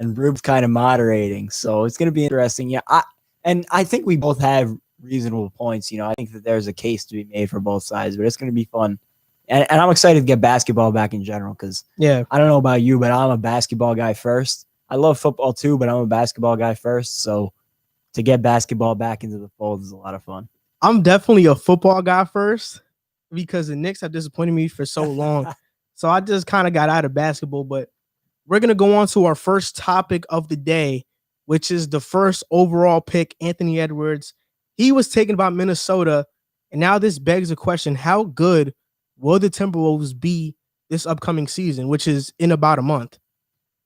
and Rube's kind of moderating. So it's going to be interesting. Yeah, I think we both have reasonable points. I think that there's a case to be made for both sides, but it's going to be fun. And I'm excited to get basketball back in general because I don't know about you, but I'm a basketball guy first. I love football too, but I'm a basketball guy first. So to get basketball back into the fold is a lot of fun. I'm definitely a football guy first because the Knicks have disappointed me for so long. So I just kind of got out of basketball, but we're going to go on to our first topic of the day, which is the first overall pick, Anthony Edwards. He was taken by Minnesota, and now this begs the question, how good will the Timberwolves be this upcoming season, which is in about a month?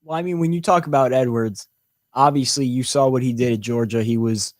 Well, I mean, when you talk about Edwards, obviously you saw what he did at Georgia. He was,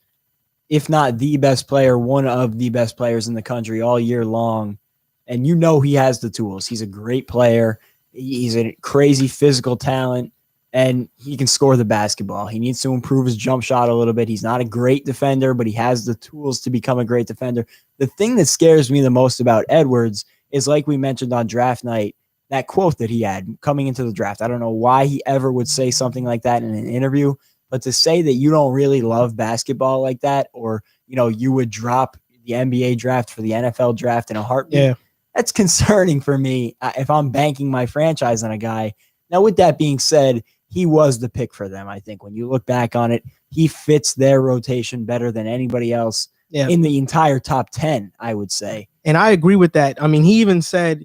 if not the best player, one of the best players in the country all year long. And he has the tools. He's a great player. He's a crazy physical talent, and he can score the basketball. He needs to improve his jump shot a little bit. He's not a great defender, but he has the tools to become a great defender. The thing that scares me the most about Edwards is, like we mentioned on draft night, that quote that he had coming into the draft. I don't know why he ever would say something like that in an interview, but to say that you don't really love basketball like that, or, you would drop the NBA draft for the NFL draft in a heartbeat, that's concerning for me if I'm banking my franchise on a guy. Now, with that being said, he was the pick for them. I think when you look back on it, he fits their rotation better than anybody else in the entire top 10, I would say. And I agree with that. I mean, he even said,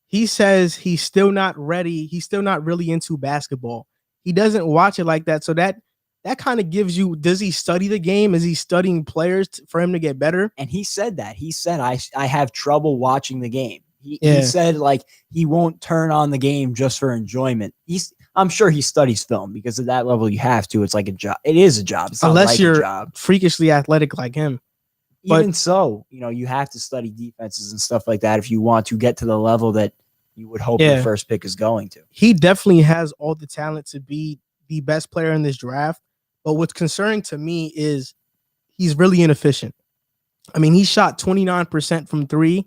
he says he's still not ready. He's still not really into basketball. He doesn't watch it like that. So that kind of gives you, does he study the game? Is he studying players for him to get better? And he said that. He said, I have trouble watching the game. He said, like, he won't turn on the game just for enjoyment. I'm sure he studies film because at that level you have to. It's like a job. It is a job. It's unless like you're a job. Freakishly athletic like him. Even so, you have to study defenses and stuff like that if you want to get to the level that you would hope the first pick is going to. He definitely has all the talent to be the best player in this draft. But what's concerning to me is he's really inefficient. I mean, he shot 29% from three.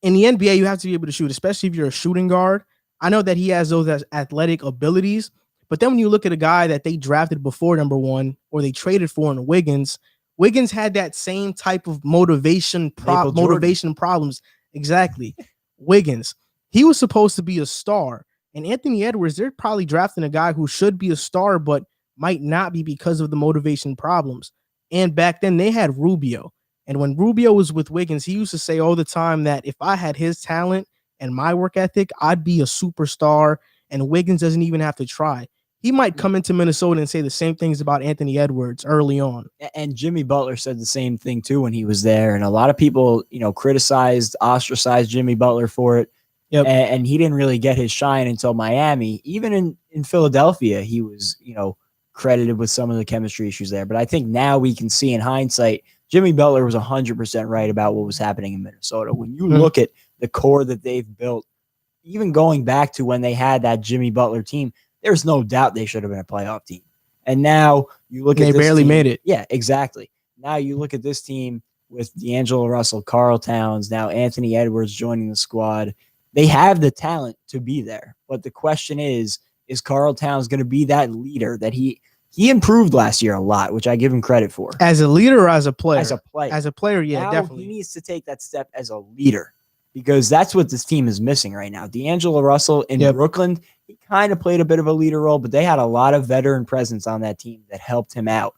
In the NBA, you have to be able to shoot, especially if you're a shooting guard. I know that he has those athletic abilities, but then when you look at a guy that they drafted before number one, or they traded for in Wiggins had that same type of motivation problems. Exactly. Wiggins, he was supposed to be a star. And Anthony Edwards, they're probably drafting a guy who should be a star, but might not be because of the motivation problems. And back then they had Rubio. And when Rubio was with Wiggins, he used to say all the time that if I had his talent and my work ethic, I'd be a superstar, and Wiggins doesn't even have to try. He might come into Minnesota and say the same things about Anthony Edwards early on. And Jimmy Butler said the same thing too when he was there. And a lot of people, ostracized Jimmy Butler for it. Yep. And he didn't really get his shine until Miami. Even in Philadelphia, he was, credited with some of the chemistry issues there. But I think now we can see in hindsight, Jimmy Butler was 100% right about what was happening in Minnesota. When you look at the core that they've built, even going back to when they had that Jimmy Butler team, there's no doubt they should have been a playoff team. And now you look at this barely team, made it. Yeah, exactly. Now you look at this team with D'Angelo Russell, Karl Towns, now Anthony Edwards joining the squad. They have the talent to be there. But the question is Karl Towns going to be that leader that he improved last year a lot, which I give him credit for. As a leader or as a player? As a player. As a player, yeah, now definitely. He needs to take that step as a leader because that's what this team is missing right now. D'Angelo Russell in Brooklyn, he kind of played a bit of a leader role, but they had a lot of veteran presence on that team that helped him out.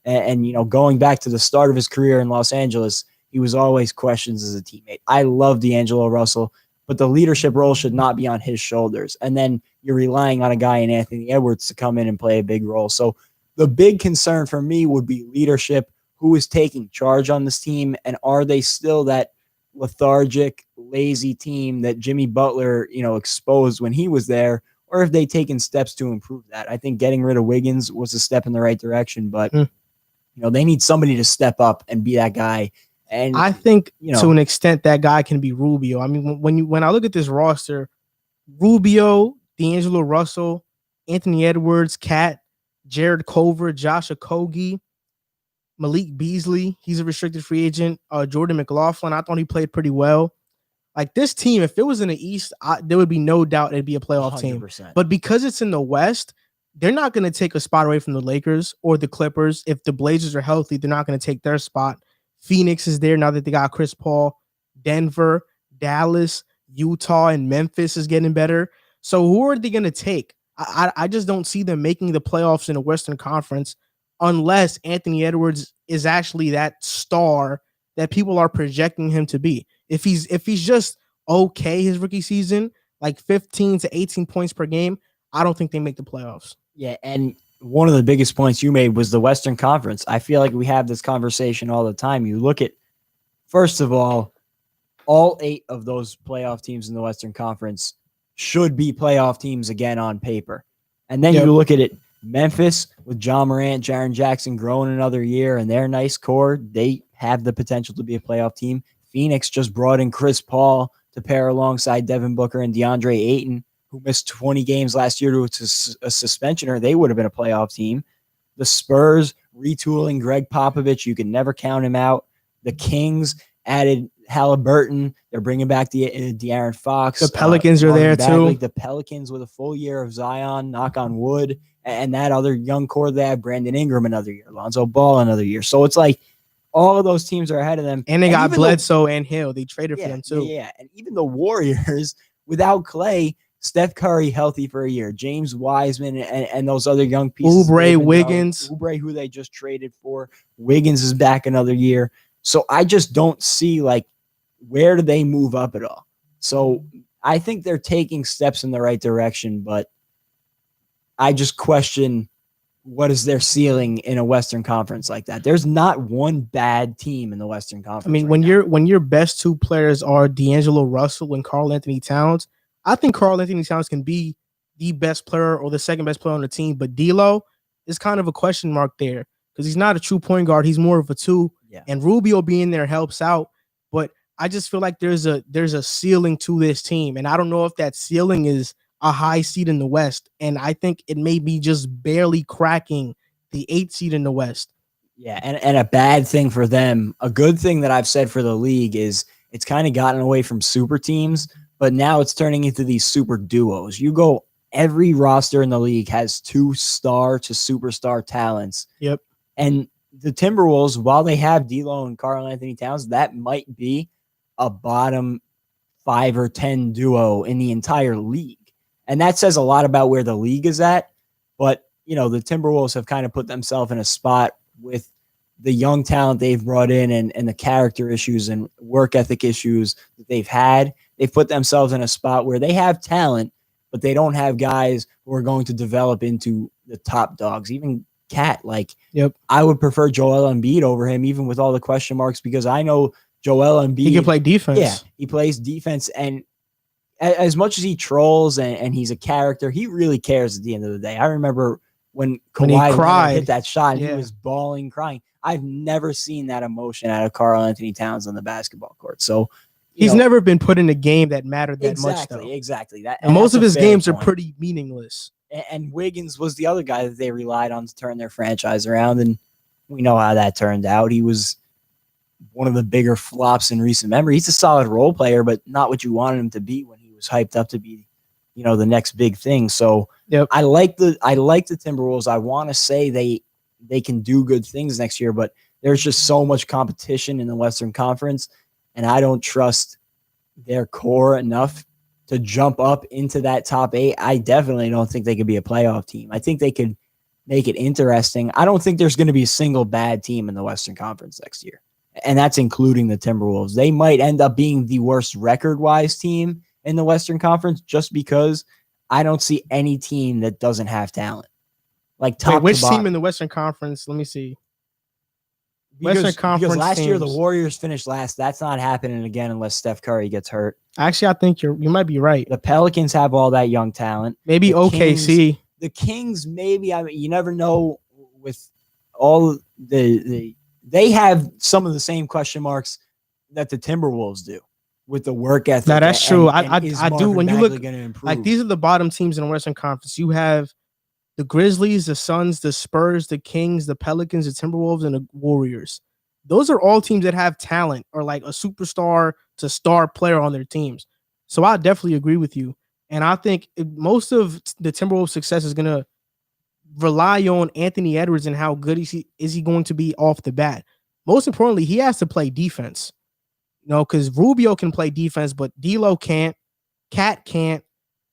And going back to the start of his career in Los Angeles, he was always questioned as a teammate. I love D'Angelo Russell, but the leadership role should not be on his shoulders. And then you're relying on a guy in Anthony Edwards to come in and play a big role. So the big concern for me would be leadership. Who is taking charge on this team? And are they still that lethargic, lazy team that Jimmy Butler, exposed when he was there? Or have they taken steps to improve that? I think getting rid of Wiggins was a step in the right direction, but they need somebody to step up and be that guy. And I think to an extent that guy can be Rubio. I mean, when I look at this roster, Rubio, D'Angelo Russell, Anthony Edwards, Cat, Jared Culver, Josh Okogie, Malik Beasley, he's a restricted free agent. Jordan McLaughlin, I thought he played pretty well. Like this team, if it was in the East, there would be no doubt it'd be a playoff 100%. team. But because it's in the West, they're not going to take a spot away from the Lakers or the Clippers. If the Blazers are healthy, they're not going to take their spot. Phoenix is there now that they got Chris Paul. Denver, Dallas, Utah, and Memphis is getting better. So who are they going to take? I just don't see them making the playoffs in the Western Conference unless Anthony Edwards is actually that star that people are projecting him to be. If he's just okay his rookie season, like 15 to 18 points per game, I don't think they make the playoffs. Yeah, and one of the biggest points you made was the Western Conference. I feel like we have this conversation all the time. You look at, first of all 8 of those playoff teams in the Western Conference should be playoff teams again on paper. And then you look at it, Memphis with John Morant, Jaren Jackson growing another year, and their nice core, they have the potential to be a playoff team. Phoenix just brought in Chris Paul to pair alongside Devin Booker and DeAndre Ayton, who missed 20 games last year to a suspension, or they would have been a playoff team. The Spurs retooling Greg Popovich. You can never count him out. The Kings added Halliburton. They're bringing back De'Aaron Fox. The Pelicans are there too. Like the Pelicans with a full year of Zion, knock on wood. And that other young core they have, Brandon Ingram another year, Lonzo Ball another year. So it's like all of those teams are ahead of them. And they got Bledsoe and Hill. They traded for them too. Yeah, and even the Warriors, without Klay, Steph Curry healthy for a year, James Wiseman and those other young pieces. Oubre, Wiggins. Oubre, who they just traded for. Wiggins is back another year. So I just don't see, like, where do they move up at all? So I think they're taking steps in the right direction, but I just question what is their ceiling in a Western Conference like that. There's not one bad team in the Western Conference. I mean, when your best 2 players are D'Angelo Russell and Karl Anthony Towns, I think Karl Anthony Towns can be the best player or the second best player on the team, but D'Lo is kind of a question mark there because he's not a true point guard. He's more of a 2, and Rubio being there helps out, but I just feel like there's a ceiling to this team, and I don't know if that ceiling is a high seed in the West, and I think it may be just barely cracking the 8 seed in the West. Yeah, and a bad thing for them. A good thing that I've said for the league is it's kind of gotten away from super teams, but now it's turning into these super duos. You go, every roster in the league has 2 star to superstar talents. Yep. And the Timberwolves, while they have D'Lo and Karl Anthony Towns, that might be a bottom 5 or 10 duo in the entire league. And that says a lot about where the league is at. But, you know, the Timberwolves have kind of put themselves in a spot with the young talent they've brought in and the character issues and work ethic issues that they've had. They've put themselves in a spot where they have talent, but they don't have guys who are going to develop into the top dogs. Even Cat, I would prefer Joel Embiid over him, even with all the question marks, because I know Joel Embiid. He can play defense. Yeah, he plays defense, and as much as he trolls and he's a character, he really cares at the end of the day. I remember when Kawhi hit that shot and he was bawling, crying. I've never seen that emotion out of Karl Anthony Towns on the basketball court. So he's never been put in a game that mattered that much, though. Exactly. And most of his games are pretty meaningless. And Wiggins was the other guy that they relied on to turn their franchise around, and we know how that turned out. He was one of the bigger flops in recent memory. He's a solid role player, but not what you wanted him to be when he was hyped up to be, the next big thing. So I like the Timberwolves. I want to say they can do good things next year, but there's just so much competition in the Western Conference, and I don't trust their core enough to jump up into that top 8. I definitely don't think they could be a playoff team. I think they could make it interesting. I don't think there's going to be a single bad team in the Western Conference next year, and that's including the Timberwolves. They might end up being the worst record-wise team in the Western Conference just because I don't see any team that doesn't have talent. Like top which to bottom. Team in the Western Conference? Let me see. Because last year the Warriors finished last. That's not happening again unless Steph Curry gets hurt. Actually, I think you might be right. The Pelicans have all that young talent. Maybe the OKC. The Kings, maybe. I mean, you never know with all they have some of the same question marks that the Timberwolves do with the work ethic. Now, that's true. I do. When you look, like these are the bottom teams in the Western Conference. You have the Grizzlies, the Suns, the Spurs, the Kings, the Pelicans, the Timberwolves, and the Warriors. Those are all teams that have talent or like a superstar to star player on their teams. So I definitely agree with you. And I think most of the Timberwolves' success is going to rely on Anthony Edwards and how good is he going to be off the bat. Most importantly, he has to play defense. Because Rubio can play defense, but D'Lo can't. Cat can't.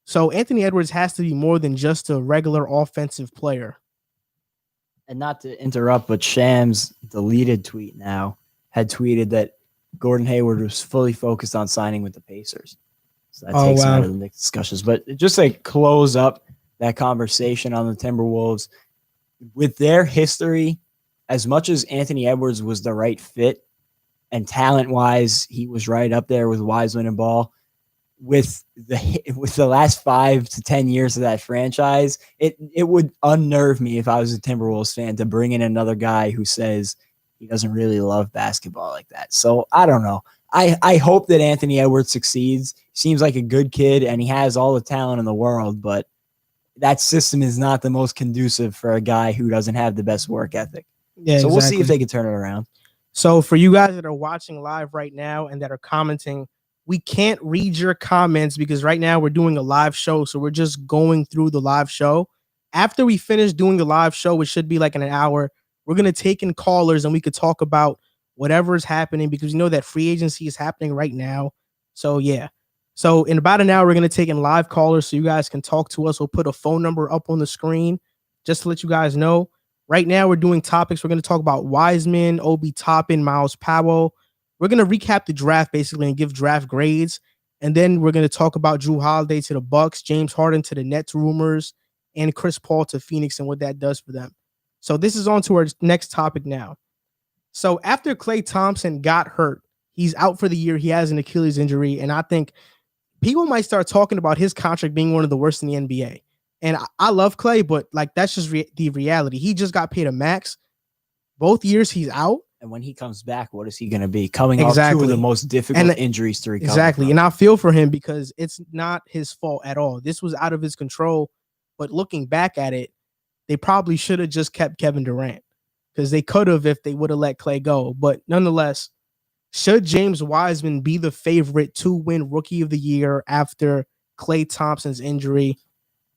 So Anthony Edwards has to be more than just a regular offensive player. And not to interrupt, but Shams' deleted tweet now had tweeted that Gordon Hayward was fully focused on signing with the Pacers. So that takes him out of the Knicks discussions. But just to close up that conversation on the Timberwolves, with their history, as much as Anthony Edwards was the right fit, and talent-wise, he was right up there with Wiseman and Ball. With the last 5 to 10 years of that franchise, it would unnerve me if I was a Timberwolves fan to bring in another guy who says he doesn't really love basketball like that. So I don't know. I hope that Anthony Edwards succeeds. Seems like a good kid, and he has all the talent in the world, but that system is not the most conducive for a guy who doesn't have the best work ethic. Yeah, so we'll see if they can turn it around. So for you guys that are watching live right now and that are commenting, we can't read your comments because right now we're doing a live show. So we're just going through the live show. After we finish doing the live show, which should be like in an hour, we're going to take in callers and we could talk about whatever is happening because you know that free agency is happening right now. So yeah. So in about an hour, we're going to take in live callers so you guys can talk to us. We'll put a phone number up on the screen just to let you guys know. Right now, we're doing topics. We're going to talk about Wiseman, Obi Toppin, Myles Powell. We're going to recap the draft basically and give draft grades. And then we're going to talk about Jrue Holiday to the Bucks, James Harden to the Nets rumors, and Chris Paul to Phoenix and what that does for them. So this is on to our next topic now. So after Klay Thompson got hurt, he's out for the year. He has an Achilles injury. And I think people might start talking about his contract being one of the worst in the NBA. And I love Klay, but like that's just the reality. He just got paid a max. Both years he's out. And when he comes back, what is he going to be? Coming off two of the most difficult injuries to recover. Exactly. And I feel for him because it's not his fault at all. This was out of his control. But looking back at it, they probably should have just kept Kevin Durant because they could have if they would have let Klay go. But nonetheless, should James Wiseman be the favorite to win Rookie of the Year after Klay Thompson's injury?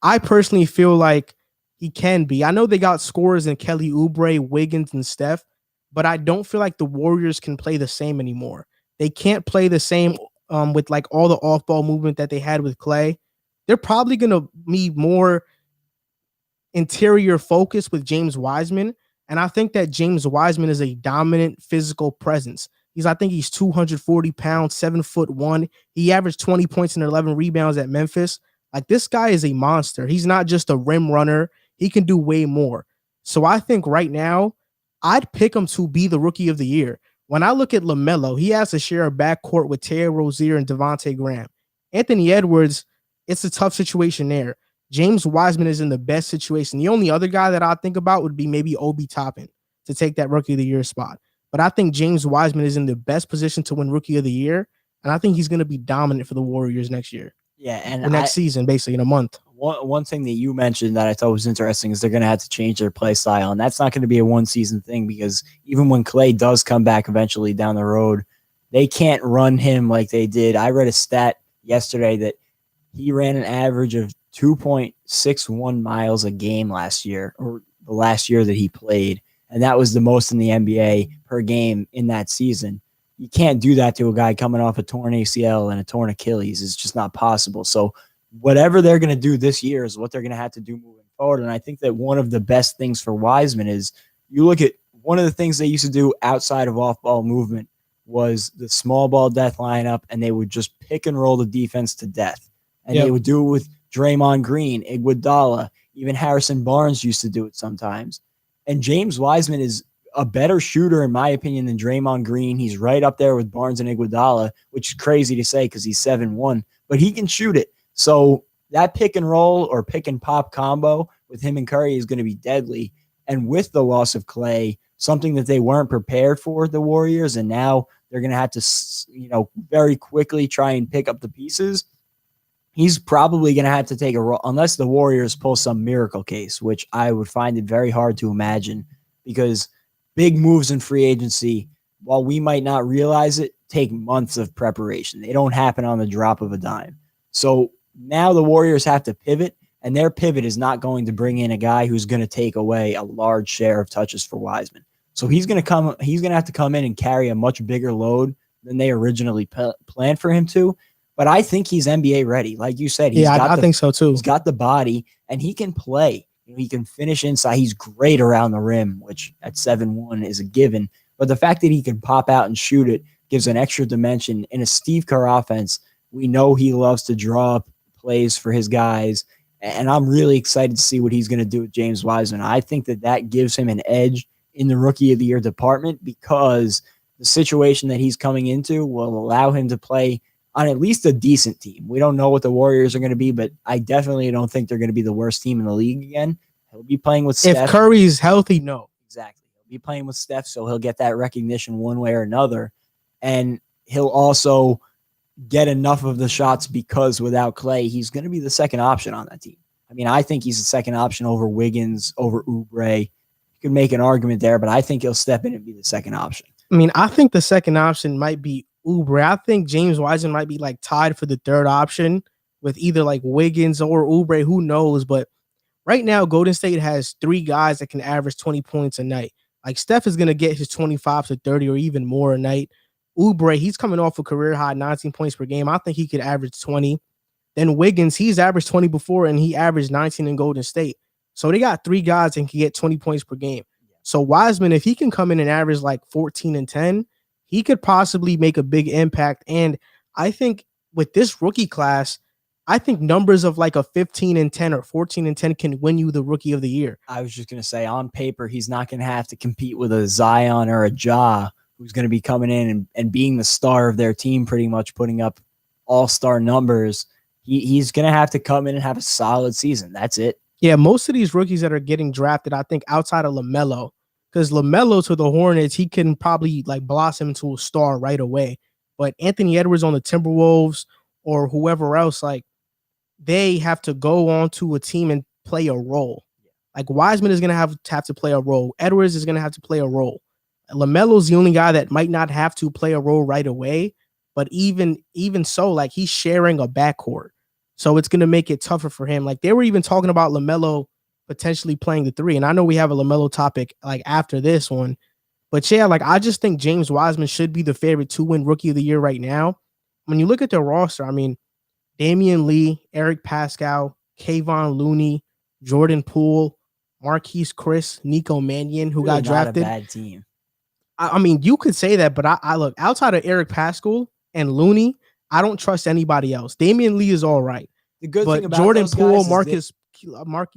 I personally feel like he can be. I know they got scorers in Kelly Oubre, Wiggins, and Steph, but I don't feel like the Warriors can play the same anymore. They can't play the same with like all the off-ball movement that they had with Klay. They're probably going to need more interior focus with James Wiseman, and I think that James Wiseman is a dominant physical presence. I think he's 240 pounds, 7'1". He averaged 20 points and 11 rebounds at Memphis. Like this guy is a monster. He's not just a rim runner. He can do way more. So I think right now, I'd pick him to be the Rookie of the Year. When I look at LaMelo, he has to share a backcourt with Terry Rozier and Devontae Graham. Anthony Edwards, it's a tough situation there. James Wiseman is in the best situation. The only other guy that I think about would be maybe Obi Toppin to take that Rookie of the Year spot. But I think James Wiseman is in the best position to win Rookie of the Year, and I think he's going to be dominant for the Warriors next year. Yeah, and next season, basically in a month. One thing that you mentioned that I thought was interesting is they're going to have to change their play style, and that's not going to be a one-season thing because even when Klay does come back eventually down the road, they can't run him like they did. I read a stat yesterday that he ran an average of 2.61 miles a game last year, or the last year that he played, and that was the most in the NBA per game in that season. You can't do that to a guy coming off a torn ACL and a torn Achilles. It's just not possible. So whatever they're going to do this year is what they're going to have to do moving forward. And I think that one of the best things for Wiseman is you look at one of the things they used to do outside of off-ball movement was the small ball death lineup, and they would just pick and roll the defense to death. And they would do it with Draymond Green, Iguodala, even Harrison Barnes used to do it sometimes. And James Wiseman is a better shooter, in my opinion, than Draymond Green. He's right up there with Barnes and Iguodala, which is crazy to say because he's 7'1", but he can shoot it. So that pick and roll or pick and pop combo with him and Curry is going to be deadly. And with the loss of Klay, something that they weren't prepared for, the Warriors, and now they're going to have to, very quickly try and pick up the pieces. He's probably going to have to take a role, unless the Warriors pull some miracle case, which I would find it very hard to imagine because big moves in free agency, while we might not realize it, take months of preparation. They don't happen on the drop of a dime. So now the Warriors have to pivot, And their pivot is not going to bring in a guy who's going to take away a large share of touches for Wiseman. So he's going to have to come in and carry a much bigger load than they originally planned for him to. But I think he's NBA ready. Like you said, I think so too. He's got the body and he can play. He can finish inside. He's great around the rim, which at 7'1" is a given. But the fact that he can pop out and shoot it gives an extra dimension. In a Steve Kerr offense, we know he loves to draw up plays for his guys. And I'm really excited to see what he's going to do with James Wiseman. I think that gives him an edge in the Rookie of the Year department because the situation that he's coming into will allow him to play on at least a decent team. We don't know what the Warriors are going to be, but I definitely don't think they're going to be the worst team in the league again. He'll be playing with Steph. If Curry's healthy, no. Exactly. He'll be playing with Steph, so he'll get that recognition one way or another. And he'll also get enough of the shots because without Klay, he's going to be the second option on that team. I mean, I think he's the second option over Wiggins, over Oubre. You could make an argument there, but I think he'll step in and be the second option. I mean, I think the second option might be Oubre. I think James Wiseman might be like tied for the third option with either like Wiggins or Oubre. Who knows? But right now, Golden State has 3 guys that can average 20 points a night. Like Steph is going to get his 25 to 30 or even more a night. Oubre, he's coming off a career high 19 points per game. I think he could average 20. Then Wiggins, he's averaged 20 before, and he averaged 19 in Golden State. So they got 3 guys and can get 20 points per game. So Wiseman, if he can come in and average like 14 and 10, he could possibly make a big impact. And I think with this rookie class, I think numbers of like a 15 and 10 or 14 and 10 can win you the Rookie of the Year. I was just going to say, on paper, he's not going to have to compete with a Zion or a Ja, who's going to be coming in and being the star of their team, pretty much putting up all-star numbers. He's going to have to come in and have a solid season. That's it. Yeah, most of these rookies that are getting drafted, I think outside of LaMelo, because LaMelo to the Hornets, he can probably like blossom into a star right away. But Anthony Edwards on the Timberwolves or whoever else, like they have to go on to a team and play a role. Like Wiseman is going to have to play a role. Edwards is going to have to play a role. LaMelo's the only guy that might not have to play a role right away. But even so, like he's sharing a backcourt. So it's going to make it tougher for him. Like they were even talking about LaMelo potentially playing the 3. And I know we have a LaMelo topic like after this one. But yeah, like I just think James Wiseman should be the favorite to win Rookie of the Year right now. When you look at their roster, I mean, Damian Lee, Eric Pascal, Kayvon Looney, Jordan Poole, Marquise Chris, Nico Mannion, who Really got drafted. Not a bad team. I mean, you could say that, but I look outside of Eric Pascal and Looney, I don't trust anybody else. Damian Lee is all right. The good thing about Jordan those Poole, guys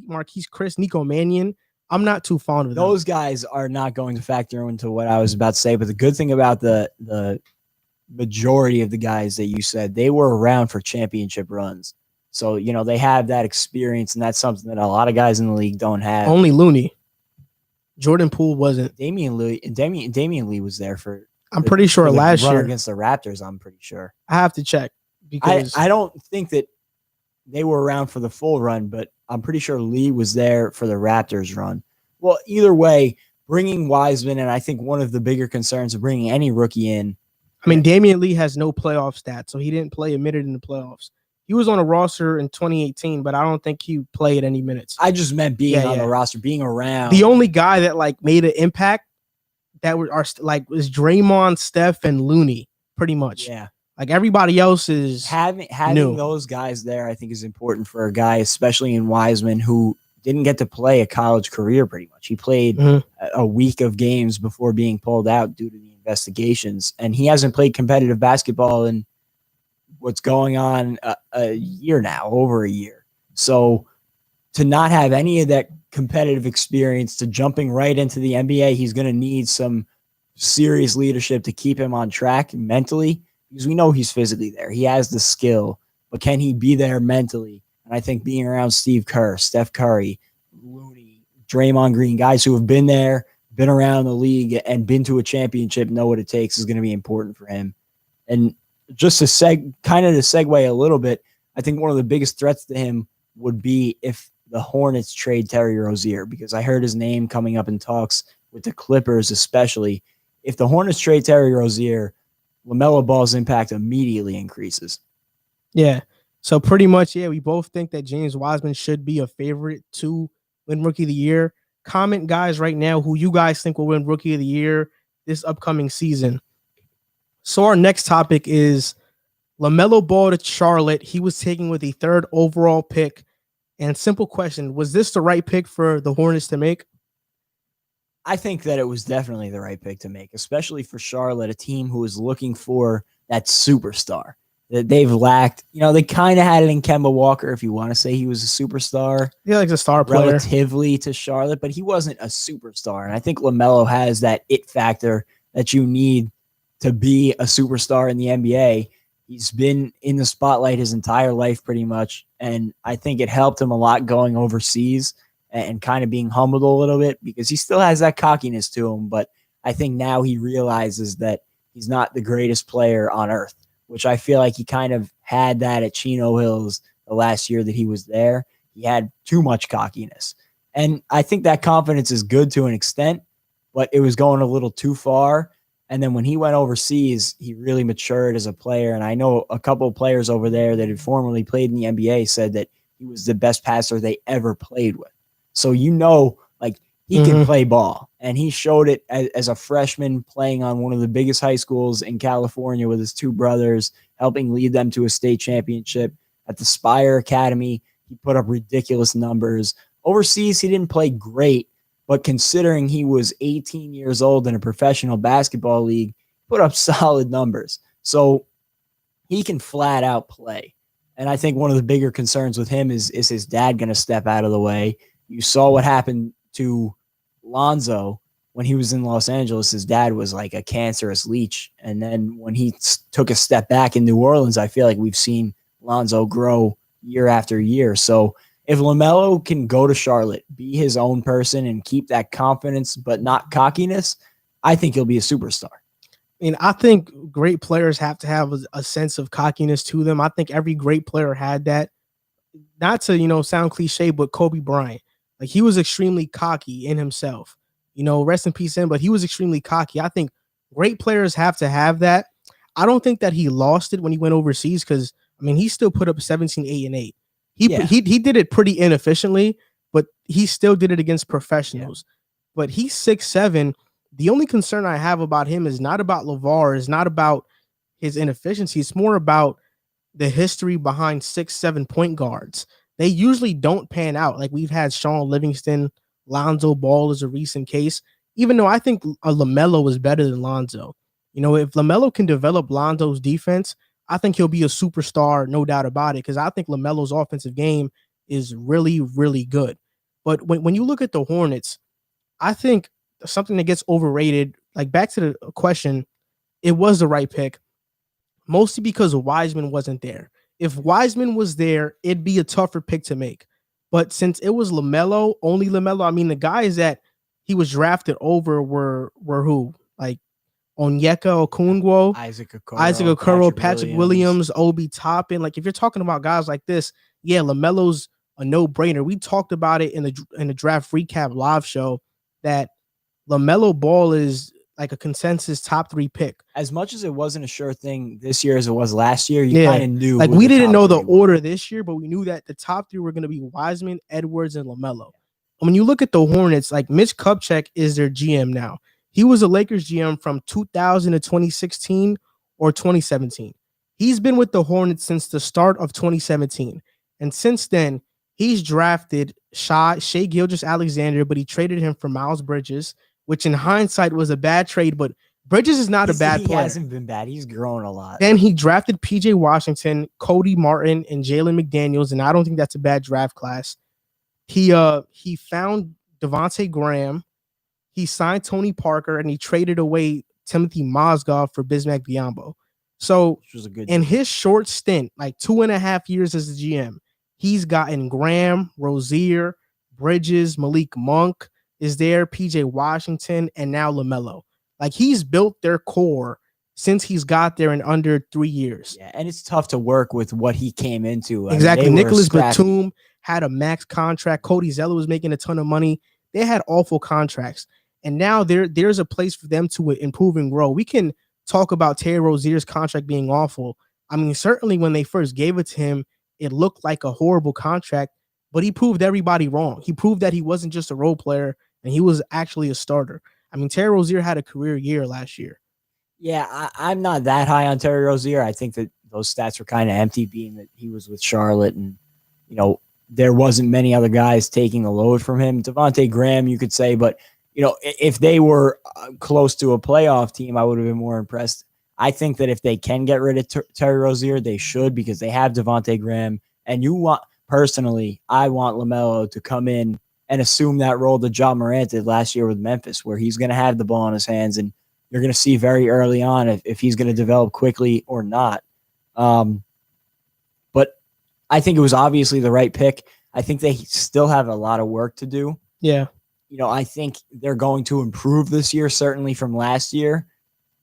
Marquise Chris, Nico Mannion, I'm not too fond of them. Those guys are not going to factor into what I was about to say. But the good thing about the majority of the guys that you said, they were around for championship runs. So, you know, they have that experience, and that's something that a lot of guys in the league don't have. Only Looney. Jordan Poole wasn't. Damian Lee was there for. I'm pretty sure last year against the Raptors. I'm pretty sure. I have to check because I don't think that they were around for the full run, but I'm pretty sure Lee was there for the Raptors run. Well, either way, bringing Wiseman, and I think one of the bigger concerns of bringing any rookie in. I mean, Damian Lee has no playoff stats, so he didn't play a minute in the playoffs. He was on a roster in 2018, but I don't think he played any minutes. I just meant being on the roster, being around. The only guy that like made an impact that was was Draymond, Steph, and Looney, pretty much. Yeah. Like everybody else is having new. Those guys there, I think, is important for a guy, especially in Wiseman, who didn't get to play a college career pretty much. He played a week of games before being pulled out due to the investigations, and he hasn't played competitive basketball in what's going on a year now, over a year. So to not have any of that competitive experience, to jumping right into the NBA, he's going to need some serious leadership to keep him on track mentally, because we know he's physically there. He has the skill, but can he be there mentally? And I think being around Steve Kerr, Steph Curry, Looney, Draymond Green, guys who have been there, been around the league, and been to a championship, know what it takes, is going to be important for him. And just to segue a little bit, I think one of the biggest threats to him would be if the Hornets trade Terry Rozier, because I heard his name coming up in talks with the Clippers, especially. If the Hornets trade Terry Rozier, LaMelo Ball's impact immediately increases. Yeah. So pretty much, yeah, we both think that James Wiseman should be a favorite to win Rookie of the Year. Comment, guys, right now who you guys think will win Rookie of the Year this upcoming season. So our next topic is LaMelo Ball to Charlotte. He was taken with the 3rd overall pick. And simple question, was this the right pick for the Hornets to make? I think that it was definitely the right pick to make, especially for Charlotte, a team who is looking for that superstar that they've lacked. You know, they kind of had it in Kemba Walker, if you want to say he was a superstar. Yeah, like a star player. Relatively to Charlotte, but he wasn't a superstar. And I think LaMelo has that it factor that you need to be a superstar in the NBA. He's been in the spotlight his entire life pretty much, and I think it helped him a lot going overseas and kind of being humbled a little bit because he still has that cockiness to him, but I think now he realizes that he's not the greatest player on earth, which I feel like he kind of had that at Chino Hills the last year that he was there. He had too much cockiness. And I think that confidence is good to an extent, but it was going a little too far. And then when he went overseas, he really matured as a player. And I know a couple of players over there that had formerly played in the NBA said that he was the best passer they ever played with. So, you know, like he can play ball. And he showed it as a freshman playing on one of the biggest high schools in California with his 2 brothers, helping lead them to a state championship. At the Spire Academy, he put up ridiculous numbers. Overseas, he didn't play great, but considering he was 18 years old in a professional basketball league, put up solid numbers. So he can flat out play. And I think one of the bigger concerns with him is his dad going to step out of the way? You saw what happened to Lonzo when he was in Los Angeles. His dad was like a cancerous leech. And then when he took a step back in New Orleans, I feel like we've seen Lonzo grow year after year. So if LaMelo can go to Charlotte, be his own person and keep that confidence but not cockiness, I think he'll be a superstar. I mean, I think great players have to have a sense of cockiness to them. I think every great player had that. Not to, sound cliche, but Kobe Bryant. Like, he was extremely cocky in himself. Rest in peace him, but he was extremely cocky. I think great players have to have that. I don't think that he lost it when he went overseas because, he still put up 17, 8, and 8. He did it pretty inefficiently, but he still did it against professionals. Yeah. But he's 6'7". The only concern I have about him is not about LeVar, is not about his inefficiency. It's more about the history behind 6'7" point guards. They usually don't pan out. Like, we've had Sean Livingston, Lonzo Ball is a recent case, even though I think LaMelo is better than Lonzo. If LaMelo can develop Lonzo's defense, I think he'll be a superstar, no doubt about it, because I think LaMelo's offensive game is really, really good. But when you look at the Hornets, I think something that gets overrated, like back to the question, it was the right pick, mostly because Wiseman wasn't there. If Wiseman was there, it'd be a tougher pick to make. But since it was LaMelo, only LaMelo, the guys that he was drafted over were who? Like Onyeka Okongwu, Isaac Okoro, Patrick Williams, Obi Toppin. Like, if you're talking about guys like this, yeah, LaMelo's a no-brainer. We talked about it in the draft recap live show that LaMelo Ball is like a consensus top 3 pick. As much as it wasn't a sure thing this year as it was last year, you kind of knew. Like, we didn't know the order this year, but we knew that the top 3 were going to be Wiseman, Edwards, and LaMelo. And when you look at the Hornets, like, Mitch Kupchak is their GM now. He was a Lakers GM from 2000 to 2016 or 2017. He's been with the Hornets since the start of 2017. And since then, he's drafted Shai Gilgeous-Alexander, but he traded him for Miles Bridges, which in hindsight was a bad trade, but Bridges is not a bad player. He hasn't been bad. He's grown a lot. Then he drafted PJ Washington, Cody Martin, and Jalen McDaniels, and I don't think that's a bad draft class. He found Devontae Graham. He signed Tony Parker, and he traded away Timothy Mozgov for Bismack Biyombo. So in his short stint, like 2.5 years as a GM, he's gotten Graham, Rozier, Bridges, Malik Monk is there, PJ Washington, and now LaMelo. Like, he's built their core since he's got there in under 3 years. Yeah, and it's tough to work with what he came into. Exactly. Nicholas Batum had a max contract. Cody Zeller was making a ton of money. They had awful contracts. And now there's a place for them to improve and grow. We can talk about Terry Rozier's contract being awful. Certainly when they first gave it to him, it looked like a horrible contract, but he proved everybody wrong. He proved that he wasn't just a role player and he was actually a starter. I mean, Terry Rozier had a career year last year. Yeah, I'm not that high on Terry Rozier. I think that those stats were kind of empty, being that he was with Charlotte, and there wasn't many other guys taking the load from him. Devontae Graham, you could say, but if they were close to a playoff team, I would have been more impressed. I think that if they can get rid of Terry Rozier, they should, because they have Devontae Graham, and personally, I want LaMelo to come in and assume that role that Ja Morant did last year with Memphis, where he's going to have the ball in his hands, and you're going to see very early on if he's going to develop quickly or not. But I think it was obviously the right pick. I think they still have a lot of work to do. Yeah. I think they're going to improve this year, certainly from last year,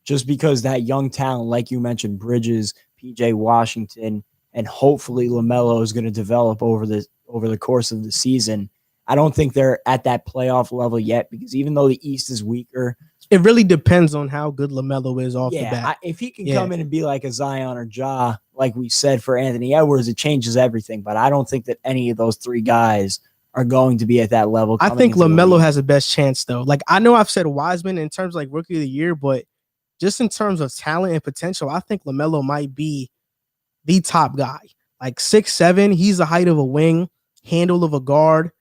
just because that young talent, like you mentioned, Bridges, PJ Washington, and hopefully LaMelo is going to develop over the course of the season. I don't think they're at that playoff level yet, because even though the East is weaker, it really depends on how good LaMelo is off the bat. If he can come in and be like a Zion or Ja, like we said for Anthony Edwards, it changes everything. But I don't think that any of those three guys are going to be at that level. I think LaMelo has the best chance, though. Like, I know I've said Wiseman in terms of like rookie of the year, but just in terms of talent and potential, I think LaMelo might be the top guy. Like 6'7", he's the height of a wing, handle of a guard.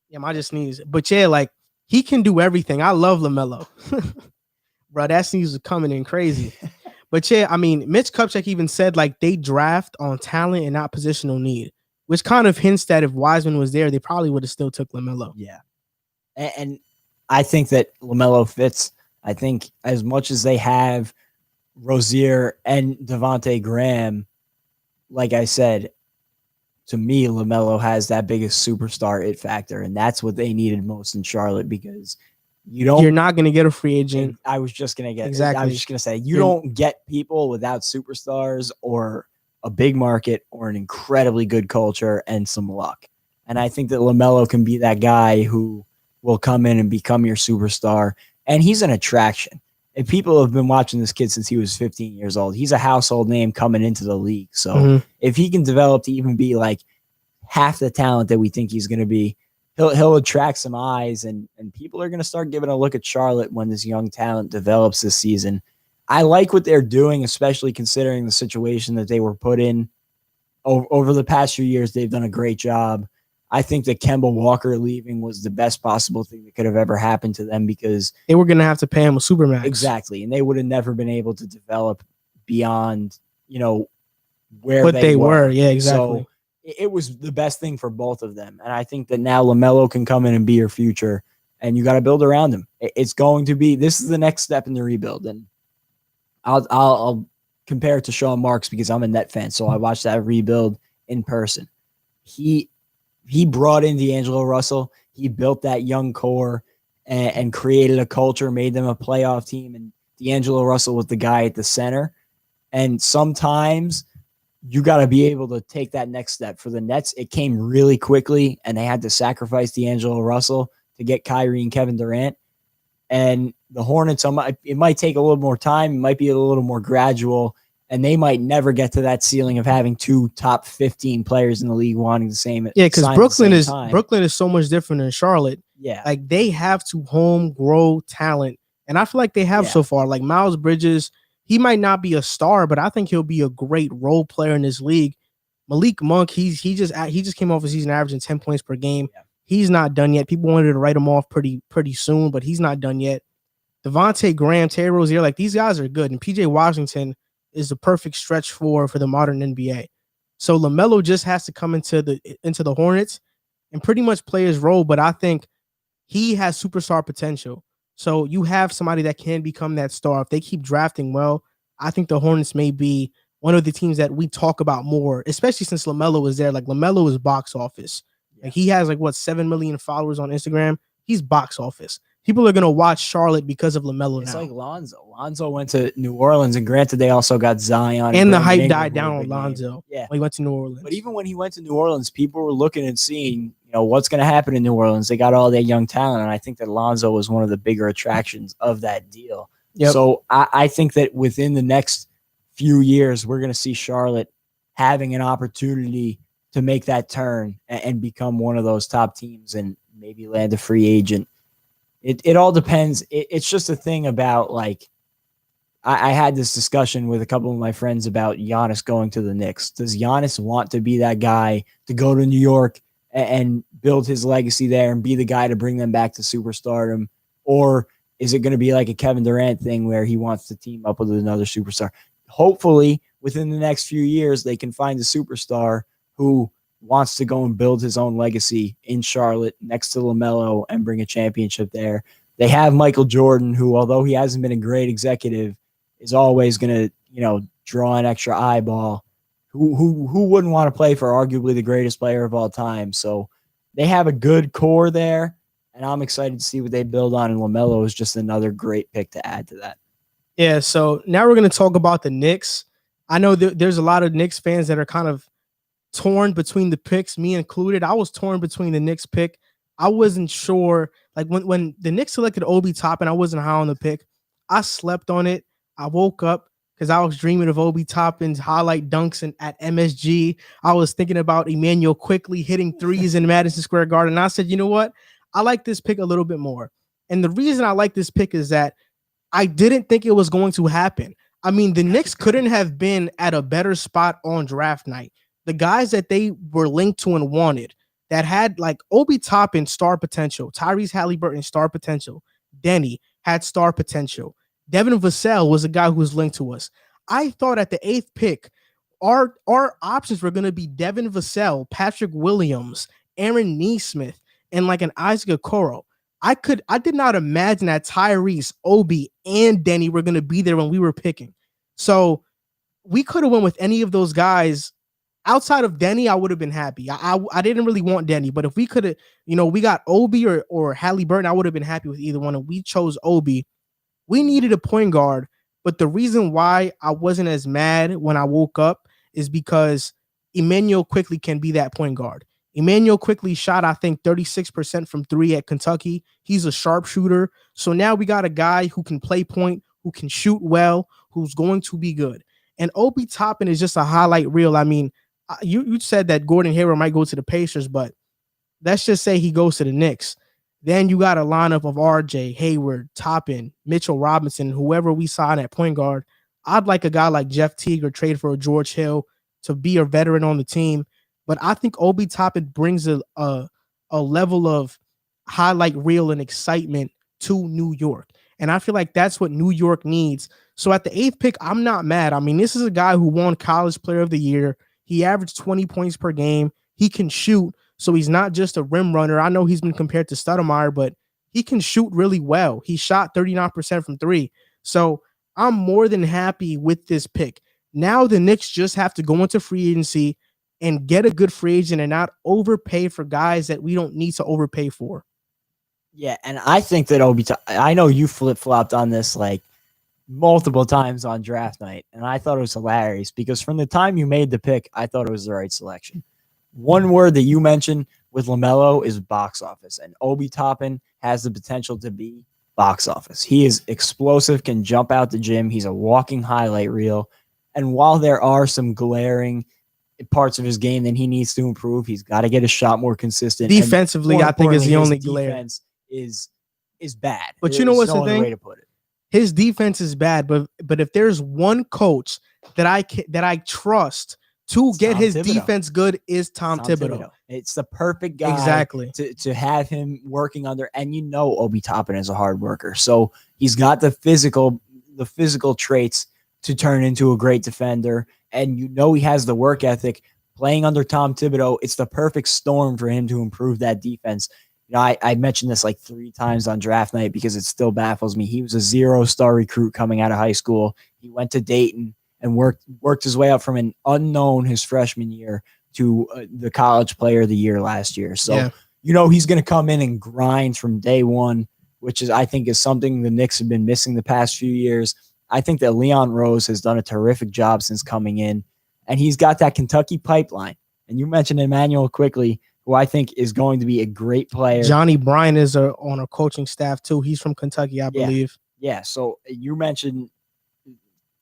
Yeah, I just sneezed. But yeah, like, he can do everything. I love LaMelo. Bro, that sneeze was coming in crazy. But yeah, I mean, Mitch Kupchak even said like they draft on talent and not positional need, which kind of hints that if Wiseman was there, they probably would have still took LaMelo. Yeah. And I think that LaMelo fits. I think as much as they have Rozier and Devontae Graham, like I said, to me, LaMelo has that biggest superstar it factor, and that's what they needed most in Charlotte, because you're not going to get a free agent. I was just going to get exactly. I was just going to say you don't get people without superstars or a big market or an incredibly good culture and some luck. And I think that LaMelo can be that guy who will come in and become your superstar, and he's an attraction. And people have been watching this kid since he was 15 years old. He's a household name coming into the league. So if he can develop to even be like half the talent that we think he's going to be, he'll attract some eyes, and people are going to start giving a look at Charlotte when this young talent develops this season. I like what they're doing, especially considering the situation that they were put in over the past few years. They've done a great job. I think that Kemba Walker leaving was the best possible thing that could have ever happened to them, because they were going to have to pay him a supermax. Exactly. And they would have never been able to develop beyond, where what they were. Yeah, exactly. So it was the best thing for both of them. And I think that now LaMelo can come in and be your future, and you got to build around him. It's going to be, this is the next step in the rebuild. And I'll compare it to Sean Marks, because I'm a Net fan. So I watched that rebuild in person. He brought in D'Angelo Russell. He built that young core and created a culture, made them a playoff team. And D'Angelo Russell was the guy at the center. And sometimes you got to be able to take that next step. For the Nets, it came really quickly, and they had to sacrifice D'Angelo Russell to get Kyrie and Kevin Durant. And the Hornets, it might take a little more time. It might be a little more gradual, and they might never get to that ceiling of having two top 15 players in the league wanting the same. Yeah, because Brooklyn is so much different than Charlotte. Yeah, like they have to home grow talent, and I feel like they have so far. Like Miles Bridges, he might not be a star, but I think he'll be a great role player in this league. Malik Monk, he just came off a season averaging 10 points per game. Yeah. He's not done yet. People wanted to write him off pretty soon, but he's not done yet. Devontae Graham, Terry Rozier, like these guys are good, and PJ Washington is the perfect stretch for the modern NBA. So LaMelo just has to come into the Hornets and pretty much play his role, but I think he has superstar potential. So you have somebody that can become that star. If they keep drafting well, I think the Hornets may be one of the teams that we talk about more, especially since LaMelo is there. Like LaMelo is box office. Like he has 7 million followers on Instagram. He's box office. People are going to watch Charlotte because of LaMelo now. It's like Lonzo. Lonzo went to New Orleans, and granted, they also got Zion. And the hype died down on Lonzo when he went to New Orleans. But even when he went to New Orleans, people were looking and seeing, what's going to happen in New Orleans. They got all that young talent, and I think that Lonzo was one of the bigger attractions of that deal. Yep. So I think that within the next few years, we're going to see Charlotte having an opportunity to make that turn and become one of those top teams and maybe land a free agent. It all depends. It's just a thing about like, I had this discussion with a couple of my friends about Giannis going to the Knicks. Does Giannis want to be that guy to go to New York and build his legacy there and be the guy to bring them back to superstardom? Or is it going to be like a Kevin Durant thing where he wants to team up with another superstar? Hopefully, within the next few years, they can find a superstar who wants to go and build his own legacy in Charlotte next to LaMelo and bring a championship there. They have Michael Jordan, who, although he hasn't been a great executive, is always going to, draw an extra eyeball. Who wouldn't want to play for arguably the greatest player of all time? So they have a good core there, and I'm excited to see what they build on. And LaMelo is just another great pick to add to that. Yeah, so now we're going to talk about the Knicks. I know there's a lot of Knicks fans that are kind of torn between the picks, me included. I was torn between the Knicks pick. I wasn't sure. Like when the Knicks selected Obi Toppin, I wasn't high on the pick. I slept on it. I woke up because I was dreaming of Obi Toppin's highlight dunks at MSG. I was thinking about Emmanuel quickly hitting threes in Madison Square Garden. And I said, you know what? I like this pick a little bit more. And the reason I like this pick is that I didn't think it was going to happen. I mean, the Knicks couldn't have been at a better spot on draft night. The guys that they were linked to and wanted that had like Obi Toppin star potential, Tyrese Halliburton star potential, Denny had star potential. Devin Vassell was a guy who was linked to us. I thought at the 8th pick, our options were going to be Devin Vassell, Patrick Williams, Aaron Neesmith, and like an Isaac Okoro. I did not imagine that Tyrese, Obi, and Denny were going to be there when we were picking. So we could have went with any of those guys. Outside of Denny, I would have been happy. I didn't really want Denny, but if we could have, we got Obi or Halliburton, I would have been happy with either one. And we chose Obi. We needed a point guard, but the reason why I wasn't as mad when I woke up is because Emmanuel quickly can be that point guard. Emmanuel quickly shot, I think, 36% from 3 at Kentucky. He's a sharpshooter. So now we got a guy who can play point, who can shoot well, who's going to be good. And Obi Toppin is just a highlight reel. I mean, you said that Gordon Hayward might go to the Pacers, but let's just say he goes to the Knicks. Then you got a lineup of RJ, Hayward, Toppin, Mitchell Robinson, whoever we sign at point guard. I'd like a guy like Jeff Teague or trade for a George Hill to be a veteran on the team. But I think Obi Toppin brings a level of highlight reel and excitement to New York. And I feel like that's what New York needs. So at the 8th pick, I'm not mad. I mean, this is a guy who won College Player of the Year. He averaged 20 points per game. He can shoot. So he's not just a rim runner. I know he's been compared to Stoudemire, but he can shoot really well. He shot 39% from 3. So I'm more than happy with this pick. Now the Knicks just have to go into free agency and get a good free agent and not overpay for guys that we don't need to overpay for. Yeah, and I think that I know you flip-flopped on this like multiple times on draft night, and I thought it was hilarious because from the time you made the pick, I thought it was the right selection. One word that you mentioned with LaMelo is box office, and Obi Toppin has the potential to be box office. He is explosive, can jump out the gym. He's a walking highlight reel. And while there are some glaring parts of his game that he needs to improve, he's got to get his shot more consistent. Defensively, I think is the only glare. Defense is bad. But you know what's the thing? Way to put it. His defense is bad, but if there's one coach that I trust to get his defense good is Tom Thibodeau. It's the perfect guy exactly to have him working under. And Obi Toppin is a hard worker, so he's got the physical traits to turn into a great defender. And he has the work ethic. Playing under Tom Thibodeau, it's the perfect storm for him to improve that defense. I mentioned this like 3 times on draft night because it still baffles me. He was a 0-star recruit coming out of high school. He went to Dayton and worked his way up from an unknown his freshman year to the College Player of the Year last year. So, he's going to come in and grind from day one, which I think is something the Knicks have been missing the past few years. I think that Leon Rose has done a terrific job since coming in, and he's got that Kentucky pipeline. And you mentioned Emmanuel quickly, who I think is going to be a great player. Johnny Bryan is on a coaching staff too. He's from Kentucky, I believe. Yeah. So you mentioned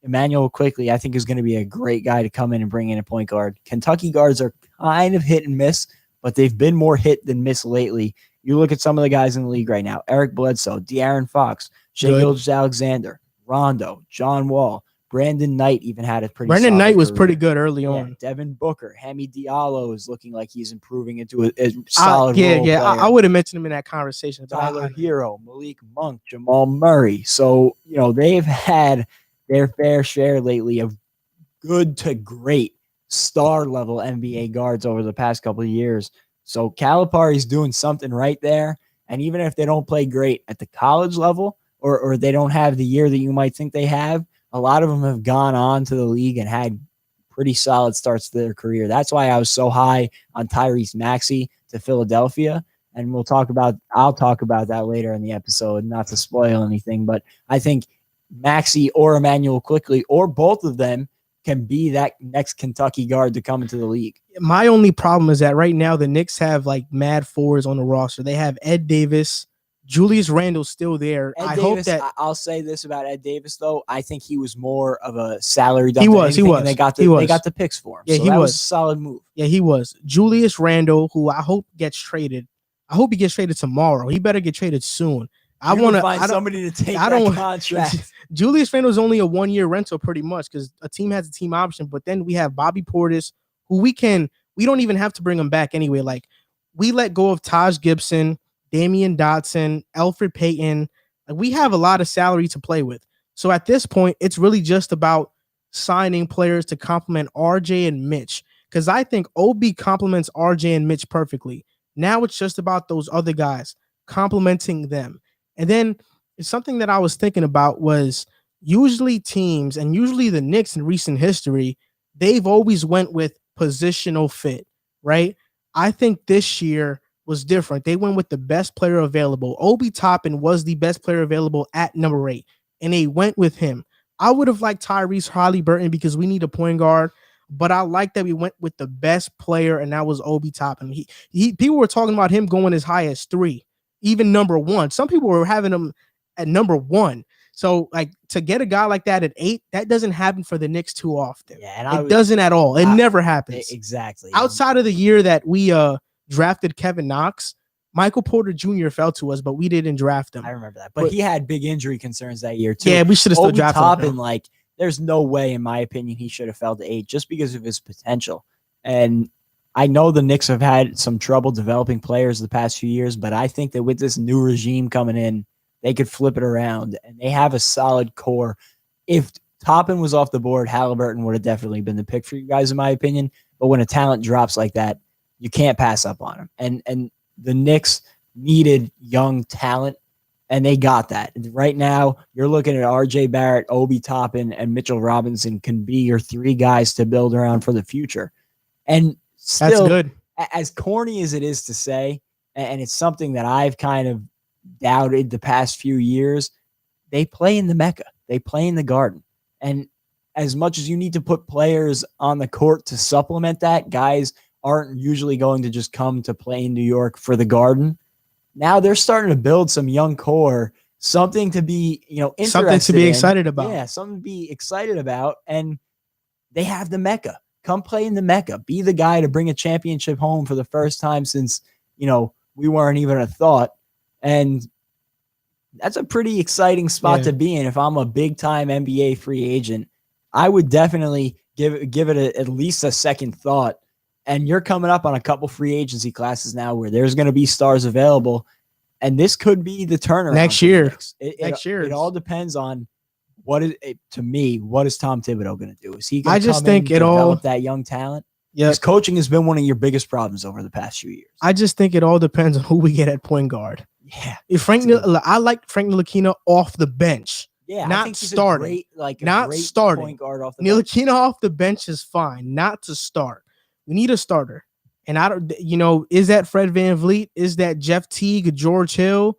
Emmanuel Quickly, I think, is going to be a great guy to come in and bring in a point guard. Kentucky guards are kind of hit and miss, but they've been more hit than miss lately. You look at some of the guys in the league right now: Eric Bledsoe, De'Aaron Fox, Shai Gilgeous-Alexander, Rondo, John Wall, Brandon Knight even had a pretty. Brandon Knight was career. pretty good early on. Devin Booker, Hamid Diallo is looking like he's improving into a solid role player. I would have mentioned him in that conversation. Tyler Hero, Malik Monk, Jamal Murray. So, they've had their fair share lately of good to great star level NBA guards over the past couple of years. So Calipari's doing something right there. And even if they don't play great at the college level or they don't have the year that you might think they have, a lot of them have gone on to the league and had pretty solid starts to their career. That's why I was so high on Tyrese Maxey to Philadelphia. And I'll talk about that later in the episode, not to spoil anything. But I think Maxey or Emmanuel Quickly or both of them can be that next Kentucky guard to come into the league. My only problem is that right now the Knicks have like mad fours on the roster. They have Ed Davis, Julius Randle's still there. I'll say this about Ed Davis though. I think he was more of a salary dump. He was. They got the picks for him. Yeah, so he was a solid move. Yeah, he was. Julius Randle, who I hope gets traded. I hope he gets traded tomorrow. He better get traded soon. I want to find somebody to take that contract. Julius Randle is only a 1-year rental pretty much because a team has a team option. But then we have Bobby Portis, who we don't even have to bring him back anyway. Like we let go of Taj Gibson, Damian Dotson, Elfrid Payton. Like we have a lot of salary to play with. So at this point, it's really just about signing players to complement RJ and Mitch. Because I think OB complements RJ and Mitch perfectly. Now it's just about those other guys complementing them. And then something that I was thinking about was usually teams and usually the Knicks in recent history, they've always went with positional fit, right? I think this year was different. They went with the best player available. Obi Toppin was the best player available at number 8, and they went with him. I would have liked Tyrese Haliburton because we need a point guard, but I like that we went with the best player, and that was Obi Toppin. People were talking about him going as high as 3, even number 1. Some people were having him at number 1. So, like, to get a guy like that at 8, that doesn't happen for the Knicks too often. Yeah, and it doesn't at all. It never happens. Exactly. Outside of the year that we drafted Kevin Knox, Michael Porter Jr. fell to us, but we didn't draft him. I remember that. But he had big injury concerns that year, too. Yeah, we should have still drafted Toppin, like, there's no way, in my opinion, he should have fell to 8 just because of his potential. And I know the Knicks have had some trouble developing players the past few years, but I think that with this new regime coming in, they could flip it around, and they have a solid core. If Toppin was off the board, Haliburton would have definitely been the pick for you guys, in my opinion. But when a talent drops like that, you can't pass up on him. And the Knicks needed young talent, and they got that. Right now, you're looking at RJ Barrett, Obi Toppin, and Mitchell Robinson can be your 3 guys to build around for the future. And still, that's good. As corny as it is to say, and it's something that I've kind of doubted the past few years, they play in the Mecca. They play in the Garden. And as much as you need to put players on the court to supplement that, guys aren't usually going to just come to play in New York for the Garden. Now they're starting to build some young core, something to be, interested something to be excited about. Yeah, something to be excited about. And they have the Mecca. Come play in the Mecca. Be the guy to bring a championship home for the first time since, we weren't even a thought. And that's a pretty exciting spot to be in. If I'm a big-time NBA free agent, I would definitely give it at least a second thought. And you're coming up on a couple free agency classes now where there's going to be stars available, and this could be the turnaround next year. It all depends on what is Tom Thibodeau going to do? Is he going to develop that young talent? Yeah, because coaching has been one of your biggest problems over the past few years. I just think it all depends on who we get at point guard. Yeah, I like Frank Ntilikina off the bench. Yeah, not starting. Not starting. Point guard off the bench. Ntilikina off the bench is fine. Not to start. We need a starter. And I don't, is that Fred VanVleet? Is that Jeff Teague, George Hill,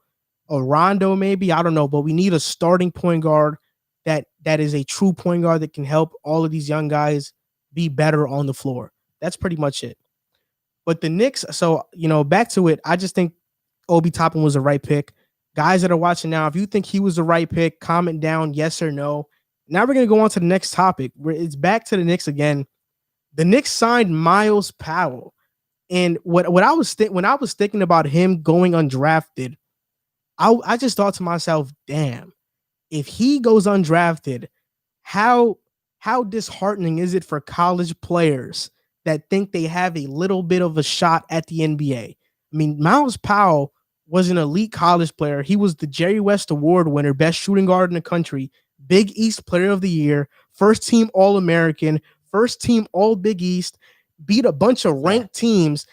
or Rondo maybe? I don't know. But we need a starting point guard that is a true point guard that can help all of these young guys be better on the floor. That's pretty much it. But the Knicks, so, back to it, I just think Obi Toppin was the right pick. Guys that are watching now, if you think he was the right pick, comment down yes or no. Now we're going to go on to the next topic, where it's back to the Knicks again. The Knicks signed Myles Powell. And what I was when I was thinking about him going undrafted, I just thought to myself, damn, if he goes undrafted, how disheartening is it for college players that think they have a little bit of a shot at the NBA? I mean, Myles Powell was an elite college player. He was the Jerry West Award winner, best shooting guard in the country, Big East Player of the Year, first team All-American, first team All Big East, beat a bunch of ranked teams.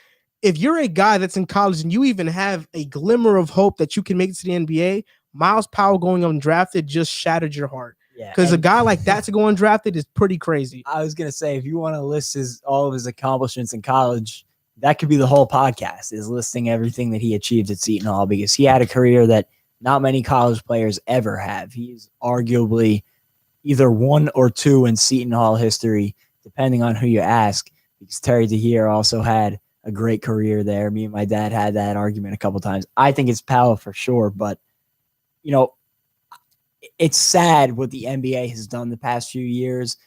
If you're a guy that's in college and you even have a glimmer of hope that you can make it to the NBA, Myles Powell going undrafted just shattered your heart. Because a guy like that to go undrafted is pretty crazy. I was going to say, if you want to list all of his accomplishments in college, that could be the whole podcast, is listing everything that he achieved at Seton Hall, because he had a career that not many college players ever have. He's arguably either 1 or 2 in Seton Hall history, depending on who you ask, because Terry DeHeer also had a great career there. Me and my dad had that argument a couple times. I think it's Powell for sure, but, you know, it's sad what the NBA has done the past few years,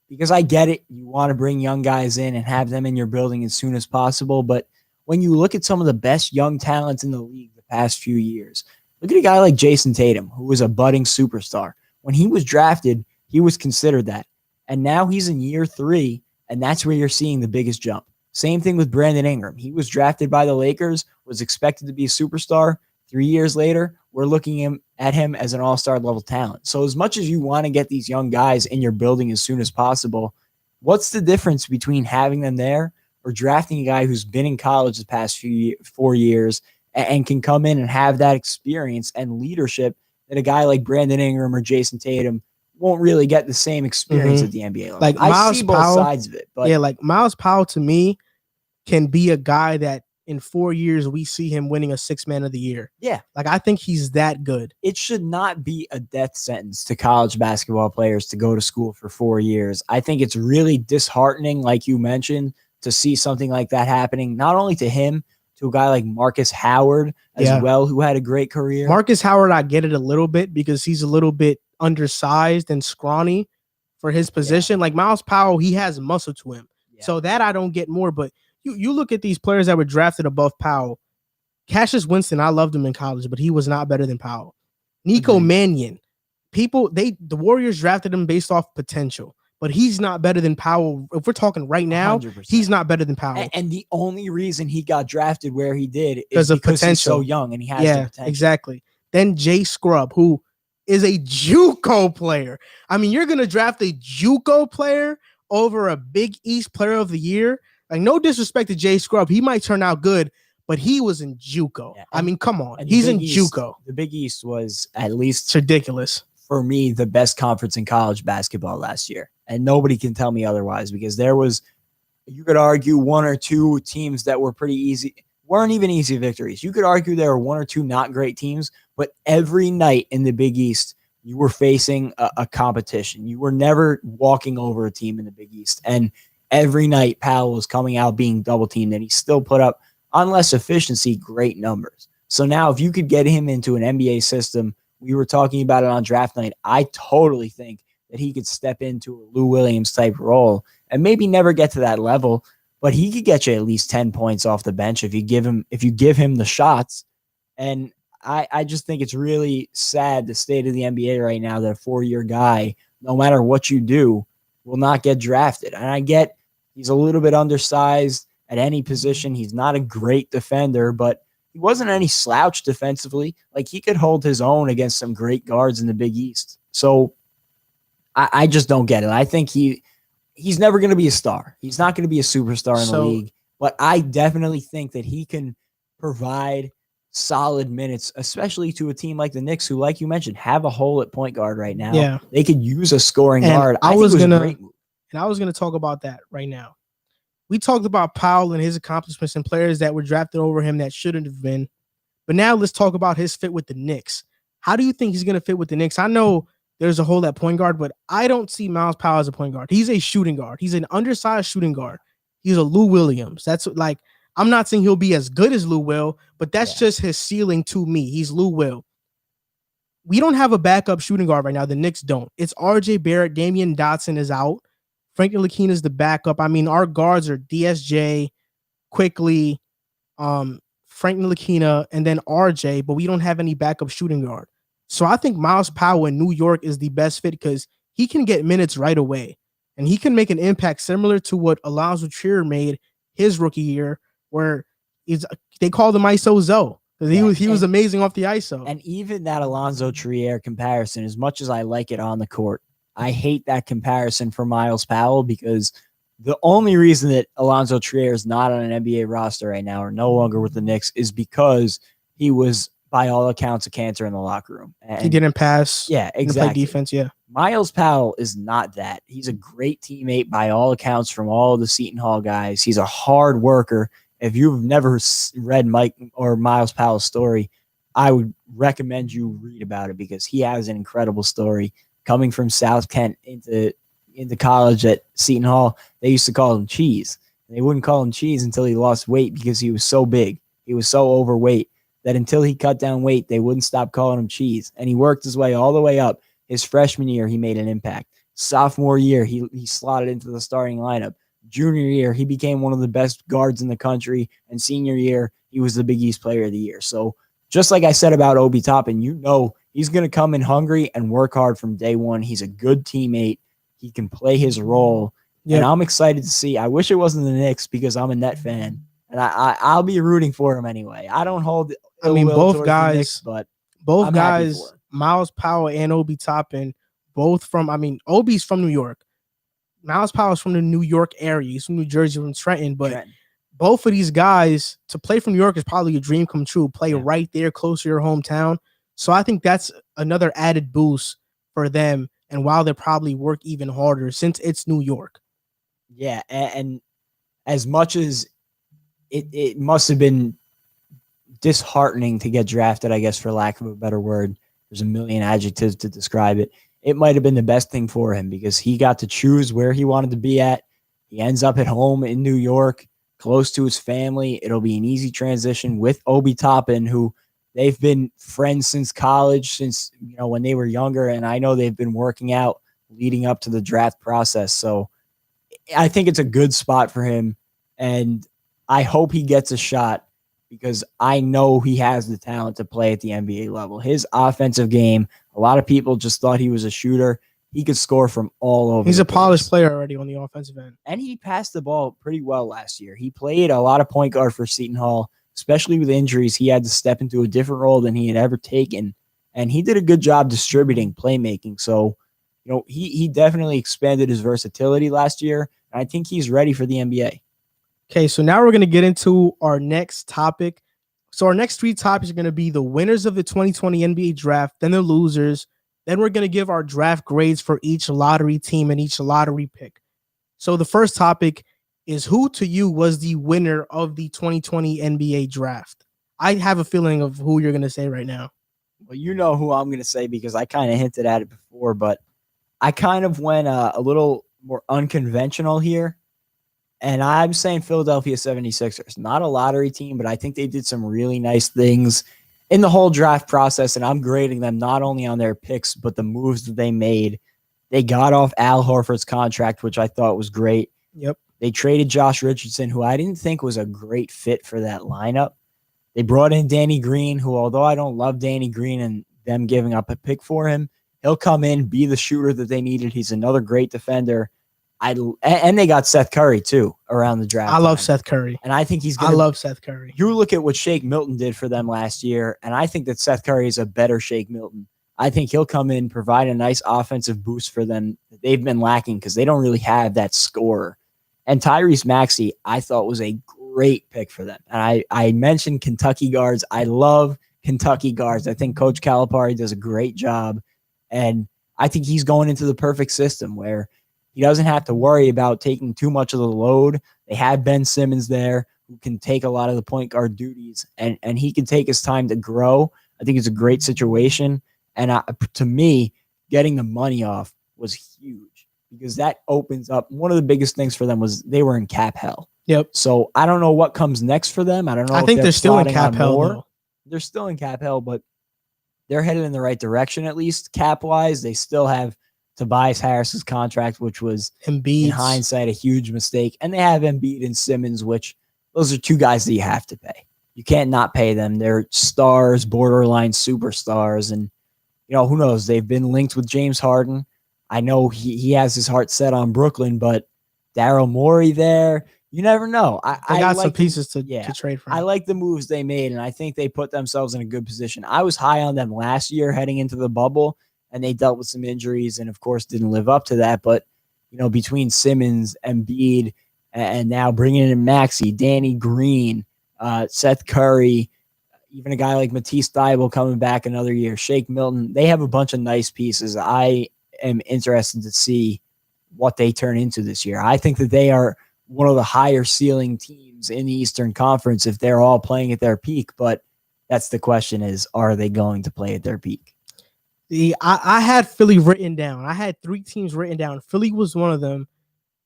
because I get it. You want to bring young guys in and have them in your building as soon as possible. But when you look at some of the best young talents in the league the past few years, look at a guy like Jason Tatum, who was a budding superstar. When he was drafted, he was considered that. And now he's in year 3, and that's where you're seeing the biggest jump. Same thing with Brandon Ingram. He was drafted by the Lakers, was expected to be a superstar. 3 years later, we're looking at him as an all-star level talent. So as much as you want to get these young guys in your building as soon as possible, what's the difference between having them there or drafting a guy who's been in college the past 4 years and can come in and have that experience and leadership that a guy like Brandon Ingram or Jason Tatum won't really get the same experience at the NBA level? Like I see both sides of it. But yeah, like Myles Powell to me can be a guy that in 4 years we see him winning a 6th Man of the Year. Yeah. Like I think he's that good. It should not be a death sentence to college basketball players to go to school for 4 years. I think it's really disheartening, like you mentioned, to see something like that happening, not only to him, to a guy like Marcus Howard as well, who had a great career. Marcus Howard, I get it a little bit because he's a little bit undersized and scrawny for his position. Like Myles Powell, he has muscle to him. So that I don't get more. But you look at these players that were drafted above Powell. Cassius Winston, I loved him in college, but he was not better than Powell. Nico Mannion, the Warriors drafted him based off potential, but he's not better than Powell. If we're talking right now, 100%. He's not better than Powell. And the only reason he got drafted where he did is because potential. He's so young and he has the potential. Exactly. Then Jay Scrubb, who is a JUCO player. I mean, you're going to draft a JUCO player over a Big East Player of the Year? Like, no disrespect to Jay Scrubb. He might turn out good, but he was in JUCO. I mean, come on. He's in JUCO. The Big East was, at least it's ridiculous, for me, the best conference in college basketball last year. And nobody can tell me otherwise, because there was, you could argue, 1 or 2 teams that were pretty easy, weren't even easy victories. You could argue there were 1 or 2 not great teams, but every night in the Big East, you were facing a competition. You were never walking over a team in the Big East. And every night, Powell was coming out being double teamed, and he still put up, on less efficiency, great numbers. So now if you could get him into an NBA system, we were talking about it on draft night, I totally think that he could step into a Lou Williams type role and maybe never get to that level, but he could get you at least 10 points off the bench if you give him the shots. And I just think it's really sad, the state of the NBA right now, that a 4-year guy, no matter what you do, will not get drafted. And I get he's a little bit undersized at any position. He's not a great defender, but he wasn't any slouch defensively. Like, he could hold his own against some great guards in the Big East. So I just don't get it. I think he's never going to be a star. He's not going to be a superstar in the league, but I definitely think that he can provide solid minutes, especially to a team like the Knicks, who, like you mentioned, have a hole at point guard right now. Yeah. They could use a scoring guard. I was going to talk about that right now. We talked about Powell and his accomplishments and players that were drafted over him that shouldn't have been. But now let's talk about his fit with the Knicks. How do you think he's going to fit with the Knicks? I know there's a hole at point guard, but I don't see Myles Powell as a point guard. He's a shooting guard. He's an undersized shooting guard. He's a Lou Williams. That's like, I'm not saying he'll be as good as Lou Will, but that's just his ceiling to me. He's Lou Will. we don't have a backup shooting guard right now. The Knicks don't. It's RJ Barrett. Damian Dotson is out. Frank Ntilikina is the backup. I mean, our guards are DSJ, Quickly, Frank Ntilikina, and then RJ, but we don't have any backup shooting guard. So I think Myles Powell in New York is the best fit because he can get minutes right away. And he can make an impact similar to what Alonzo Trier made his rookie year, where they called him ISO Zoe. Because he was amazing off the ISO. And even that Alonzo Trier comparison, as much as I like it on the court, I hate that comparison for Myles Powell because the only reason that Alonzo Trier is not on an NBA roster right now or no longer with the Knicks is because he was, by all accounts, a cancer in the locker room. And he didn't pass. Yeah, exactly. Didn't play defense, yeah. Myles Powell is not that. He's a great teammate by all accounts from all the Seton Hall guys. He's a hard worker. If you've never read Mike or Myles Powell's story, I would recommend you read about it because he has an incredible story. Coming from South Kent into college at Seton Hall, they used to call him Cheese. They wouldn't call him Cheese until he lost weight because he was so big. He was so overweight that until he cut down weight, they wouldn't stop calling him Cheese. And he worked his way all the way up. His freshman year, he made an impact. Sophomore year, he slotted into the starting lineup. Junior year, he became one of the best guards in the country. And senior year, he was the Big East Player of the Year. So just like I said about Obi Toppin, he's going to come in hungry and work hard from day one. He's a good teammate. He can play his role. Yep. And I'm excited to see. I wish it wasn't the Knicks because I'm a Net fan. And I'll be rooting for him anyway. I don't hold both guys, Knicks, but both guys, Myles Powell and Obi Toppin, both from, Obi's from New York. Myles Powell's from the New York area. He's from New Jersey, from Trenton. But both of these guys, to play from New York is probably a dream come true. Play right there, close to your hometown. So I think that's another added boost for them. And while they probably work even harder since it's New York. Yeah, and as much as it must have been disheartening to get drafted, I guess, for lack of a better word. There's a million adjectives to describe it. It might have been the best thing for him because he got to choose where he wanted to be at. He ends up at home in New York, close to his family. It'll be an easy transition with Obi Toppin, who they've been friends since college, since when they were younger, and I know they've been working out leading up to the draft process. So I think it's a good spot for him, and I hope he gets a shot because I know he has the talent to play at the NBA level. His offensive game, a lot of people just thought he was a shooter. He could score from all over. He's a polished player already on the offensive end. And he passed the ball pretty well last year. He played a lot of point guard for Seton Hall, especially with injuries. He had to step into a different role than he had ever taken. And he did a good job distributing, playmaking. So, he definitely expanded his versatility last year. And I think he's ready for the NBA. Okay, so now we're going to get into our next topic. So our next three topics are going to be the winners of the 2020 NBA draft, then the losers. Then we're going to give our draft grades for each lottery team and each lottery pick. So the first topic is, who to you was the winner of the 2020 NBA draft? I have a feeling of who you're going to say right now. Well, you know who I'm going to say because I kind of hinted at it before, but I kind of went a little more unconventional here. And I'm saying Philadelphia 76ers, not a lottery team, but I think they did some really nice things in the whole draft process. And I'm grading them not only on their picks, but the moves that they made. They got off Al Horford's contract, which I thought was great. Yep. They traded Josh Richardson, who I didn't think was a great fit for that lineup. They brought in Danny Green, who, although I don't love Danny Green and them giving up a pick for him, he'll come in, be the shooter that they needed. He's another great defender. And they got Seth Curry, too, around the draft. I love Seth Curry. And I think I love Seth Curry. You look at what Shake Milton did for them last year, and I think that Seth Curry is a better Shake Milton. I think he'll come in, provide a nice offensive boost for them that they've been lacking because they don't really have that scorer. And Tyrese Maxey, I thought, was a great pick for them. And I mentioned Kentucky guards. I love Kentucky guards. I think Coach Calipari does a great job. And I think he's going into the perfect system where he doesn't have to worry about taking too much of the load. They have Ben Simmons there who can take a lot of the point guard duties, and he can take his time to grow. I think it's a great situation. And to me, getting the money off was huge because that opens up. One of the biggest things for them was they were in cap hell. Yep. So I don't know what comes next for them. I don't know. I think they're still in cap hell. They're still in cap hell, but they're headed in the right direction, at least cap-wise. They still have Tobias Harris's contract, which was, in hindsight, a huge mistake. And they have Embiid and Simmons, which those are two guys that you have to pay. You can't not pay them. They're stars, borderline superstars. And, who knows? They've been linked with James Harden. I know he has his heart set on Brooklyn, but Daryl Morey there, you never know. I got some pieces to trade for him. I like the moves they made, and I think they put themselves in a good position. I was high on them last year heading into the bubble, and they dealt with some injuries and, of course, didn't live up to that. But, between Simmons, Embiid, and now bringing in Maxey, Danny Green, Seth Curry, even a guy like Matisse Thybulle coming back another year, Shake Milton, they have a bunch of nice pieces. I am interested to see what they turn into this year. I think that they are one of the higher ceiling teams in the Eastern Conference if they're all playing at their peak. But that's the question is, are they going to play at their peak? I had Philly written down. I had 3 teams written down. Philly was one of them.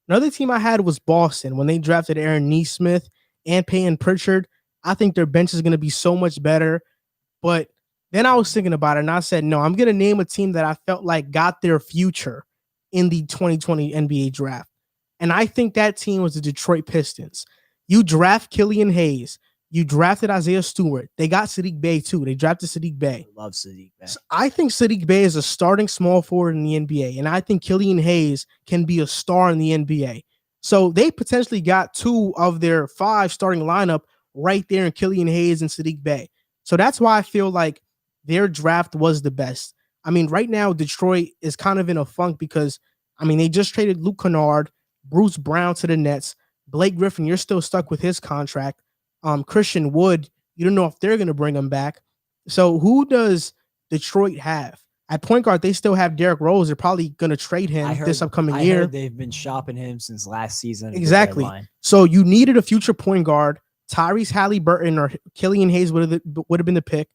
Another team I had was Boston when they drafted Aaron Nesmith and Peyton Pritchard. I think their bench is going to be so much better. But then I was thinking about it, and I said, no, I'm going to name a team that I felt like got their future in the 2020 NBA draft. And I think that team was the Detroit Pistons. You draft Killian Hayes. You drafted Isaiah Stewart. They got Saddiq Bey, too. They drafted Saddiq Bey. I love Saddiq Bey. So I think Saddiq Bey is a starting small forward in the NBA, and I think Killian Hayes can be a star in the NBA. So they potentially got 2 of their 5 starting lineup right there in Killian Hayes and Saddiq Bey. So that's why I feel like their draft was the best. I mean, right now, Detroit is kind of in a funk because, they just traded Luke Kennard, Bruce Brown to the Nets. Blake Griffin, you're still stuck with his contract. Christian Wood, you don't know if they're going to bring him back. So who does Detroit have? At point guard, they still have Derrick Rose. They're probably going to trade him this upcoming year. They've been shopping him since last season. Exactly. So you needed a future point guard. Tyrese Halliburton or Killian Hayes would have been the pick.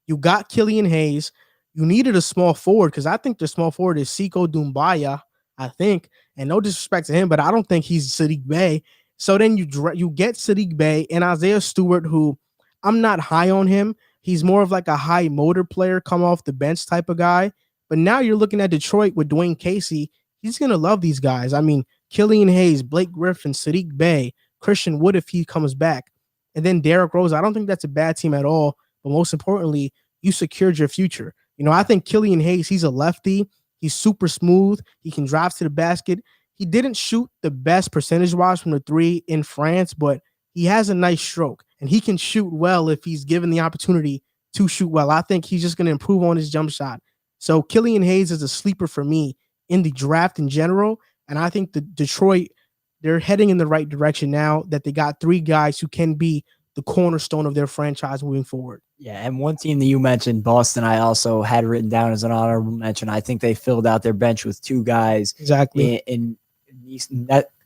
You got Killian Hayes. You needed a small forward because I think the small forward is Sekou Doumbouya, I think. And no disrespect to him, but I don't think he's Saddiq Bey. So then you get Saddiq Bey and Isaiah Stewart, who I'm not high on him. He's more of like a high motor player, come off the bench type of guy. But now you're looking at Detroit with Dwayne Casey. He's going to love these guys. Killian Hayes, Blake Griffin, Saddiq Bey, Christian Wood if he comes back. And then Derrick Rose. I don't think that's a bad team at all. But most importantly, you secured your future. I think Killian Hayes, he's a lefty. He's super smooth. He can drive to the basket. He didn't shoot the best percentage-wise from the 3 in France, but he has a nice stroke. And he can shoot well if he's given the opportunity to shoot well. I think he's just going to improve on his jump shot. So Killian Hayes is a sleeper for me in the draft in general. And I think the Detroit, they're heading in the right direction now that they got 3 guys who can be the cornerstone of their franchise moving forward. Yeah, and one team that you mentioned, Boston, I also had written down as an honorable mention. I think they filled out their bench with 2 guys. Exactly. In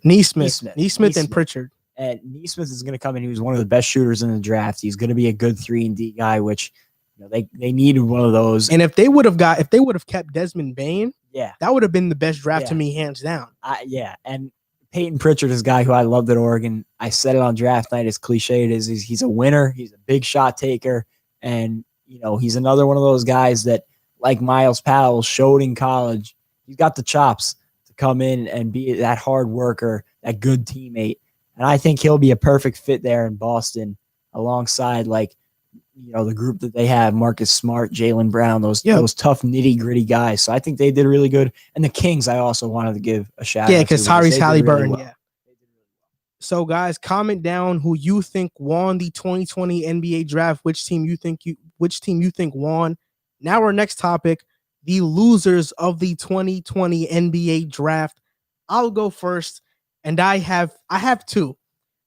Nesmith and Pritchard. And Nesmith is going to come in. He was one of the best shooters in the draft. He's going to be a good 3-and-D guy, which they needed one of those. And if they would have kept Desmond Bane, yeah, that would have been the best draft to me, hands down. And Peyton Pritchard is a guy who I loved at Oregon. I said it on draft night, as cliche it is. He's a winner. He's a big shot taker. And, he's another one of those guys that, like Myles Powell, showed in college. He's got the chops to come in and be that hard worker, that good teammate. And I think he'll be a perfect fit there in Boston alongside, the group that they have, Marcus Smart, Jaylen Brown, those tough, nitty-gritty guys. So I think they did really good. And the Kings, I also wanted to give a shout out to. Yeah, because Tyrese Halliburton, really well. So, guys, comment down who you think won the 2020 NBA draft. Which team you think won? Now, our next topic: the losers of the 2020 NBA draft. I'll go first, and I have 2.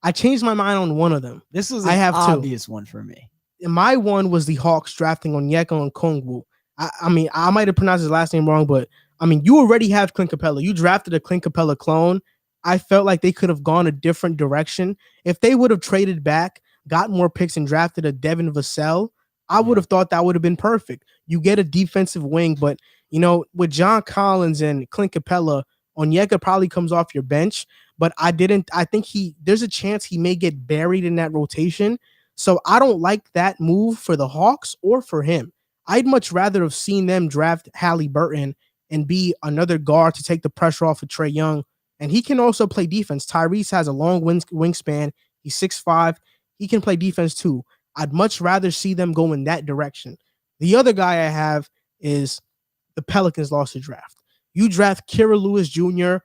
I changed my mind on one of them. This was an obvious one for me. My one was the Hawks drafting Onyeka Okongwu. I might have pronounced his last name wrong, but you already have Clint Capella. You drafted a Clint Capella clone. I felt like they could have gone a different direction. If they would have traded back, got more picks, and drafted a Devin Vassell, I would have thought that would have been perfect. You get a defensive wing, but, with John Collins and Clint Capella, Onyeka probably comes off your bench, but I think there's a chance he may get buried in that rotation. So I don't like that move for the Hawks or for him. I'd much rather have seen them draft Halliburton and be another guard to take the pressure off of Trae Young. And he can also play defense. Tyrese has a long wingspan. He's 6'5". He can play defense too. I'd much rather see them go in that direction. The other guy I have is the Pelicans lost the draft. You draft Kira Lewis Jr.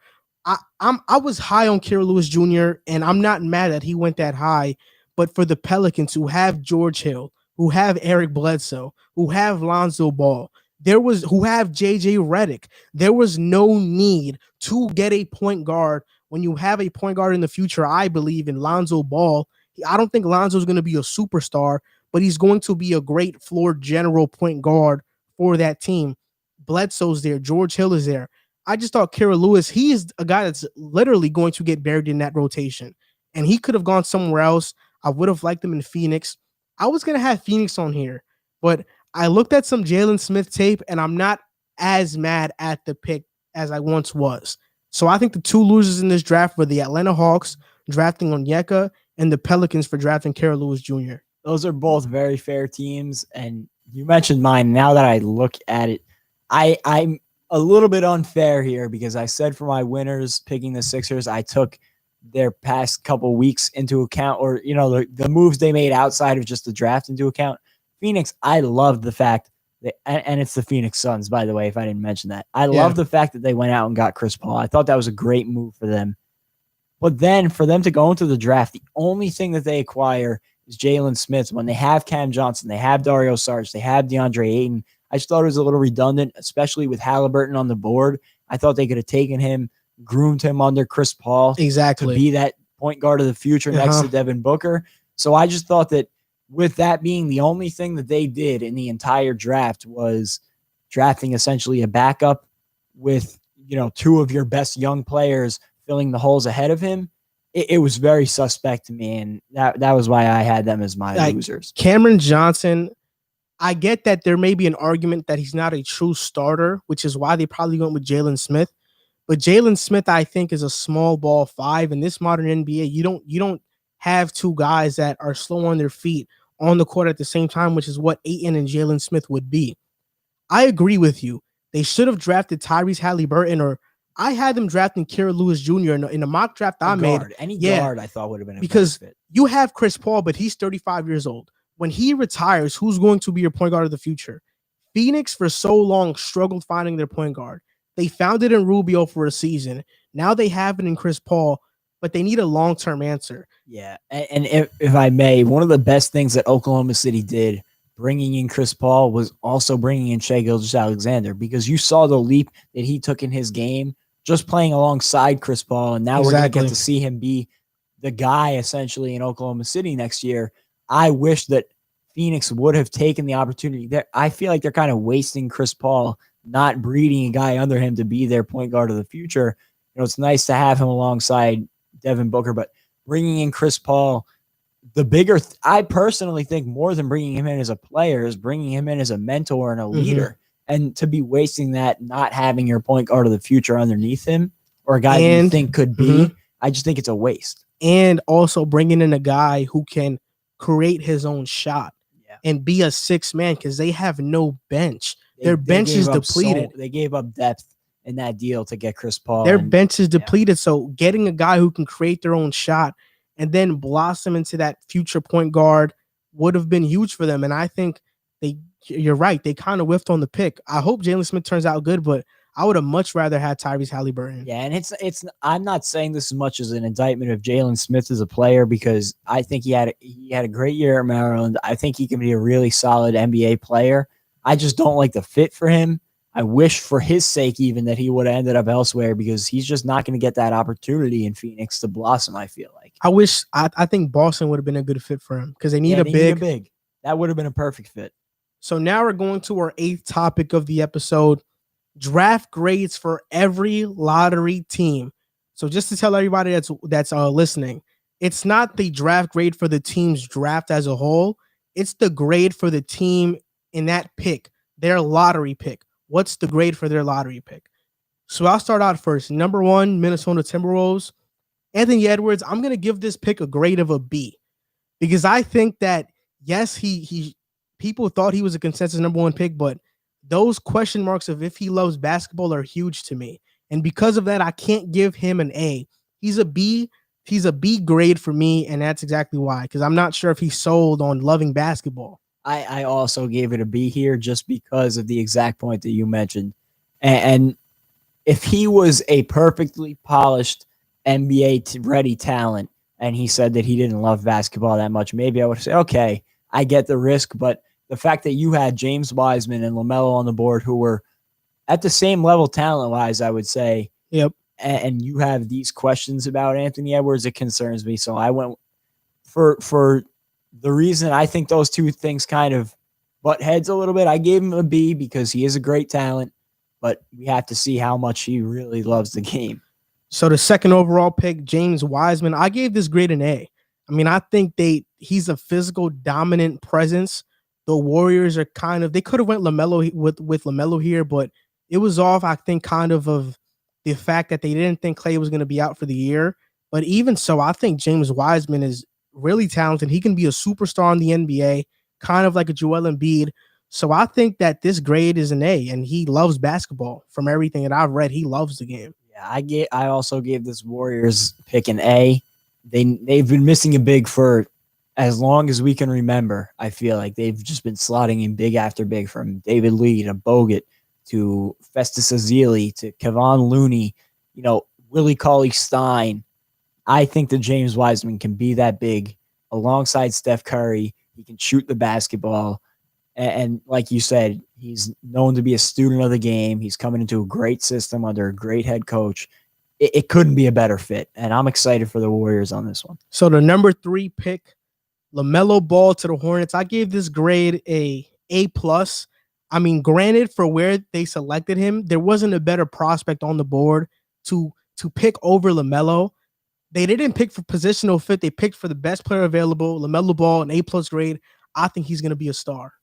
I was high on Kira Lewis Jr. and I'm not mad that he went that high. But for the Pelicans who have George Hill, who have Eric Bledsoe, who have Lonzo Ball, who have JJ Redick, there was no need to get a point guard when you have a point guard in the future. I believe in Lonzo Ball. I don't think Lonzo is going to be a superstar, but he's going to be a great floor general point guard for that team. Bledsoe's there. George Hill is there. I just thought Kira Lewis, he's a guy that's literally going to get buried in that rotation. And he could have gone somewhere else. I would have liked him in Phoenix. I was going to have Phoenix on here, but I looked at some Jalen Smith tape, and I'm not as mad at the pick as I once was. So I think the two losers in this draft were the Atlanta Hawks drafting Onyeka and the Pelicans for drafting Kira Lewis Jr. Those are both very fair teams, and you mentioned mine. Now that I look at it, I'm a little bit unfair here because I said for my winners picking the Sixers, I took their past couple weeks into account, or the moves they made outside of just the draft into account. Phoenix, I love the fact that, and it's the Phoenix Suns, by the way, if I didn't mention that. I love the fact that they went out and got Chris Paul. I thought that was a great move for them. But then for them to go into the draft, the only thing that they acquire is Jalen Smith when they have Cam Johnson, they have Dario Saric, they have DeAndre Ayton. I just thought it was a little redundant, especially with Halliburton on the board. I thought they could have taken him, groomed him under Chris Paul to be that point guard of the future next to Devin Booker. So I just thought that with that being the only thing that they did in the entire draft was drafting essentially a backup with, two of your best young players filling the holes ahead of him, it was very suspect to me, and that was why I had them as my losers. Cameron Johnson, I get that there may be an argument that he's not a true starter, which is why they probably went with Jalen Smith. But Jalen Smith, I think, is a small ball five. In this modern NBA, you don't have two guys that are slow on their feet on the court at the same time, which is what Ayton and Jalen Smith would be. I agree with you. They should have drafted Tyrese Halliburton, or I had them drafting Kira Lewis Jr. in the mock draft I made. Any guard I thought would have been a because fit. You have Chris Paul, but he's 35 years old. When he retires, who's going to be your point guard of the future? Phoenix for so long struggled finding their point guard. They found it in Rubio for a season. Now they have it in Chris Paul, but they need a long-term answer. Yeah, and if I may, one of the best things that Oklahoma City did bringing in Chris Paul was also bringing in Shai Gilgeous-Alexander, because you saw the leap that he took in his game just playing alongside Chris Paul, and now we're going to get to see him be the guy essentially in Oklahoma City next year. I wish that Phoenix would have taken the opportunity. I feel like they're kind of wasting Chris Paul, not breeding a guy under him to be their point guard of the future. It's nice to have him alongside Devin Booker, but bringing in Chris Paul, the bigger, I personally think more than bringing him in as a player is bringing him in as a mentor and a leader. And to be wasting that, not having your point guard of the future underneath him, or a guy that you think could be, I just think it's a waste. And also bringing in a guy who can create his own shot and be a sixth man, because they have no bench. Their bench is depleted. They gave up depth in that deal to get Chris Paul. Their bench is depleted. So getting a guy who can create their own shot and then blossom into that future point guard would have been huge for them. And I think you're right. They kind of whiffed on the pick. I hope Jalen Smith turns out good, but I would have much rather had Tyrese Halliburton. Yeah, and it's. I'm not saying this as much as an indictment of Jalen Smith as a player, because I think he had a great year at Maryland. I think he can be a really solid NBA player. I just don't like the fit for him. I wish for his sake even that he would have ended up elsewhere, because he's just not going to get that opportunity in Phoenix to blossom, I feel like. I think Boston would have been a good fit for him, because they need a big. That would have been a perfect fit. So now we're going to our 8th topic of the episode, draft grades for every lottery team. So just to tell everybody that's listening, it's not the draft grade for the team's draft as a whole. It's the grade for the team in that pick, their lottery pick. What's the grade for their lottery pick? So I'll start out first. Number 1, Minnesota Timberwolves. Anthony Edwards, I'm going to give this pick a grade of a B, because I think that, yes, he people thought he was a consensus number one pick, but those question marks of if he loves basketball are huge to me. And because of that, I can't give him an A. He's a B. He's a B grade for me, and that's exactly why. Because I'm not sure if he's sold on loving basketball. I also gave it a B here just because of the exact point that you mentioned. And if he was a perfectly polished NBA ready talent and he said that he didn't love basketball that much, maybe I would say, okay, I get the risk. But the fact that you had James Wiseman and LaMelo on the board who were at the same level talent wise, I would say. Yep. And you have these questions about Anthony Edwards, it concerns me. So I went for the reason I think those two things kind of butt heads a little bit. I gave him a B because he is a great talent, but we have to see how much he really loves the game. So the second overall pick, James Wiseman, I gave this grade an A. I mean, I think he's a physical dominant presence. The Warriors are they could have went LaMelo with LaMelo here, but it was off, I think, kind of the fact that they didn't think Klay was going to be out for the year. But even so, I think James Wiseman is really talented. He can be a superstar in the NBA, kind of like a Joel Embiid. So I think that this grade is an A, and he loves basketball. From everything that I've read, he loves the game. Yeah, I also gave this Warriors pick an A. They've been missing a big for as long as we can remember. I feel like they've just been slotting in big after big, from David Lee to Bogut to Festus Ezeli to Kevon Looney, Willie Cauley-Stein. I think that James Wiseman can be that big alongside Steph Curry. He can shoot the basketball. And like you said, he's known to be a student of the game. He's coming into a great system under a great head coach. It couldn't be a better fit. And I'm excited for the Warriors on this one. So the number 3 pick, LaMelo Ball to the Hornets. I gave this grade A+. I mean, granted, for where they selected him, there wasn't a better prospect on the board to pick over LaMelo. They didn't pick for positional fit. They picked for the best player available, LaMelo Ball, an A+ grade. I think he's going to be a star.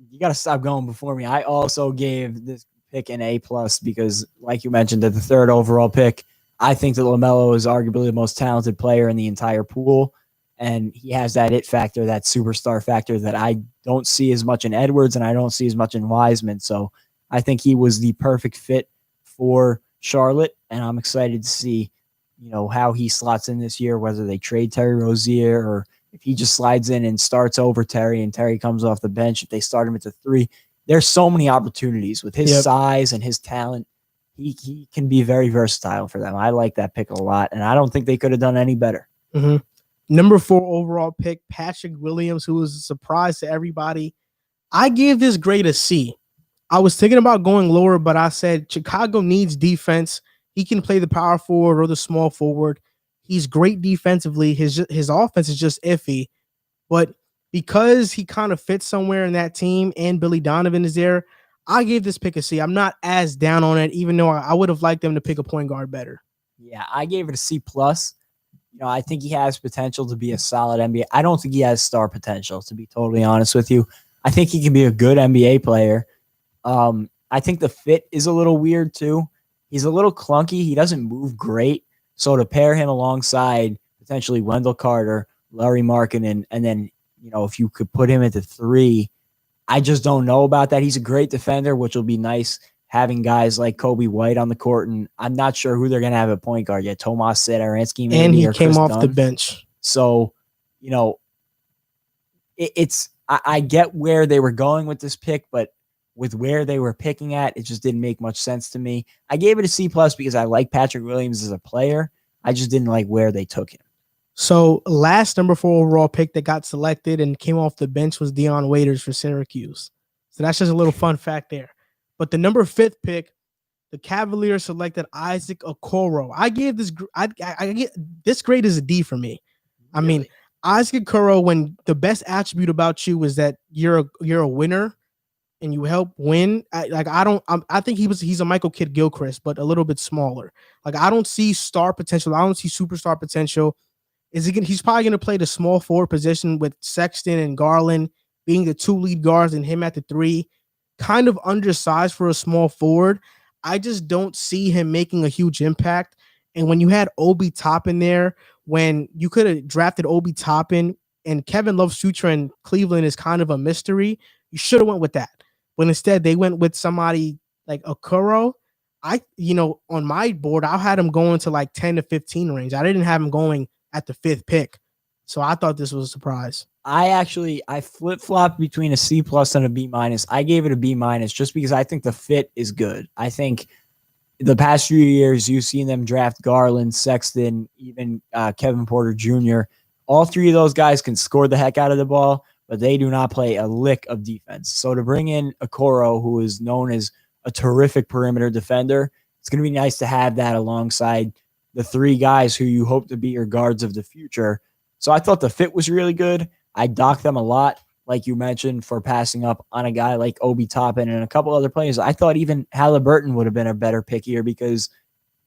You got to stop going before me. I also gave this pick an A+ because, like you mentioned, at the third overall pick, I think that LaMelo is arguably the most talented player in the entire pool. And he has that it factor, that superstar factor that I don't see as much in Edwards and I don't see as much in Wiseman. So I think he was the perfect fit for Charlotte. And I'm excited to see, how he slots in this year, whether they trade Terry Rozier or if he just slides in and starts over Terry and Terry comes off the bench, if they start him at the 3. There's so many opportunities with his size and his talent. He can be very versatile for them. I like that pick a lot. And I don't think they could have done any better. Mm-hmm. Number 4 overall pick, Patrick Williams, who was a surprise to everybody. I gave this grade a C. I was thinking about going lower, but I said Chicago needs defense. He can play the power forward or the small forward. He's great defensively. His offense is just iffy. But because he kind of fits somewhere in that team and Billy Donovan is there, I gave this pick a C. I'm not as down on it, even though I would have liked them to pick a point guard better. Yeah, I gave it a C+. I think he has potential to be a solid NBA. I don't think he has star potential, to be totally honest with you. I think he can be a good NBA player. I think the fit is a little weird too. He's a little clunky. He doesn't move great. So to pair him alongside potentially Wendell Carter, Larry Markkinen, and then, if you could put him at the 3, I just don't know about that. He's a great defender, which will be nice having guys like Kobe White on the court, and I'm not sure who they're going to have at point guard yet. Tomas Satoransky, maybe, and he or came Chris off Dunn. the bench. So, I get where they were going with this pick, but with where they were picking at, it just didn't make much sense to me. I gave it a C+ because I like Patrick Williams as a player. I just didn't like where they took him. So last number 4 overall pick that got selected and came off the bench was Dion Waiters for Syracuse. So that's just a little fun fact there. But the number 5th pick, the Cavaliers selected Isaac Okoro. I gave this. I get this grade is a D for me. I mean, Isaac Okoro, when the best attribute about you is that you're a winner and you help win. I think he's a Michael Kidd Gilchrist, but a little bit smaller. Like, I don't see star potential. I don't see superstar potential. He's probably going to play the small forward position with Sexton and Garland being the 2 lead guards and him at the 3. Kind of undersized for a small forward. I just don't see him making a huge impact. And when you had Obi Toppin there, when you could have drafted Obi Toppin, and Kevin Love Sutra in Cleveland is kind of a mystery, You should have went with that. But instead, they went with somebody like Okoro. On my board, I had him going to like 10 to 15 range. I didn't have him going at the 5th pick. So I thought this was a surprise. I flip-flopped between a C plus and a B minus. I gave it a B minus just because I think the fit is good. I think the past few years you've seen them draft Garland, Sexton, even Kevin Porter Jr. All three of those guys can score the heck out of the ball, but they do not play a lick of defense. So to bring in Okoro, who is known as a terrific perimeter defender, it's going to be nice to have that alongside the three guys who you hope to be your guards of the future. So I thought the fit was really good. I docked them a lot, like you mentioned, for passing up on a guy like Obi Toppin and a couple other players. I thought even Halliburton would have been a better pick here because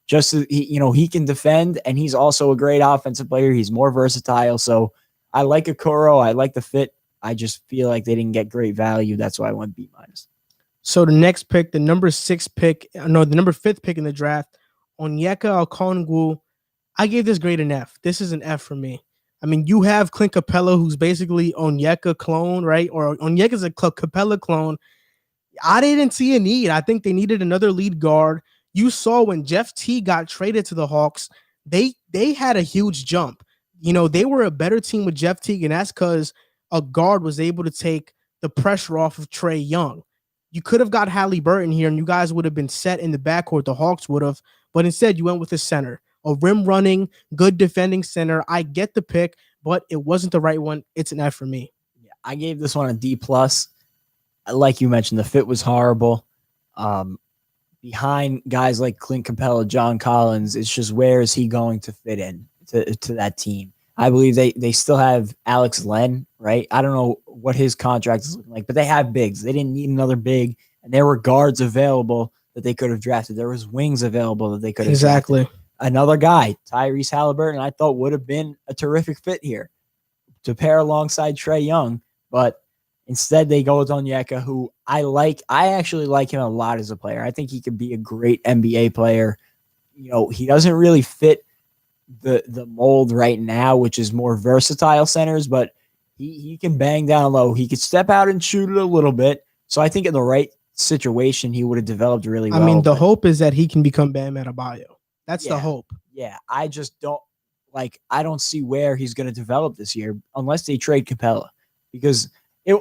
he can defend and he's also a great offensive player. He's more versatile. So I like Okoro. I like the fit. I just feel like they didn't get great value. That's why I went B minus. So the next pick, the number 5th pick in the draft, Onyeka Okongwu, I gave this grade an F. This is an F for me. I mean, you have Clint Capella, who's basically Onyeka clone, right? Or Onyeka's a Capella clone. I didn't see a need. I think they needed another lead guard. You saw when Jeff T got traded to the Hawks, they had a huge jump. They were a better team with Jeff T, and that's because a guard was able to take the pressure off of Trae Young. You could have got Halliburton here, and you guys would have been set in the backcourt. The Hawks would have, but instead you went with a center. A rim running, good defending center. I get the pick, but it wasn't the right one. It's an F for me. Yeah, I gave this one a D plus. Like you mentioned, the fit was horrible. Behind guys like Clint Capella, John Collins, it's just where is he going to fit in to that team? I believe they still have Alex Len, right? I don't know what his contract is looking like, but they have bigs. They didn't need another big, and there were guards available that they could have drafted. There was wings available that they could have drafted. Another guy, Tyrese Halliburton, I thought would have been a terrific fit here to pair alongside Trae Young, but instead they go with Onyeka, who I like. I actually like him a lot as a player. I think he could be a great NBA player. He doesn't really fit the mold right now, which is more versatile centers, but he can bang down low. He could step out and shoot it a little bit. So I think in the right situation, he would have developed really well. I mean, the hope is that he can become Bam Adebayo. That's the hope. Yeah, I just don't I don't see where he's going to develop this year unless they trade Capella, because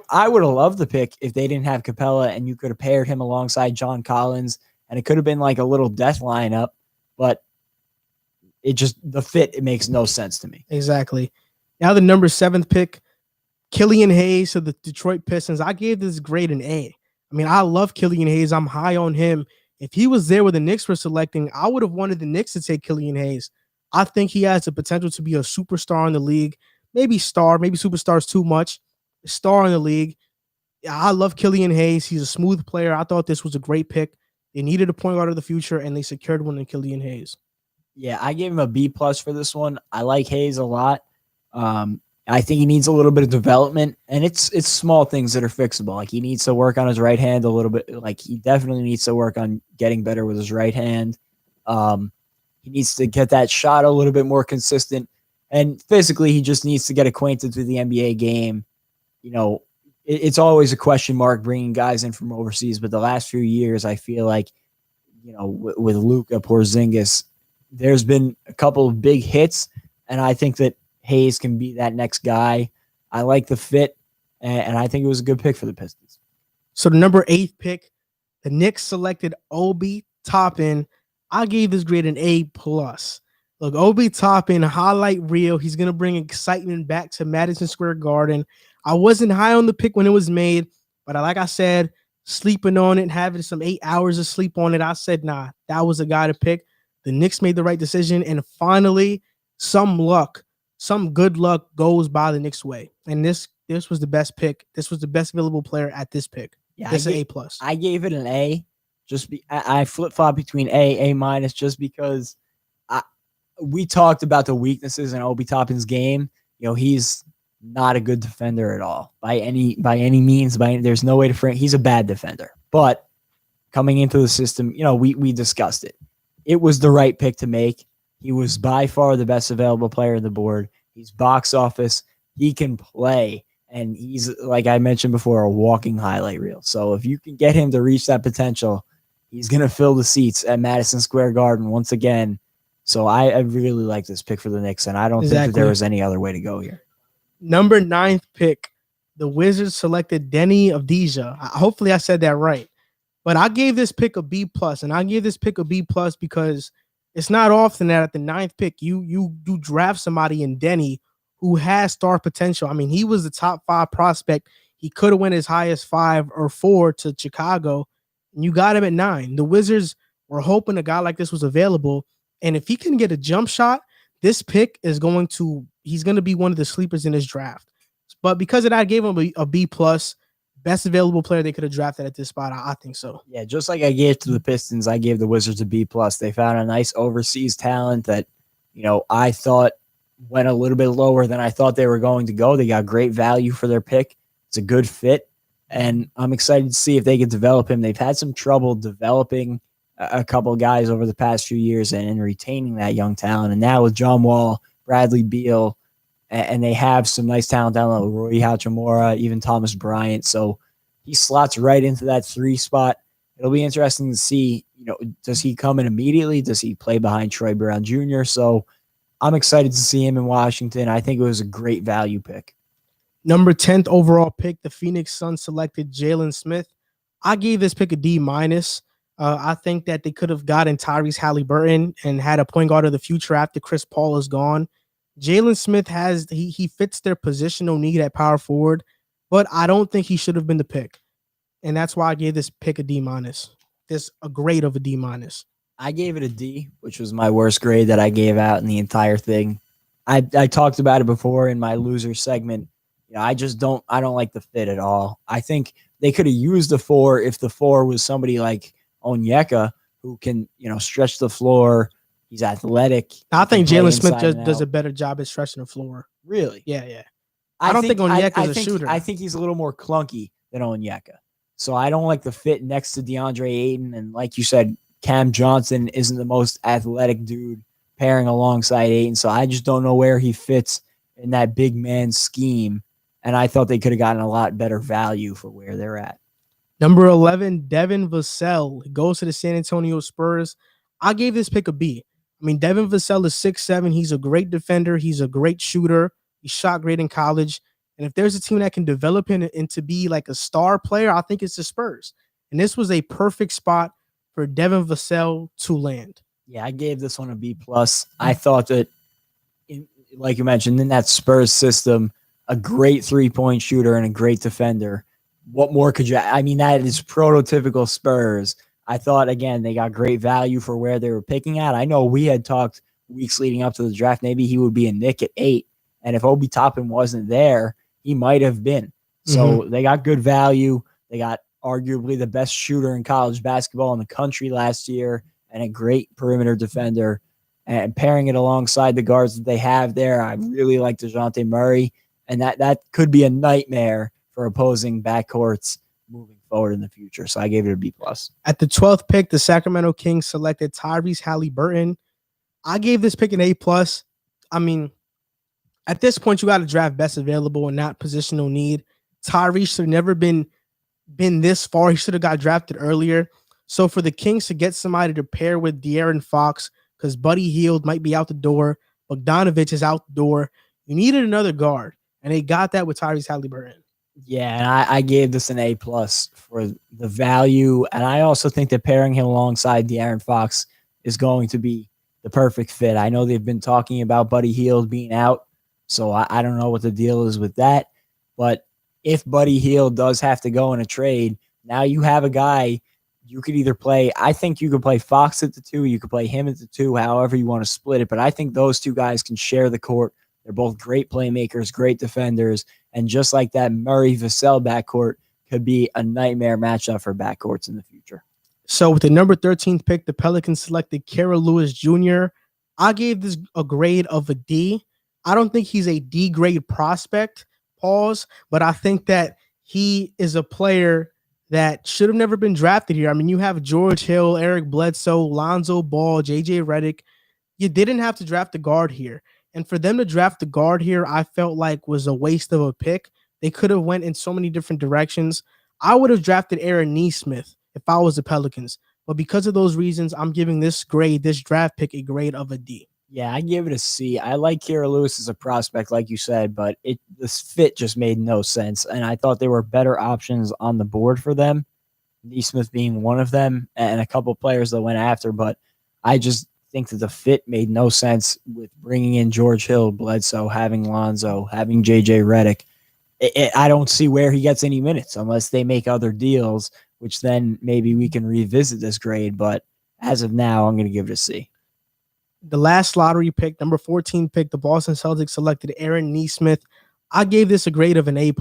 I would have loved the pick if they didn't have Capella and you could have paired him alongside John Collins and it could have been like a little death lineup, but the fit, it makes no sense to me. Exactly. Now the number 7th pick, Killian Hayes of the Detroit Pistons. I gave this grade an A. I mean, I love Killian Hayes. I'm high on him. If he was there where the Knicks were selecting, I would have wanted the Knicks to take Killian Hayes. I think he has the potential to be a superstar in the league. Maybe superstar is too much. Star in the league. I love Killian Hayes. He's a smooth player. I thought this was a great pick. They needed a point guard of the future, and they secured one in Killian Hayes. Yeah, I gave him a B plus for this one. I like Hayes a lot. I think he needs a little bit of development, and it's small things that are fixable. Like he needs to work on his right hand a little bit. Like he definitely needs to work on getting better with his right hand. He needs to get that shot a little bit more consistent, and physically, he just needs to get acquainted with the NBA game. It's always a question mark bringing guys in from overseas, but the last few years, I feel like, with Luka, Porzingis, there's been a couple of big hits, and I think that Hayes can be that next guy. I like the fit, and I think it was a good pick for the Pistons. So the number 8th pick, the Knicks selected Obi Toppin. I gave this grade an A+. Look, Obi Toppin, highlight reel. He's going to bring excitement back to Madison Square Garden. I wasn't high on the pick when it was made, but like I said, sleeping on it, having some 8 hours of sleep on it, I said, nah, that was a guy to pick. The Knicks made the right decision, and finally, some good luck goes by the Knicks' way. And this was the best pick. This was the best available player at this pick. Yeah, this is an A+. I gave it an A. I flip-flop between A- just because we talked about the weaknesses in Obi Toppin's game. He's not a good defender at all by any means. There's no way to frame. He's a bad defender, but coming into the system, we discussed it. It was the right pick to make. He was by far the best available player on the board. He's box office. He can play. And he's, like I mentioned before, a walking highlight reel. So if you can get him to reach that potential, he's going to fill the seats at Madison Square Garden once again. So I really like this pick for the Knicks, and I don't think that there was any other way to go here. Number 9th pick, the Wizards selected Denny Avdija. Hopefully I said that right. But I gave this pick a B+, and I gave this pick a B+ because it's not often that at the 9th pick you draft somebody in Denny who has star potential. I mean, he was the top 5 prospect. He could have went as high as 5 or 4 to Chicago, and you got him at 9. The Wizards were hoping a guy like this was available, and if he can get a jump shot, this pick is he's going to be one of the sleepers in this draft. But because of that, I gave him a B+. Best available player they could have drafted at this spot. I think so. Yeah, just like I gave to the Pistons, I gave the Wizards a B+. They found a nice overseas talent that, I thought went a little bit lower than I thought they were going to go. They got great value for their pick. It's a good fit, and I'm excited to see if they can develop him. They've had some trouble developing a couple of guys over the past few years and retaining that young talent. And now with John Wall, Bradley Beal, and they have some nice talent down low, Rui Hachimura, even Thomas Bryant. So he slots right into that 3 spot. It'll be interesting to see, does he come in immediately? Does he play behind Troy Brown Jr.? So I'm excited to see him in Washington. I think it was a great value pick. Number 10th overall pick, the Phoenix Suns selected Jalen Smith. I gave this pick a D-. I think that they could have gotten Tyrese Halliburton and had a point guard of the future after Chris Paul is gone. Jalen Smith he fits their positional need at power forward, but I don't think he should have been the pick. And that's why I gave this pick a D-. This a grade of a D-. I gave it a D, which was my worst grade that I gave out in the entire thing. I talked about it before in my loser segment. I don't like the fit at all. I think they could have used the 4 if the 4 was somebody like Onyeka who can, stretch the floor. He's athletic. I think Jalen Smith does a better job at stretching the floor. Really? Yeah. I don't think Onyeka is a shooter. I think he's a little more clunky than Onyeka. So I don't like the fit next to DeAndre Ayton. And like you said, Cam Johnson isn't the most athletic dude pairing alongside Ayton. So I just don't know where he fits in that big man scheme. And I thought they could have gotten a lot better value for where they're at. Number 11, Devin Vassell goes to the San Antonio Spurs. I gave this pick a B. I mean, Devin Vassell is 6'7". He's a great defender. He's a great shooter. He shot great in college. And if there's a team that can develop him into be like a star player, I think it's the Spurs. And this was a perfect spot for Devin Vassell to land. Yeah, I gave this one a B+. I thought that, like you mentioned, in that Spurs system, a great three-point shooter and a great defender. What more could you? I mean, that is prototypical Spurs. I thought, again, they got great value for where they were picking at. I know we had talked weeks leading up to the draft. Maybe he would be a Knick at 8. And if Obi Toppin wasn't there, he might have been. So they got good value. They got arguably the best shooter in college basketball in the country last year and a great perimeter defender. And pairing it alongside the guards that they have there, I really like DeJounte Murray. And that could be a nightmare for opposing backcourts moving forward in the future. So I gave it a B+. At the 12th pick, the Sacramento Kings selected Tyrese Halliburton. I gave this pick an A+. I mean, at this point, you got to draft best available and not positional need. Tyrese should have never been this far. He should have got drafted earlier. So for the Kings to get somebody to pair with De'Aaron Fox, because Buddy Hield might be out the door, Bogdanovich is out the door, you needed another guard. And they got that with Tyrese Halliburton. Yeah, and I gave this an A+ for the value. And I also think that pairing him alongside De'Aaron Fox is going to be the perfect fit. I know they've been talking about Buddy Hield being out, so I don't know what the deal is with that. But if Buddy Hield does have to go in a trade, now you have a guy you could either play. I think you could play Fox at the 2. You could play him at the 2, however you want to split it. But I think those two guys can share the court. They're both great playmakers, great defenders. And just like that Murray-Vassell backcourt could be a nightmare matchup for backcourts in the future. So with the number 13th pick, the Pelicans selected Kara Lewis Jr. I gave this a grade of a D. I don't think he's a D grade prospect, but I think that he is a player that should have never been drafted here. I mean, you have George Hill, Eric Bledsoe, Lonzo Ball, JJ Redick. You didn't have to draft the guard here. And for them to draft the guard here, I felt like was a waste of a pick. They could have went in so many different directions. I would have drafted Aaron Nesmith if I was the Pelicans. But because of those reasons, I'm giving this draft pick, a grade of a D. Yeah, I give it a C. I like Kira Lewis as a prospect, like you said, but this fit just made no sense. And I thought there were better options on the board for them, Nesmith being one of them, and a couple players that went after. But I just think that the fit made no sense with bringing in George Hill, Bledsoe, having Lonzo, having JJ Redick. I don't see where he gets any minutes unless they make other deals, which then maybe we can revisit this grade. But as of now, I'm going to give it a C. The last lottery pick, number 14 pick, the Boston Celtics selected Aaron Nesmith. I gave this a grade of an A+.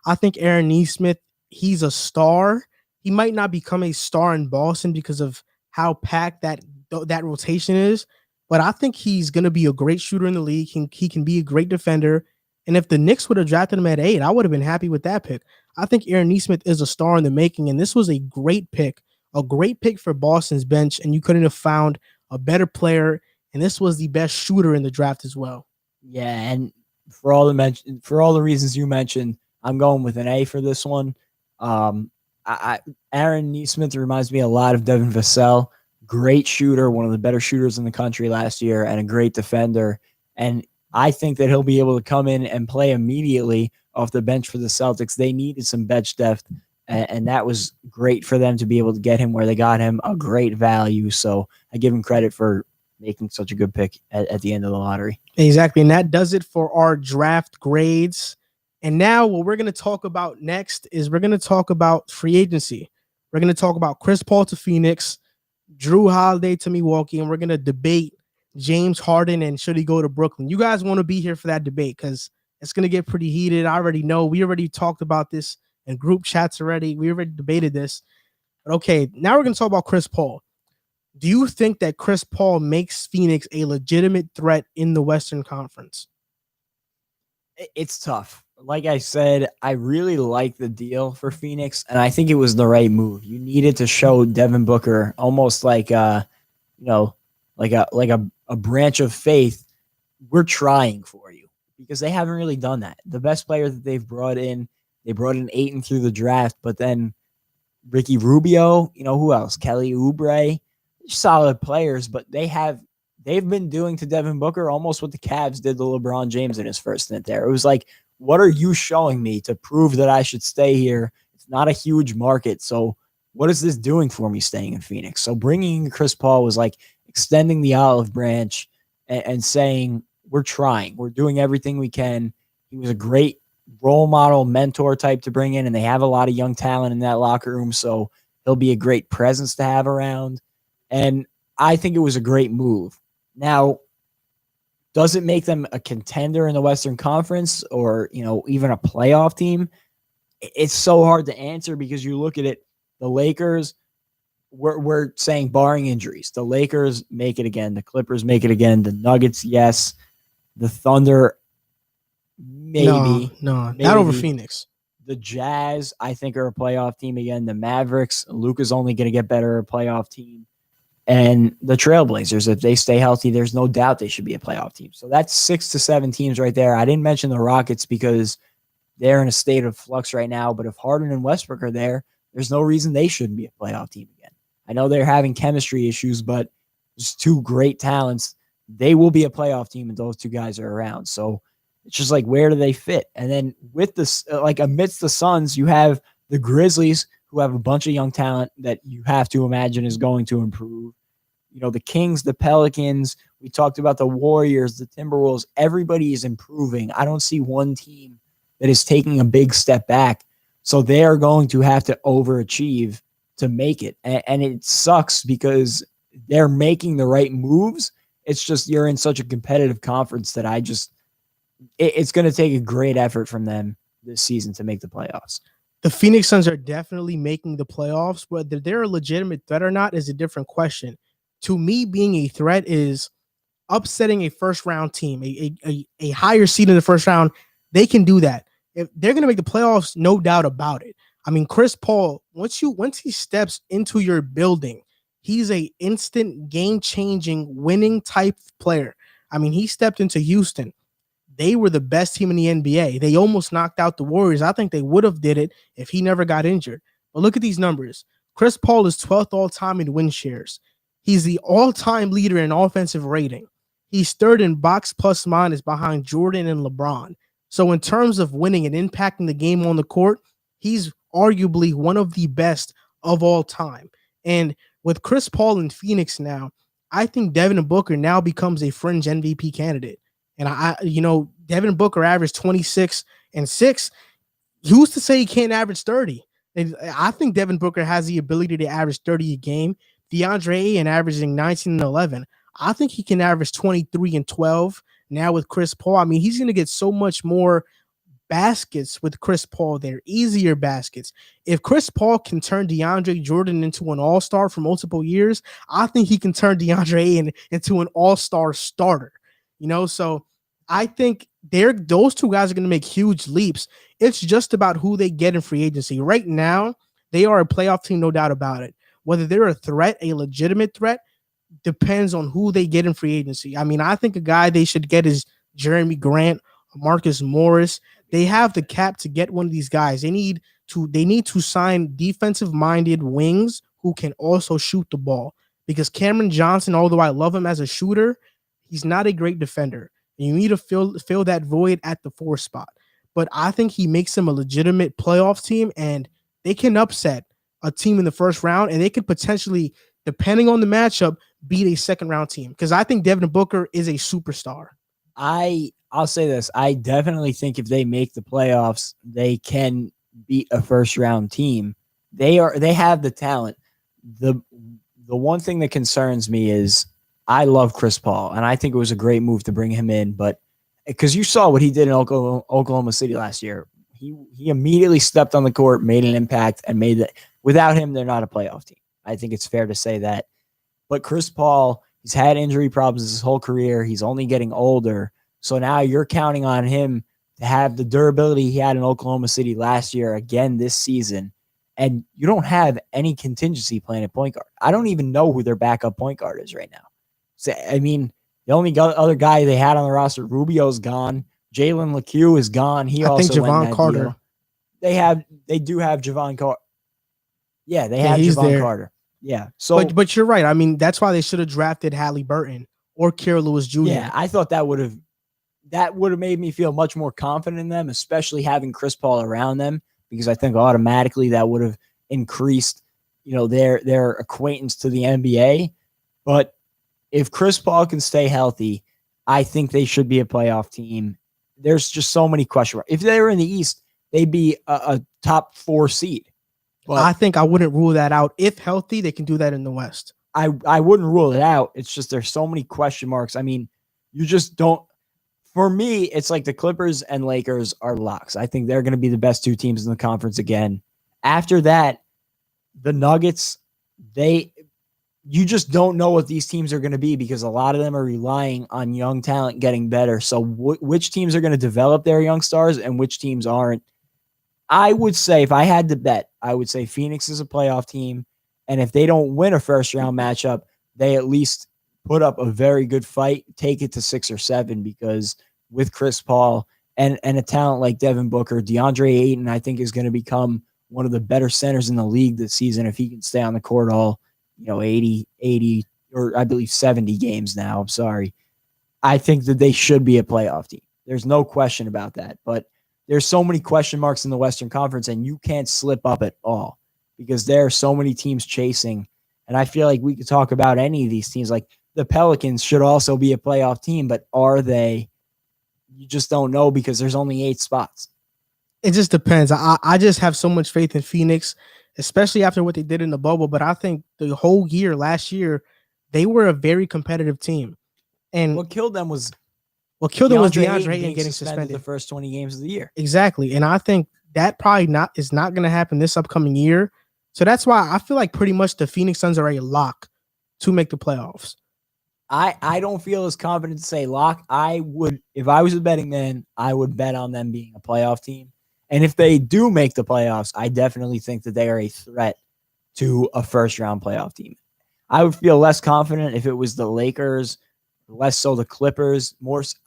I think Aaron Nesmith, he's a star. He might not become a star in Boston because of how packed that rotation is, but I think he's going to be a great shooter in the league. He can be a great defender. And if the Knicks would have drafted him at 8, I would have been happy with that pick. I think Aaron Nesmith is a star in the making, and this was a great pick for Boston's bench, and you couldn't have found a better player, and this was the best shooter in the draft as well. Yeah, and for all the reasons you mentioned, I'm going with an A for this one. Aaron Nesmith reminds me a lot of Devin Vassell. Great shooter, one of the better shooters in the country last year, and a great defender. And I think that he'll be able to come in and play immediately off the bench for the Celtics. They needed some bench depth, and that was great for them to be able to get him where they got him, a great value. So I give him credit for making such a good pick at the end of the lottery. Exactly, and that does it for our draft grades. And now what we're going to talk about next is we're going to talk about free agency. We're going to talk about Chris Paul to Phoenix, Jrue Holiday to Milwaukee, and we're going to debate James Harden and should he go to Brooklyn. You guys want to be here for that debate because it's going to get pretty heated. I already know. We already talked about this in group chats already. We already debated this. But okay, now we're going to talk about Chris Paul. Do you think that Chris Paul makes Phoenix a legitimate threat in the Western Conference? It's tough. Like I said, I really like the deal for Phoenix, and I think it was the right move. You needed to show Devin Booker almost like a branch of faith. We're trying for you because they haven't really done that. The best player that they brought in Ayton through the draft, but then Ricky Rubio, who else? Kelly Oubre, solid players, but they've been doing to Devin Booker almost what the Cavs did to LeBron James in his first stint there. It was like, what are you showing me to prove that I should stay here? It's not a huge market. So what is this doing for me staying in Phoenix? So bringing in Chris Paul was like extending the olive branch and saying, we're trying. We're doing everything we can. He was a great role model, mentor type to bring in, and they have a lot of young talent in that locker room, so he'll be a great presence to have around. And I think it was a great move. Now, does it make them a contender in the Western Conference or, even a playoff team? It's so hard to answer because you look at it, the Lakers, we're saying barring injuries, the Lakers make it again, the Clippers make it again, the Nuggets, yes, the Thunder, maybe. No, not over Phoenix. The Jazz, I think, are a playoff team again. The Mavericks, Luka's only going to get better, a playoff team. And the Trailblazers, if they stay healthy, there's no doubt they should be a playoff team. So that's 6 to 7 teams right there. I didn't mention the Rockets because they're in a state of flux right now. But if Harden and Westbrook are there, there's no reason they shouldn't be a playoff team again. I know they're having chemistry issues, but just two great talents. They will be a playoff team if those two guys are around. So it's just like, where do they fit? And then with this, amidst the Suns, you have the Grizzlies, who have a bunch of young talent that you have to imagine is going to improve. The Kings, the Pelicans, we talked about the Warriors, the Timberwolves, everybody is improving. I don't see one team that is taking a big step back. So they are going to have to overachieve to make it. And it sucks because they're making the right moves. It's just you're in such a competitive conference that it's going to take a great effort from them this season to make the playoffs. The Phoenix Suns are definitely making the playoffs. Whether they're a legitimate threat or not is a different question. To me, being a threat is upsetting a first-round team, a higher seed in the first round. They can do that. If they're going to make the playoffs, no doubt about it. I mean, Chris Paul, once he steps into your building, he's a instant game-changing, winning type player. I mean, he stepped into Houston. they were the best team in the NBA. They almost knocked out the Warriors. I think they would have did it if he never got injured. But look at these numbers. Chris Paul is 12th all-time in win shares. He's the all-time leader in offensive rating. He's third in box plus minus behind Jordan and LeBron. So in terms of winning and impacting the game on the court, he's arguably one of the best of all time. And with Chris Paul in Phoenix now, I think Devin Booker now becomes a fringe MVP candidate. And Devin Booker averaged 26 and 6. Who's to say he can't average 30? And I think Devin Booker has the ability to average 30 a game. DeAndre Ayton averaging 19 and 11. I think he can average 23 and 12 now with Chris Paul. I mean, he's going to get so much more baskets with Chris Paul there, easier baskets. If Chris Paul can turn DeAndre Jordan into an all-star for multiple years, I think he can turn DeAndre Ayton into an all-star starter. So I think those two guys are going to make huge leaps. It's just about who they get in free agency. Right now, they are a playoff team, no doubt about it. Whether they're a threat, a legitimate threat, depends on who they get in free agency. I mean, I think a guy they should get is Jeremy Grant, Marcus Morris. They have the cap to get one of these guys. They need to sign defensive-minded wings who can also shoot the ball. Because Cameron Johnson, although I love him as a shooter, he's not a great defender. And you need to fill that void at the 4 spot. But I think he makes them a legitimate playoff team, and they can upset a team in the first round, and they could potentially, depending on the matchup, beat a second-round team. Because I think Devin Booker is a superstar. I'll say this. I definitely think if they make the playoffs, they can beat a first-round team. They have the talent. The one thing that concerns me is I love Chris Paul, and I think it was a great move to bring him in. But because you saw what he did in Oklahoma City last year, he immediately stepped on the court, made an impact, and made that. Without him, they're not a playoff team. I think it's fair to say that. But Chris Paul, he's had injury problems his whole career. He's only getting older. So now you're counting on him to have the durability he had in Oklahoma City last year again this season. And you don't have any contingency plan at point guard. I don't even know who their backup point guard is right now. So, I mean, the only other guy they had on the roster, Rubio's gone. Jalen LeCue is gone. I think Javon Carter. Deal. They do have Javon Carter. Yeah, they have Javon Carter. Yeah. So, but you're right. I mean, that's why they should have drafted Halliburton or Kira Lewis Jr. Yeah, I thought that would have made me feel much more confident in them, especially having Chris Paul around them, because I think automatically that would have increased, their acquaintance to the NBA. But if Chris Paul can stay healthy, I think they should be a playoff team. There's just so many question marks. If they were in the East, they'd be a top 4 seed. But I think I wouldn't rule that out. If healthy, they can do that in the West. I wouldn't rule it out. It's just there's so many question marks. I mean, you just don't. For me, it's like the Clippers and Lakers are locks. I think they're going to be the best 2 teams in the conference again. After that, the Nuggets, you just don't know what these teams are going to be because a lot of them are relying on young talent getting better. So which teams are going to develop their young stars and which teams aren't? I would say, if I had to bet, I would say Phoenix is a playoff team. And if they don't win a first-round matchup, they at least put up a very good fight, take it to 6 or 7, because with Chris Paul and a talent like Devin Booker, DeAndre Ayton, I think, is going to become one of the better centers in the league this season if he can stay on the court all, 80, or I believe 70 games now. I'm sorry. I think that they should be a playoff team. There's no question about that. But there's so many question marks in the Western Conference, and you can't slip up at all because there are so many teams chasing. And I feel like we could talk about any of these teams. Like the Pelicans should also be a playoff team, but are they? You just don't know because there's only 8 spots. It just depends. I just have so much faith in Phoenix, especially after what they did in the bubble. But I think the whole year, last year, they were a very competitive team. And what killed them was DeAndre Ayton getting suspended the first 20 games of the year. Exactly. And I think that probably is not going to happen this upcoming year. So that's why I feel like pretty much the Phoenix Suns are a lock to make the playoffs. I don't feel as confident to say lock. I would, if I was a betting man, I would bet on them being a playoff team. And if they do make the playoffs, I definitely think that they are a threat to a first-round playoff team. I would feel less confident if it was the Lakers less so the Clippers.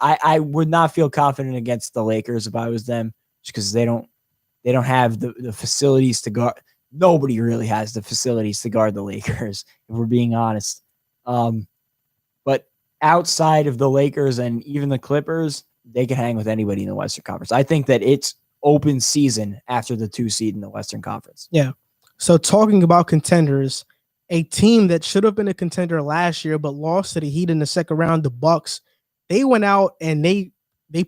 I would not feel confident against the Lakers if I was them, just because they don't have the facilities to guard. Nobody really has the facilities to guard the Lakers, if we're being honest. But outside of the Lakers and even the Clippers, they can hang with anybody in the Western Conference. I think that it's open season after the 2 seed in the Western Conference. Yeah. So talking about contenders, a team that should have been a contender last year but lost to the Heat in the second round, the Bucks, they went out and they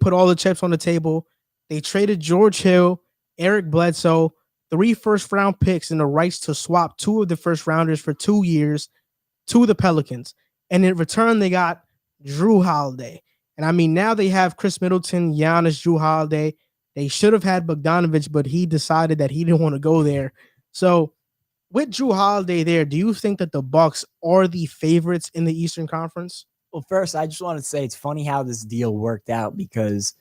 put all the chips on the table. They traded George Hill, Eric Bledsoe, 3 first-round picks, and the rights to swap 2 of the first-rounders for 2 years to the Pelicans. And in return, they got Jrue Holiday. And I mean, now they have Chris Middleton, Giannis, Jrue Holiday. They should have had Bogdanovich, but he decided that he didn't want to go there. So with Jrue Holiday there, do you think that the Bucks are the favorites in the Eastern Conference? Well, first, I just want to say it's funny how this deal worked out, because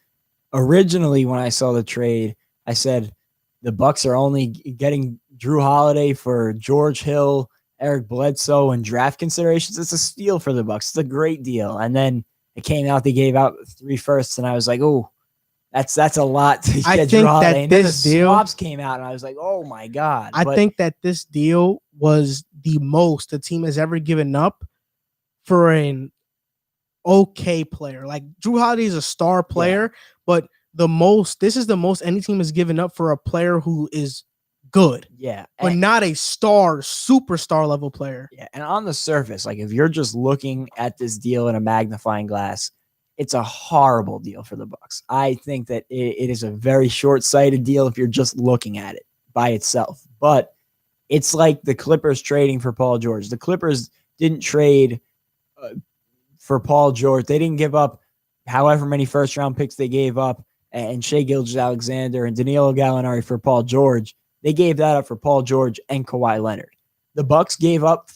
originally when I saw the trade, I said the Bucks are only getting Jrue Holiday for George Hill, Eric Bledsoe, and draft considerations. It's a steal for the Bucks. It's a great deal. And then it came out, they gave out 3 firsts, and I was like, oh, that's a lot to get Jrue Holiday. And then the swaps came out, and I was like, oh my God. I think that this deal was the most the team has ever given up for an okay player. Like, Jrue Holiday is a star player, but this is the most any team has given up for a player who is good. Yeah. But not a superstar level player. Yeah. And on the surface, like, if you're just looking at this deal in a magnifying glass, it's a horrible deal for the Bucks. I think that it is a very short-sighted deal if you're just looking at it by itself. But it's like the Clippers trading for Paul George. The Clippers didn't trade for Paul George. They didn't give up however many first-round picks they gave up, and Shai Gilgeous-Alexander and Danilo Gallinari for Paul George. They gave that up for Paul George and Kawhi Leonard. The Bucks gave up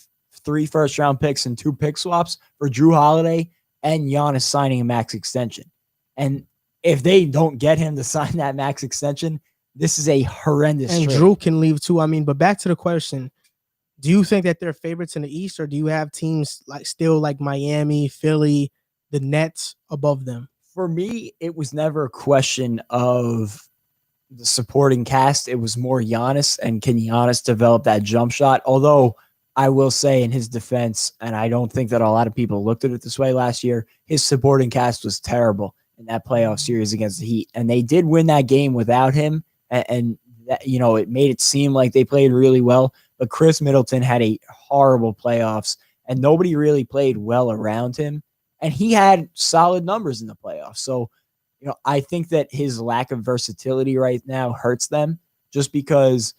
3 first-round picks and 2 pick swaps for Jrue Holiday and Giannis signing a max extension. And if they don't get him to sign that max extension, this is a horrendous trade. And Jrue can leave too. I mean, but back to the question, do you think that they're favorites in the East, or do you have teams like Miami, Philly, the Nets above them? For me, it was never a question of the supporting cast. It was more Giannis, and can Giannis develop that jump shot? Although I will say, in his defense, and I don't think that a lot of people looked at it this way last year, his supporting cast was terrible in that playoff series against the Heat. And they did win that game without him. And that, it made it seem like they played really well. But Chris Middleton had a horrible playoffs, and nobody really played well around him. And he had solid numbers in the playoffs. So, I think that his lack of versatility right now hurts them, just because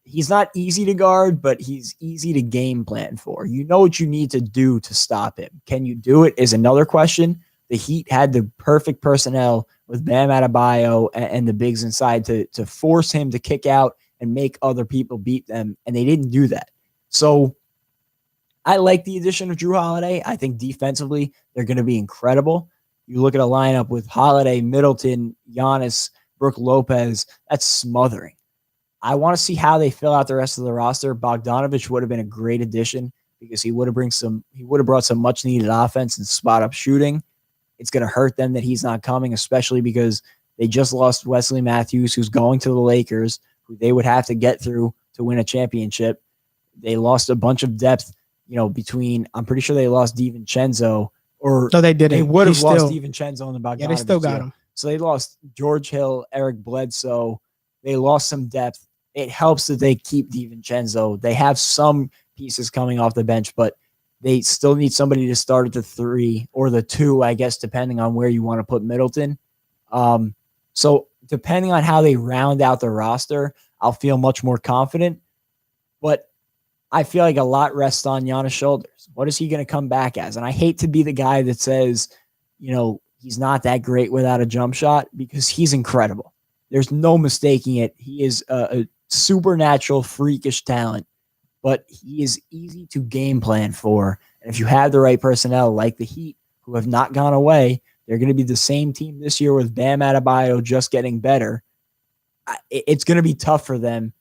he's not easy to guard, but he's easy to game plan for. You know what you need to do to stop him. Can you do it is another question. The Heat had the perfect personnel with Bam Adebayo and the bigs inside to force him to kick out and make other people beat them, and they didn't do that. So I like the addition of Jrue Holiday. I think defensively they're going to be incredible. You look at a lineup with Holiday, Middleton, Giannis, Brook Lopez, that's smothering. I want to see how they fill out the rest of the roster. Bogdanovich would have been a great addition, because he would have brought some much needed offense and spot up shooting. It's going to hurt them that he's not coming, especially because they just lost Wesley Matthews, who's going to the Lakers, who they would have to get through to win a championship. They lost a bunch of depth, between, I'm pretty sure they lost DiVincenzo, or no, they didn't. They would have lost DiVincenzo and the Bogdanovich. Yeah, they still got him. So they lost George Hill, Eric Bledsoe. They lost some depth. It helps that they keep DiVincenzo. They have some pieces coming off the bench, but they still need somebody to start at the 3 or the 2, I guess, depending on where you want to put Middleton. So depending on how they round out the roster, I'll feel much more confident. But I feel like a lot rests on Giannis' shoulders. What is he going to come back as? And I hate to be the guy that says, he's not that great without a jump shot, because he's incredible. There's no mistaking it. He is a supernatural, freakish talent, but he is easy to game plan for. And if you have the right personnel, like the Heat, who have not gone away, they're going to be the same team this year with Bam Adebayo just getting better. It's going to be tough for them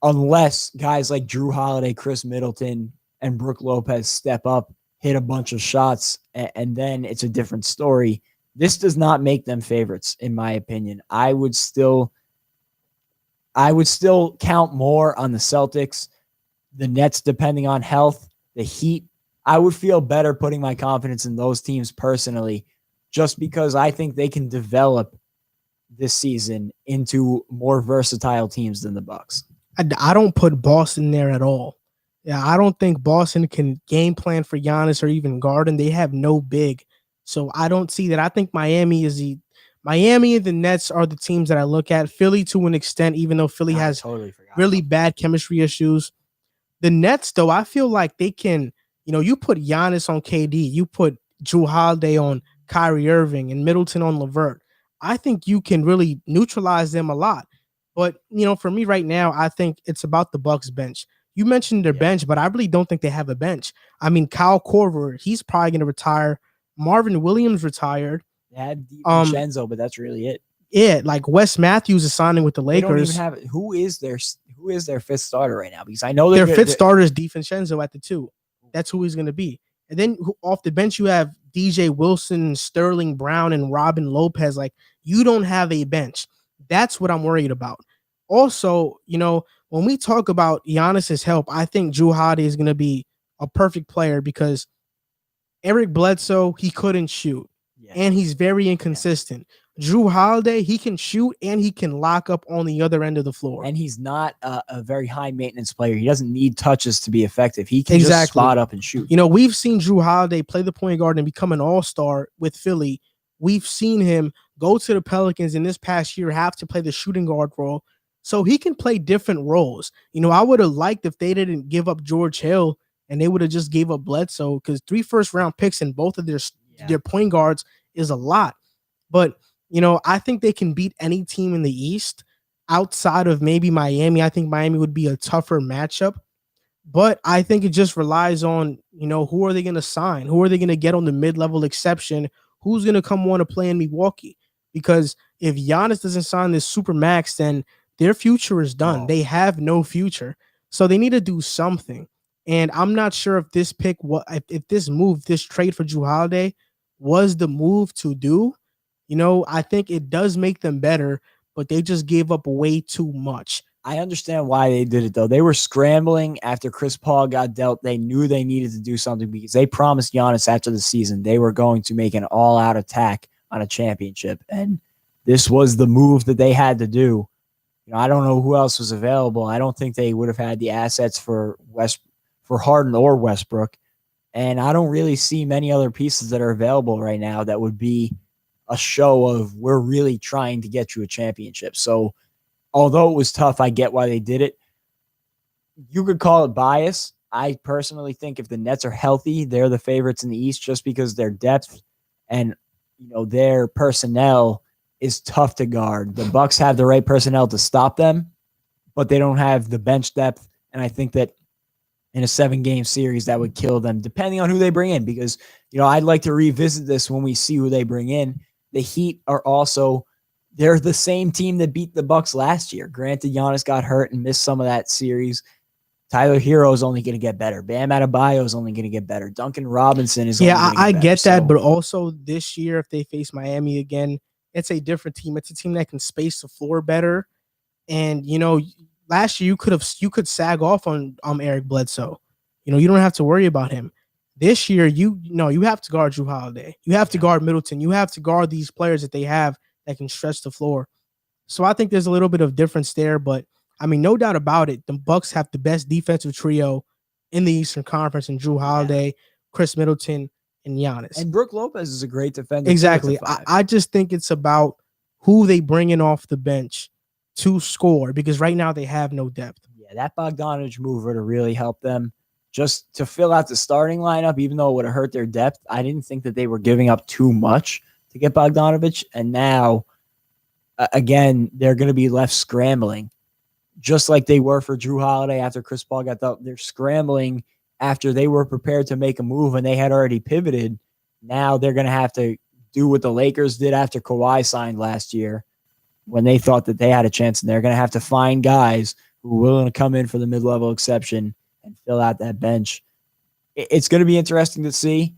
unless guys like Jrue Holiday, Chris Middleton, and Brook Lopez step up, hit a bunch of shots, and then it's a different story. This does not make them favorites, in my opinion. I would still count more on the Celtics, the Nets, depending on health, the Heat. I would feel better putting my confidence in those teams personally, just because I think they can develop this season into more versatile teams than the Bucks. I don't put Boston there at all. Yeah, I don't think Boston can game plan for Giannis or even Garden. They have no big. So I don't see that. I think Miami and the Nets are the teams that I look at. Philly to an extent, even though Philly has really bad chemistry issues. The Nets, though, I feel like they can, you put Giannis on KD, you put Jrue Holiday on Kyrie Irving and Middleton on LeVert. I think you can really neutralize them a lot. But, for me right now, I think it's about the Bucks bench. You mentioned their bench, but I really don't think they have a bench. I mean, Kyle Korver, he's probably going to retire. Marvin Williams retired. They had DiVincenzo, but that's really it. Yeah, like Wes Matthews is signing with the Lakers. They don't even have who is their fifth starter right now? Because I know their fifth starter is DiVincenzo at the 2. That's who he's going to be. And then off the bench, you have DJ Wilson, Sterling Brown, and Robin Lopez. Like, you don't have a bench. That's what I'm worried about. Also, when we talk about Giannis's help, I think Jrue Holiday is going to be a perfect player because Eric Bledsoe, he couldn't shoot, and he's very inconsistent. Jrue Holiday, he can shoot and he can lock up on the other end of the floor. And he's not a very high maintenance player. He doesn't need touches to be effective. He can just spot up and shoot. We've seen Jrue Holiday play the point guard and become an all-star with Philly. We've seen him go to the Pelicans in this past year, have to play the shooting guard role. So he can play different roles. I would have liked if they didn't give up George Hill and they would have just gave up Bledsoe, because 3 first-round picks in both of their point guards is a lot. But I think they can beat any team in the East outside of maybe Miami. I think Miami would be a tougher matchup. But I think it just relies on, who are they going to sign? Who are they going to get on the mid-level exception? Who's going to come want to play in Milwaukee? Because if Giannis doesn't sign this super max, then their future is done. Oh. They have no future. So they need to do something. And I'm not sure if this pick, if this trade for Jrue Holiday was the move to do. I think it does make them better, but they just gave up way too much. I understand why they did it, though. They were scrambling after Chris Paul got dealt. They knew they needed to do something because they promised Giannis after the season they were going to make an all-out attack on a championship. And this was the move that they had to do. I don't know who else was available. I don't think they would have had the assets for Harden or Westbrook. And I don't really see many other pieces that are available right now that would be a show of we're really trying to get you a championship. So although it was tough, I get why they did it. You could call it bias. I personally think if the Nets are healthy, they're the favorites in the East just because their depth and their personnel is tough to guard. The Bucks have the right personnel to stop them, but they don't have the bench depth. And I think that in a 7-game series, that would kill them, depending on who they bring in. Because, I'd like to revisit this when we see who they bring in. The Heat are also, they're the same team that beat the Bucks last year. Granted, Giannis got hurt and missed some of that series. Tyler Hero is only going to get better. Bam Adebayo is only going to get better. Duncan Robinson is only going to get better. I get that, but also this year, if they face Miami again, it's a different team. It's a team that can space the floor better. And, last year you could sag off on Eric Bledsoe. You don't have to worry about him. This year, you have to guard Jrue Holiday. You have to guard Middleton. You have to guard these players that they have that can stretch the floor. So I think there's a little bit of difference there, but I mean, no doubt about it. The Bucks have the best defensive trio in the Eastern Conference in Jrue Holiday, Chris Middleton, and Giannis. And Brook Lopez is a great defender. Exactly. I just think it's about who they bring in off the bench to score, because right now they have no depth. Yeah, that Bogdanovich move would have really helped them just to fill out the starting lineup, even though it would have hurt their depth. I didn't think that they were giving up too much to get Bogdanovich. And now, again, they're going to be left scrambling, just like they were for Jrue Holiday after Chris Paul got out. They're scrambling after they were prepared to make a move and they had already pivoted. Now they're going to have to do what the Lakers did after Kawhi signed last year when they thought that they had a chance, and they're going to have to find guys who are willing to come in for the mid-level exception and fill out that bench. it's going to be interesting to see.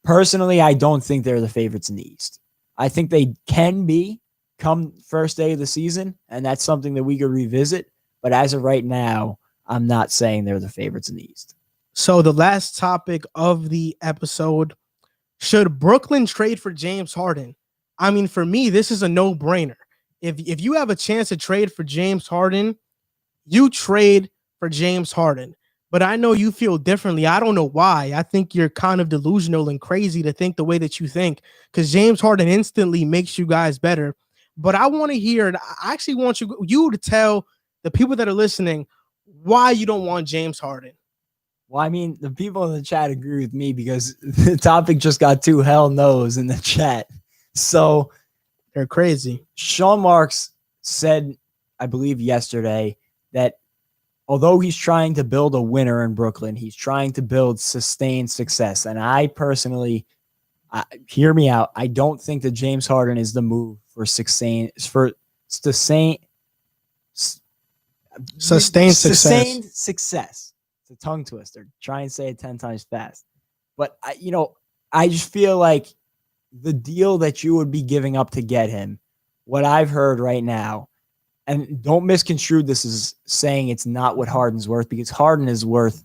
Personally, I don't think they're the favorites in the East. I think they can be come first day of the season, and that's something that we could revisit. But as of right now, I'm not saying they're the favorites in the East. So the last topic of the episode, should Brooklyn trade for James Harden? I mean, for me, this is a no-brainer. If you have a chance to trade for James Harden, you trade for James Harden. But I know you feel differently. I don't know why. I think you're kind of delusional and crazy to think the way that you think, because James Harden instantly makes you guys better. But I want to hear, I actually want you to tell the people that are listening why you don't want James Harden. Well, I mean, the people in the chat agree with me because the topic just got too hell no's in the chat. So they're crazy. Sean Marks said, I believe yesterday, that although he's trying to build a winner in Brooklyn, he's trying to build sustained success. And I personally, hear me out, I don't think that James Harden is the move for sustained success. It's a tongue twister. Try and say it 10 times fast. But, I just feel like the deal that you would be giving up to get him, what I've heard right now, and don't misconstrue this as saying it's not what Harden's worth, because Harden is worth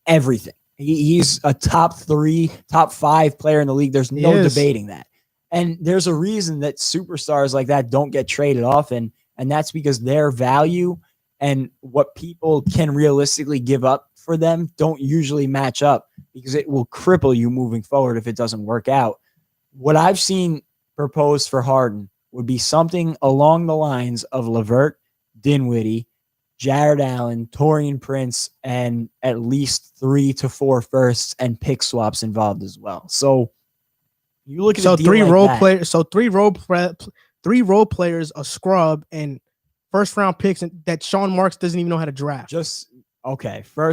everything. He's a top 3, top 5 player in the league. There's no debating that. And there's a reason that superstars like that don't get traded often, and that's because their value and what people can realistically give up for them don't usually match up, because it will cripple you moving forward if it doesn't work out. What I've seen proposed for Harden would be something along the lines of LeVert, Dinwiddie, Jared Allen, Taurean Prince, and at least 3 to 4 firsts and pick swaps involved as well. So you look at three role players, a scrub, and first round picks that Sean Marks doesn't even know how to draft. First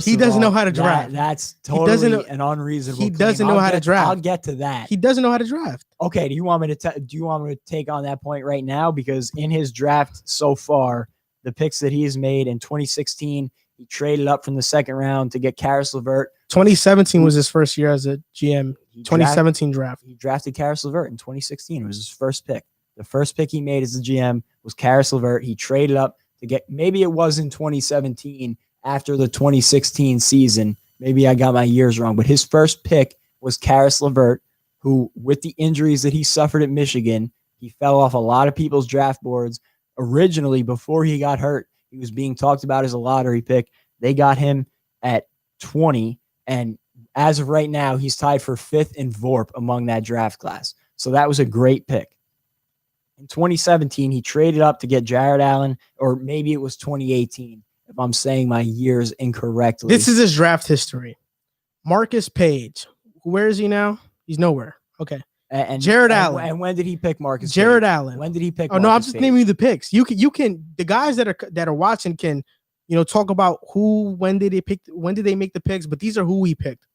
he doesn't know how to draft. That's totally an unreasonable. He doesn't know how to draft. I'll get to that. He doesn't know how to draft. Okay, do you want me to take on that point right now? Because in his draft so far, the picks that he has made in 2016, he traded up from the second round to get Karis LeVert. 2017 was his first year as a GM. 2017 draft. He drafted Karis LeVert in 2016. It was his first pick. The first pick he made as a GM was Karis LeVert. He traded up to get, maybe it was in 2017 after the 2016 season. Maybe I got my years wrong, but his first pick was Karis LeVert, who, with the injuries that he suffered at Michigan, he fell off a lot of people's draft boards. Originally, before he got hurt, he was being talked about as a lottery pick. They got him at 20, and as of right now, he's tied for 5th in VORP among that draft class. So that was a great pick. In 2017, he traded up to get Jared Allen, or maybe it was 2018, if I'm saying my years incorrectly. This is his draft history. Marcus Page. Where is he now? He's nowhere. Okay. And Jared Allen. And when did he pick Marcus Jared Page? Allen. When did he pick Marcus no, I'm just naming you the picks. You can the guys that are watching can, talk about when did they make the picks, but these are who he picked.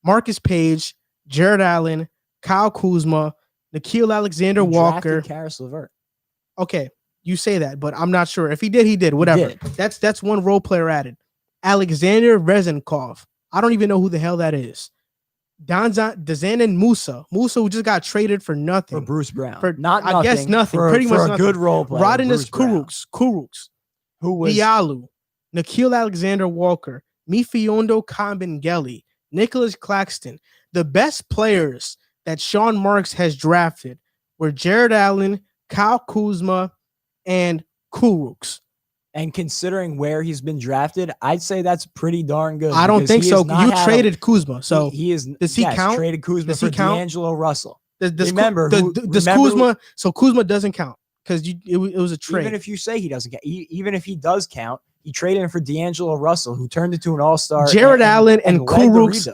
Marcus Page, Jared Allen, Kyle Kuzma, Nickeil Alexander-Walker. Karis LeVert. Okay, you say that, but I'm not sure. If he did, he did. Whatever. He did. That's one role player added. Alexander Vezenkov. I don't even know who the hell that is. Dazanin Musa, who just got traded for nothing. For Bruce Brown. I guess nothing. Pretty much nothing. A good role player. Rodimus Kurucs. Who was Diallo, Nickeil Alexander-Walker, Mifiondo Kabengele, Nicholas Claxton. The best players that Sean Marks has drafted were Jared Allen, Kyle Kuzma, and Kurucs. And considering where he's been drafted, I'd say that's pretty darn good. I don't think so. You traded Kuzma, so he is. Does he count? Traded Kuzma for D'Angelo Russell. Remember, Kuzma? So Kuzma doesn't count because it was a trade. Even if you say he doesn't count, even if he does count, he traded him for D'Angelo Russell, who turned into an all-star. Jared Allen and Kurucs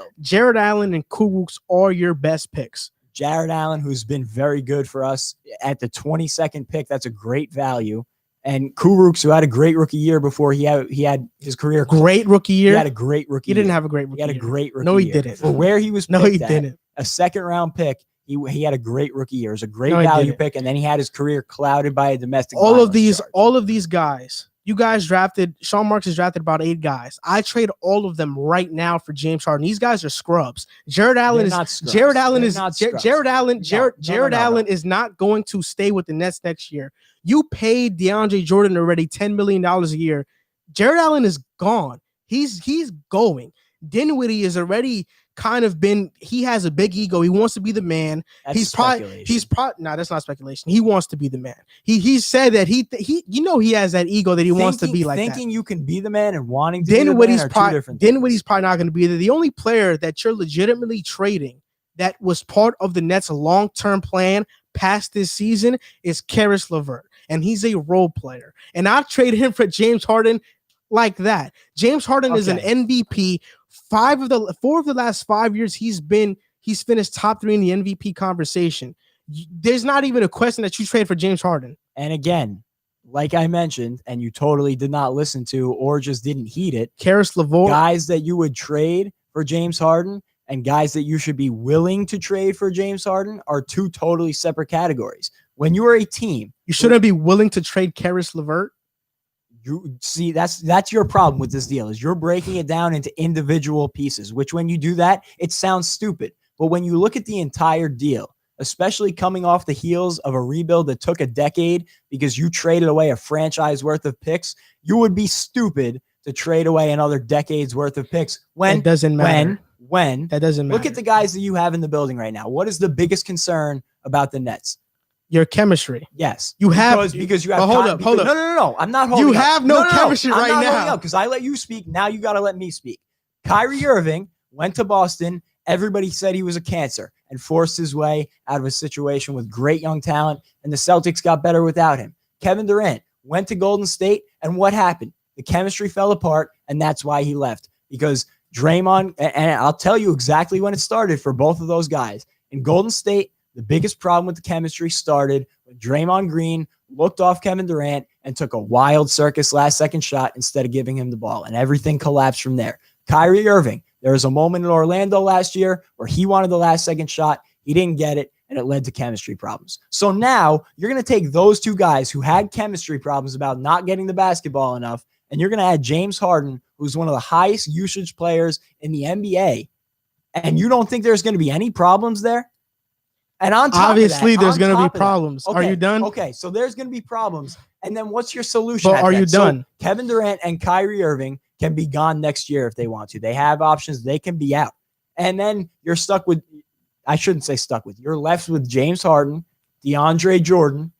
are your best picks. Jared Allen, who's been very good for us at the 22nd pick, that's a great value. And Kurucs, who had a great rookie year before he had his career. Great rookie year? He had a great rookie year. He didn't have a great rookie year. He had a great rookie year. No, he year. didn't. For where he was picked no, he didn't. A second-round pick, he had a great rookie year. It was a great value pick, and then he had his career clouded by a domestic violence charge. All of these guys You guys drafted Sean Marks has drafted about 8 guys. I trade all of them right now for James Harden. These guys are scrubs. Jared Allen is not going to stay with the Nets next year. You paid DeAndre Jordan already $10 million a year. Jared Allen is gone. He's going. Dinwiddie is already kind of been. He has a big ego. He wants to be the man. That's not speculation. He wants to be the man. He said that he he has that ego that he wants to be like that. Thinking you can be the man and wanting to be the man are two different things. Dinwiddie's probably not going to be there. The only player that you're legitimately trading that was part of the Nets' long-term plan past this season is Karis LeVert, and he's a role player. And I've traded him for James Harden like that. James Harden is an MVP. 4 of the last 5 years he's finished top 3 in the MVP conversation. There's not even a question that you trade for James Harden. And again, like I mentioned, and you totally did not listen to or just didn't heed it, Karis LeVert, guys that you would trade for James Harden and guys that you should be willing to trade for James Harden are 2 totally separate categories. When you are a team, you shouldn't be willing to trade Karis LeVert. You see, that's your problem with this deal is you're breaking it down into individual pieces, which when you do that, it sounds stupid. But when you look at the entire deal, especially coming off the heels of a rebuild that took a decade because you traded away a franchise worth of picks, you would be stupid to trade away another decade's worth of picks. It doesn't matter. When that doesn't matter. Look at the guys that you have in the building right now. What is the biggest concern about the Nets? Your chemistry. Yes. Because you have. Hold up. No. I'm not holding. You have no chemistry right now. Because I let you speak. Now you got to let me speak. Kyrie Irving went to Boston. Everybody said he was a cancer and forced his way out of a situation with great young talent, and the Celtics got better without him. Kevin Durant went to Golden State, and what happened? The chemistry fell apart, and that's why he left. Because Draymond, and I'll tell you exactly when it started for both of those guys. In Golden State, the biggest problem with the chemistry started when Draymond Green looked off Kevin Durant and took a wild circus last-second shot instead of giving him the ball, and everything collapsed from there. Kyrie Irving, there was a moment in Orlando last year where he wanted the last-second shot. He didn't get it, and it led to chemistry problems. So now you're going to take those 2 guys who had chemistry problems about not getting the basketball enough, and you're going to add James Harden, who's one of the highest usage players in the NBA, and you don't think there's going to be any problems there? And on top obviously, of that, there's going to be problems. Okay, are you done? Okay, so there's going to be problems. And then what's your solution? But are you done? So Kevin Durant and Kyrie Irving can be gone next year if they want to. They have options. They can be out. And then you're stuck with, I shouldn't say stuck with, you're left with James Harden, DeAndre Jordan,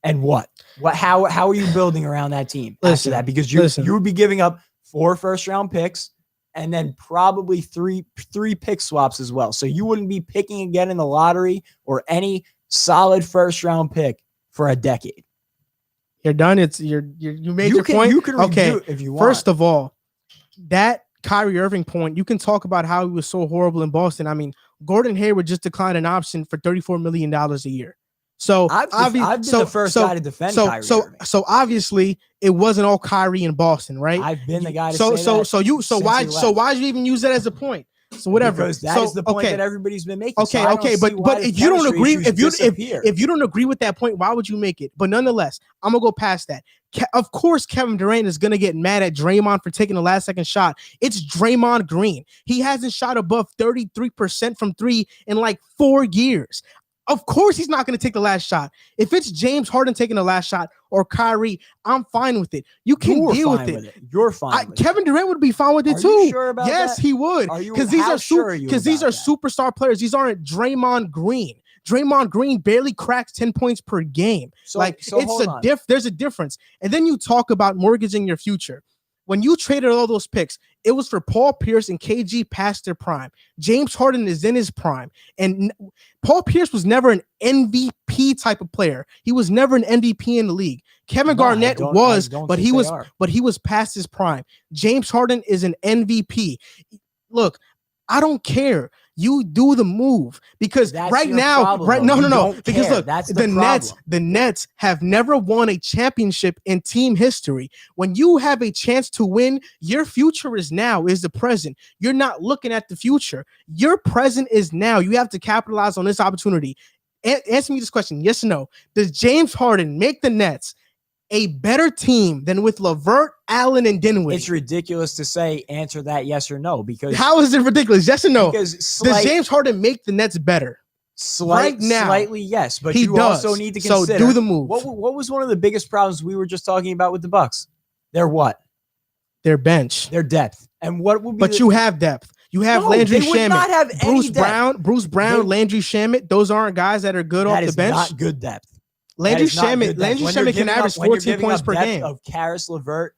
and what? How are you building around that team after that? Because you would be giving up 4 first-round picks, and then probably three pick swaps as well. So you wouldn't be picking again in the lottery or any solid first round pick for a decade. You're done. You made your point. You can redo it if you want. First of all, that Kyrie Irving point, you can talk about how he was so horrible in Boston. I mean, Gordon Hayward just declined an option for $34 million a year. So I've been the first guy to defend Kyrie Irving. So obviously it wasn't all Kyrie in Boston, right? I've been the guy to say that. So why did you even use that as a point? So whatever. Because that is the point that everybody's been making. Okay, but if you don't agree, if you don't agree with that point, why would you make it? But nonetheless, I'm gonna go past that. Of course, Kevin Durant is gonna get mad at Draymond for taking the last second shot. It's Draymond Green. He hasn't shot above 33% from 3 in like 4 years. Of course, he's not going to take the last shot. If it's James Harden taking the last shot or Kyrie, I'm fine with it. You can deal with it. You're fine. Kevin Durant would be fine with it too. You sure about yes, that? He would. Because these are superstar players. These aren't Draymond Green. Draymond Green barely cracks 10 points per game. There's a difference. And then you talk about mortgaging your future. When you traded all those picks, it was for Paul Pierce and KG past their prime. James Harden is in his prime. And Paul Pierce was never an MVP type of player. He was never an MVP in the league. Kevin Garnett was, but he was past his prime. James Harden is an MVP. Look, I don't care. You do the move because that's right now, problem, no. Because look, that's the Nets have never won a championship in team history. When you have a chance to win, your future is now, is the present. You're not looking at the future. Your present is now. You have to capitalize on this opportunity. Answer me this question: yes or no? Does James Harden make the Nets a better team than with LeVert, Allen, and Dinwiddie? It's ridiculous to say answer that yes or no because how is it ridiculous? Yes or no? Because does James Harden make the Nets better? Right now, slightly yes, but he you does. also need to consider. So do the move. What was one of the biggest problems we were just talking about with the Bucks? Their what? Their bench. Their depth. And what would be? But you have depth. You have Landry Shamet. Not have Bruce Brown, Landry Shamet. Those aren't guys that are good off the bench. Not good depth. Landry Shamet can average 14 points per game. Of Karis LeVert.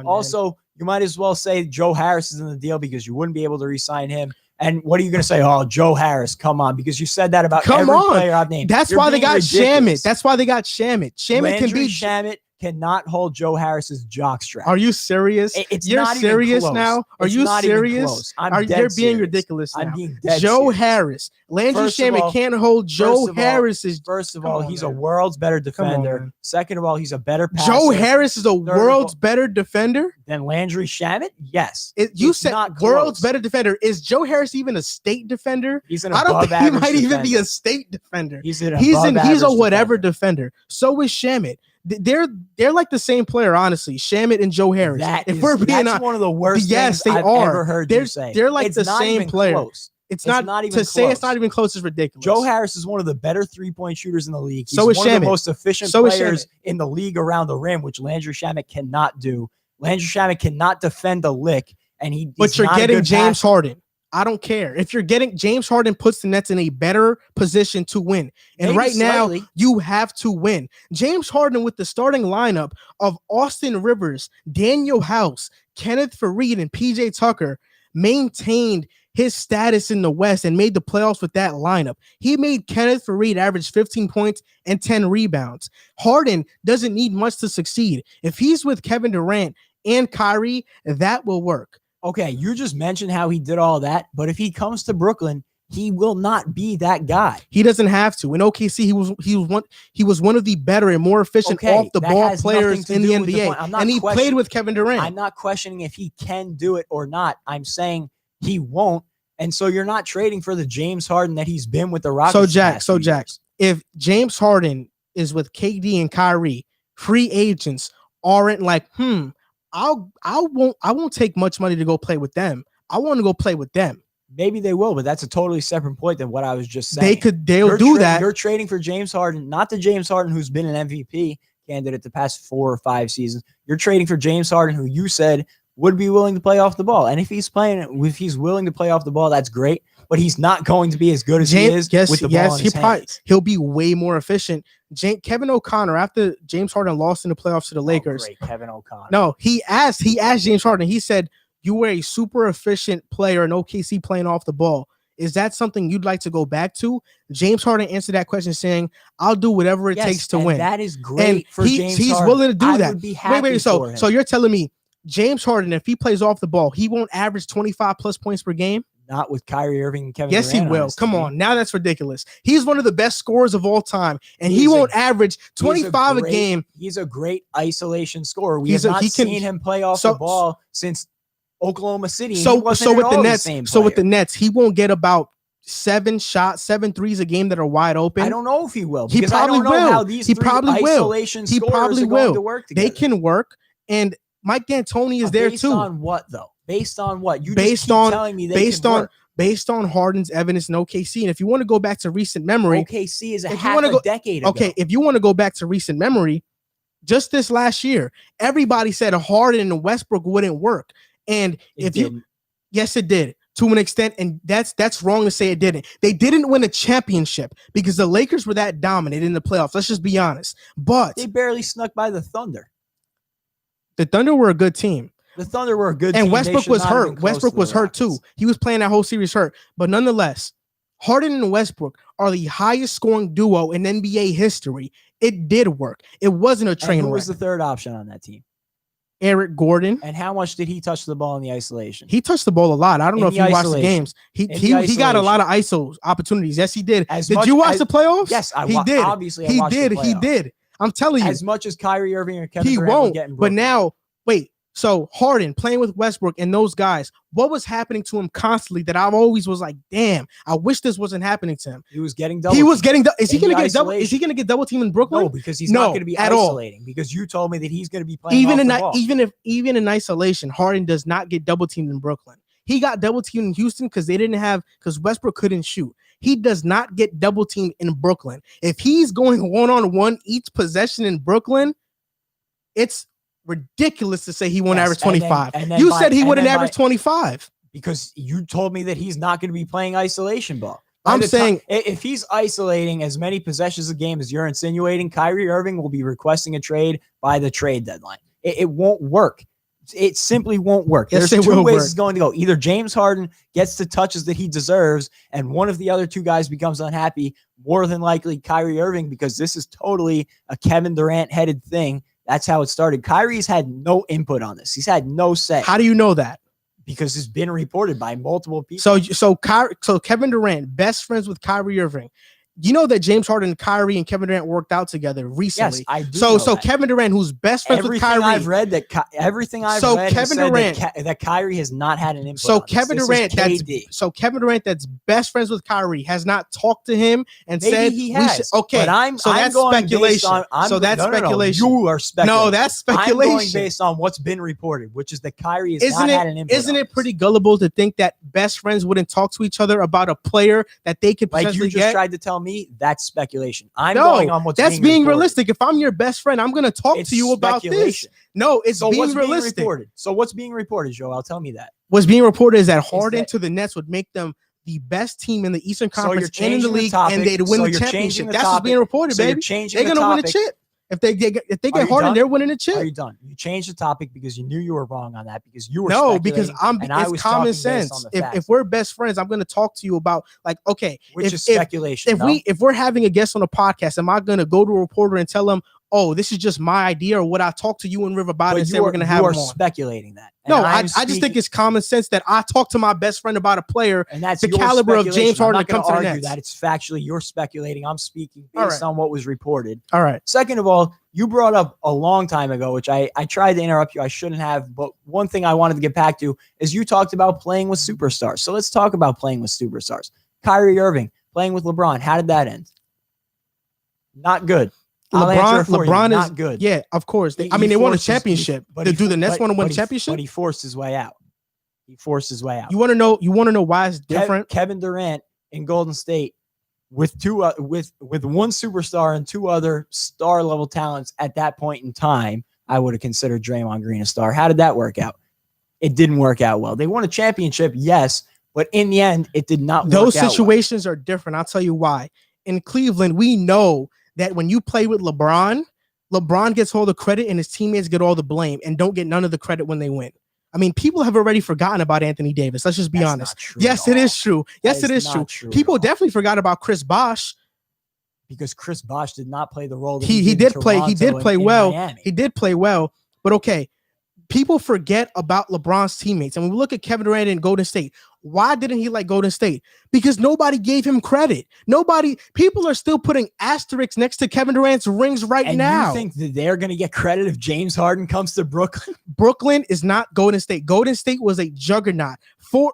Also, you might as well say Joe Harris is in the deal because you wouldn't be able to re-sign him. And what are you going to say? Oh, Joe Harris, come on, because you said that about every player I've named. That's why they got Shamet. That's why they got Shamet. Shamet cannot hold Joe Harris's jockstrap. Are you serious? You're serious now? Are you serious? You're being ridiculous now. I'm being dead Joe serious. Harris. Landry Shamet can't hold Joe Harris's. First of all, he's a world's better defender. Second of all, he's a better passer. Joe Harris is a world's better defender than Landry Shamet? Yes. You said world's better defender. Is Joe Harris even a state defender? He's an I don't think he might even be a state defender. He's a whatever defender. So is Shamet. They're like the same player, honestly. Shamet and Joe Harris. That's one of the worst things I've ever heard you say. They're like the same player. Close. It's not even to say it's not even close is ridiculous. Joe Harris is one of the better 3-point shooters in the league. He's one of the most efficient players in the league around the rim, which Landry Shamet cannot do. Landry Shamet cannot defend a lick, and But you're getting James Harden. I don't care. If you're getting James Harden puts the Nets in a better position to win. And Maybe right slightly. now, you have to win. James Harden with the starting lineup of Austin Rivers, Daniel House, Kenneth Faried, and PJ Tucker maintained his status in the West and made the playoffs with that lineup. He made Kenneth Faried average 15 points and 10 rebounds. Harden doesn't need much to succeed. If he's with Kevin Durant and Kyrie, that will work. Okay, you just mentioned how he did all that, but if he comes to Brooklyn, he will not be that guy. He doesn't have to. In OKC, he was one of the better and more efficient off the ball players in the NBA, and he played with Kevin Durant. I'm not questioning if he can do it or not. I'm saying he won't, and so you're not trading for the James Harden that he's been with the Rockets. So Jack, if James Harden is with KD and Kyrie, free agents aren't like, I won't take much money to go play with them. I want to go play with them. Maybe they will, but that's a totally separate point than what I was just saying. They'll do that. You're trading for James Harden, not the James Harden who's been an MVP candidate the past 4 or 5 seasons. You're trading for James Harden, who you said would be willing to play off the ball. And if he's willing to play off the ball, that's great. But he's not going to be as good as he is with the ball in his hands. He'll be way more efficient. Kevin O'Connor, after James Harden lost in the playoffs to the Lakers. Great, Kevin O'Connor. No, he asked James Harden. He said, "You were a super efficient player in OKC playing off the ball. Is that something you'd like to go back to?" James Harden answered that question saying, "I'll do whatever it takes to win." That is great for James Harden. He's willing to do that. I would be happy for him. So you're telling me James Harden, if he plays off the ball, he won't average 25 plus points per game? Not with Kyrie Irving and Kevin Durant. Yes, he will. Come on. Now that's ridiculous. He's one of the best scorers of all time, and he won't average 25 a game. He's a great isolation scorer. We have not seen him play off the ball since Oklahoma City. So with the Nets, he won't get about 7 threes a game that are wide open. I don't know if he will. He probably will. He probably will. He probably will. To work together. They can work, and Mike D'Antoni is there too. Based on what though? Based on what? You just keep telling me they can work. Based on Harden's evidence in OKC. And if you want to go back to recent memory, OKC is a decade ago. Okay, if you want to go back to recent memory, just this last year, everybody said Harden and Westbrook wouldn't work. And yes, it did to an extent. And that's wrong to say it didn't. They didn't win a championship because the Lakers were that dominant in the playoffs. Let's just be honest. But they barely snuck by the Thunder. The Thunder were a good team. The Thunder were a good team. And Westbrook was hurt. Westbrook was hurt too. He was playing that whole series hurt. But nonetheless, Harden and Westbrook are the highest scoring duo in NBA history. It did work. It wasn't a train wreck. Who was the third option on that team? Eric Gordon. And how much did he touch the ball in the isolation? He touched the ball a lot. I don't know if you watched the games. He got a lot of ISO opportunities. Yes, he did. Did you watch the playoffs? Yes, he did. Obviously, he did. I'm telling you. As much as Kyrie Irving or Kevin Durant won't. But now, wait. So Harden playing with Westbrook and those guys, what was happening to him constantly that I always was like, damn, I wish this wasn't happening to him. He was getting double. Is he going to get double? Is he going to get double team in Brooklyn? No, because he's not going to be at isolating. All. Because you told me that he's going to be playing even in isolation, Harden does not get double teamed in Brooklyn. He got double teamed in Houston because Westbrook couldn't shoot. He does not get double teamed in Brooklyn. If he's going one-on-one each possession in Brooklyn, it's ridiculous to say he won't average 25. You said he wouldn't average 25. Because you told me that he's not going to be playing isolation ball. I'm saying if he's isolating as many possessions a game as you're insinuating, Kyrie Irving will be requesting a trade by the trade deadline. It won't work. It simply won't work. Yes, There's two ways it's going to go. Either James Harden gets the touches that he deserves, and one of the other two guys becomes unhappy, more than likely Kyrie Irving, because this is totally a Kevin Durant-headed thing. That's how it started. Kyrie's had no input on this. He's had no say. How do you know that? Because it's been reported by multiple people. So Kevin Durant, best friends with Kyrie Irving. You know that James Harden, Kyrie, and Kevin Durant worked out together recently. Yes, I do. So Kevin Durant, who's best friends with Kyrie, everything I've read Kevin Durant that Kyrie has not had an input. So Kevin Durant, that's best friends with Kyrie, has not talked to him and maybe said he has. Okay, but that's speculation. Speculation. You are speculating. No, that's speculation. I'm going based on what's been reported, which is that Kyrie has not had an input. Isn't it pretty gullible to think that best friends wouldn't talk to each other about a player that they could potentially like you just get? tried to tell me? That's speculation. I'm going on what's that's being realistic. If I'm your best friend, I'm going to talk to you about this. No, it's being realistic. So what's being reported, Joel? Tell me that. What's being reported is that Harden to the Nets would make them the best team in the Eastern Conference and in the league, and they'd win the championship. That's what's being reported, baby. They're going to win a chip. If they get Harden, they're winning a chip. Are you done? You changed the topic because you knew you were wrong on that, because you were because it's common sense. If we're best friends, I'm going to talk to you about which is speculation. If we're having a guest on a podcast, am I going to go to a reporter and tell them, oh, this is just my idea, or would I talk to you and Riv about it and say we're going to have him on? You are speculating that. No, I just think it's common sense that I talk to my best friend about a player, and that's the caliber of James Harden that comes to the Nets. That it's factually you're speculating. I'm speaking based on what was reported. All right. Second of all, you brought up a long time ago, which I tried to interrupt you. I shouldn't have, but one thing I wanted to get back to is you talked about playing with superstars. So let's talk about playing with superstars. Kyrie Irving playing with LeBron. How did that end? Not good. LeBron is not good. Yeah, of course. They won a championship. Do the Nets want to win a championship? But he forced his way out. You want to know why it's different? Kevin Durant in Golden State with one superstar and two other star level talents at that point in time, I would have considered Draymond Green a star. How did that work out? It didn't work out well. They won a championship, yes, but in the end, it did not work out. Those situations are different. I'll tell you why. In Cleveland, we know that when you play with LeBron gets all the credit and his teammates get all the blame and don't get none of the credit when they win. I mean, people have already forgotten about Anthony Davis. Let's just be honest. Yes, it is true. Yes, it is true. People definitely forgot about Chris Bosh. Because Chris Bosh did not play the role that he did play. He did play well. Miami. He did play well. But okay, people forget about LeBron's teammates. And when we look at Kevin Durant in Golden State, why didn't he like Golden State? Because nobody gave him credit. People are still putting asterisks next to Kevin Durant's rings now. And you think that they're going to get credit if James Harden comes to Brooklyn? Brooklyn is not Golden State. Golden State was a juggernaut. For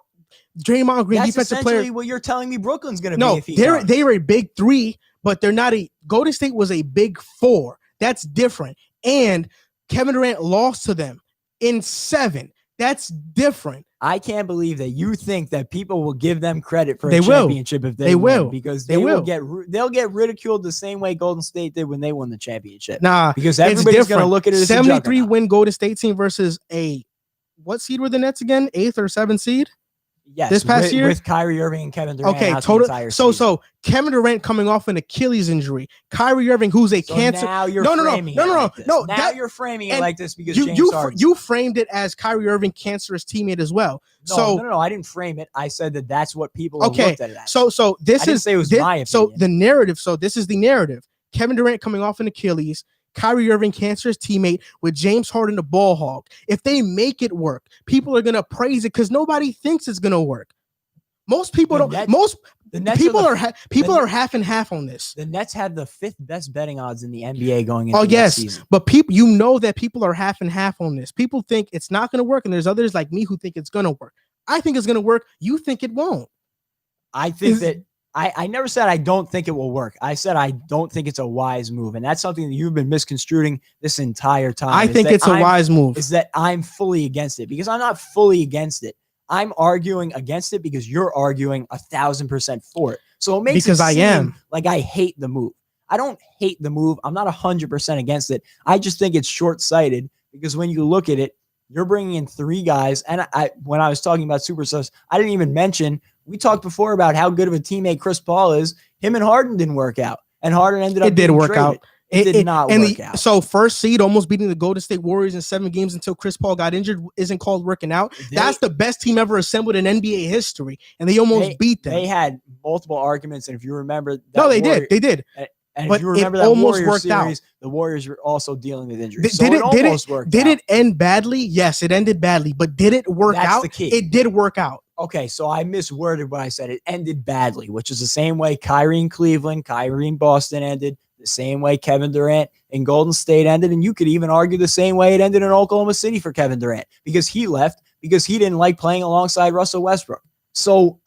Draymond Green, that's defensive player. What you're telling me Brooklyn's going to be. If he's they were a big three, but they're not a. Golden State was a big four. That's different. And Kevin Durant lost to them in 7. That's different. I can't believe that you think that people will give them credit for a championship if they win, because they'll get ridiculed the same way Golden State did when they won the championship. Nah, because everybody's going to look at it as 73 win Golden State team versus what seed were the Nets again? 8th or 7th seed? Yes, this past year with Kyrie Irving and Kevin Durant. Okay, total. So Kevin Durant coming off an Achilles injury, Kyrie Irving, who's a cancer. Now you're framing you're framing it like this because you framed it as Kyrie Irving cancerous teammate as well. No, I didn't frame it. I said that's what people have looked at it as. So this is say it was my opinion. So the narrative. So this is the narrative. Kevin Durant coming off an Achilles. Kyrie Irving, cancerous teammate, with James Harden, the ball hog. If they make it work, people are going to praise it because nobody thinks it's going to work. Most people The don't. Nets- Most The Nets people are are half and half on this. the Nets have the 5th best betting odds in the NBA going into Oh next yes, season. but that people are half and half on this. People think it's not going to work, and there's others like me who think it's going to work. I think it's going to work. You think it won't. I think that I never said I don't think it will work. I said I don't think it's a wise move, and that's something that you've been misconstruing this entire time. I think it's a wise move. Is that I'm fully against it because I'm not fully against it. I'm arguing against it because you're arguing 1,000% for it. So it makes because it I seem am like I hate the move. I don't hate the move. I'm not 100% against it. I just think it's short-sighted because when you look at it, you're bringing in 3 guys. And when I was talking about superstars, I didn't even mention, we talked before about how good of a teammate Chris Paul is. Him and Harden didn't work out. And Harden ended up it did being work traded. out. It did not work out. So first seed almost beating the Golden State Warriors in 7 games until Chris Paul got injured isn't called working out. That's the best team ever assembled in NBA history, and they almost beat them. They had multiple arguments, and if you remember, they did. And but if you remember that almost worked series, the Warriors were also dealing with injuries. Did it end badly? Yes, it ended badly. But did it work out? The key. It did work out. Okay, so I misworded what I said. It ended badly, which is the same way Kyrie in Cleveland, Kyrie in Boston ended, the same way Kevin Durant in Golden State ended, and you could even argue the same way it ended in Oklahoma City for Kevin Durant because he left because he didn't like playing alongside Russell Westbrook. So,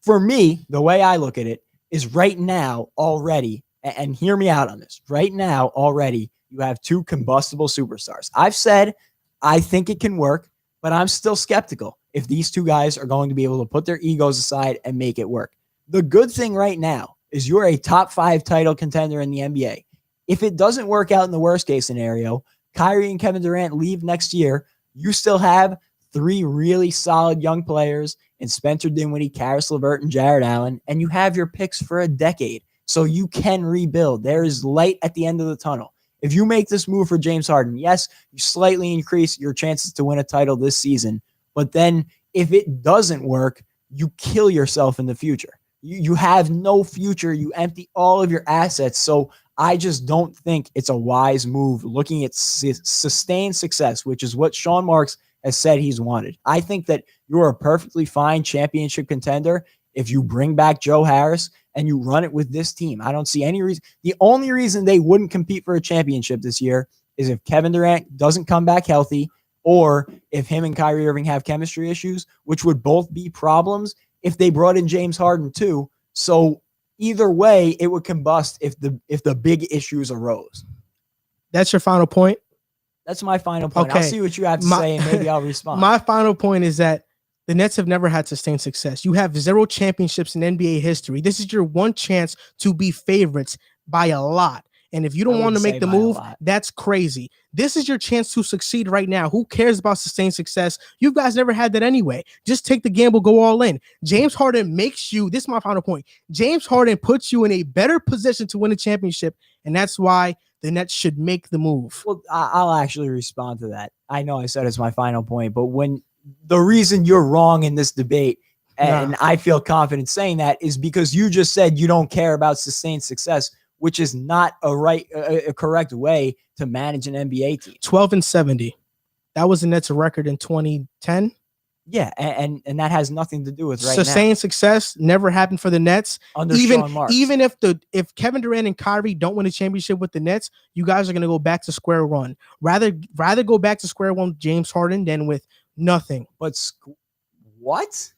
for me, the way I look at it is right now already, and hear me out on this, right now already you have 2 combustible superstars. I've said I think it can work, but I'm still skeptical if these 2 guys are going to be able to put their egos aside and make it work. The good thing right now is you're a top 5 title contender in the NBA. If it doesn't work out in the worst case scenario, Kyrie and Kevin Durant leave next year, you still have 3 really solid young players in Spencer Dinwiddie, Karis LeVert, and Jared Allen, and you have your picks for a decade. So you can rebuild. There is light at the end of the tunnel. If you make this move for James Harden, yes, you slightly increase your chances to win a title this season. But then if it doesn't work, you kill yourself in the future. You have no future. You empty all of your assets. So I just don't think it's a wise move looking at sustained success, which is what Sean Marks has said he's wanted. I think that you're a perfectly fine championship contender if you bring back Joe Harris and you run it with this team. I don't see any reason. The only reason they wouldn't compete for a championship this year is if Kevin Durant doesn't come back healthy or if him and Kyrie Irving have chemistry issues, which would both be problems if they brought in James Harden too. So either way, it would combust if the big issues arose. That's your final point? That's my final point. Okay. I'll see what you have to say and maybe I'll respond. My final point is that the Nets have never had sustained success. You have 0 championships in NBA history. This is your one chance to be favorites by a lot. And if you don't want to make the move, that's crazy. This is your chance to succeed right now. Who cares about sustained success? You guys never had that anyway. Just take the gamble, go all in. James Harden makes you, this is my final point. James Harden puts you in a better position to win a championship. And that's why the Nets should make the move. Well, I'll actually respond to that. I know I said it's my final point, but when the reason you're wrong in this debate, and I feel confident saying that, is because you just said you don't care about sustained success, which is not a correct way to manage an NBA team. 12-70. That was the Nets' record in 2010. Yeah, and that has nothing to do with right sustained success never happened for the Nets. Under Sean Marks. Even if Kevin Durant and Kyrie don't win a championship with the Nets, you guys are going to go back to square one. Rather go back to square one with James Harden than with nothing. But what?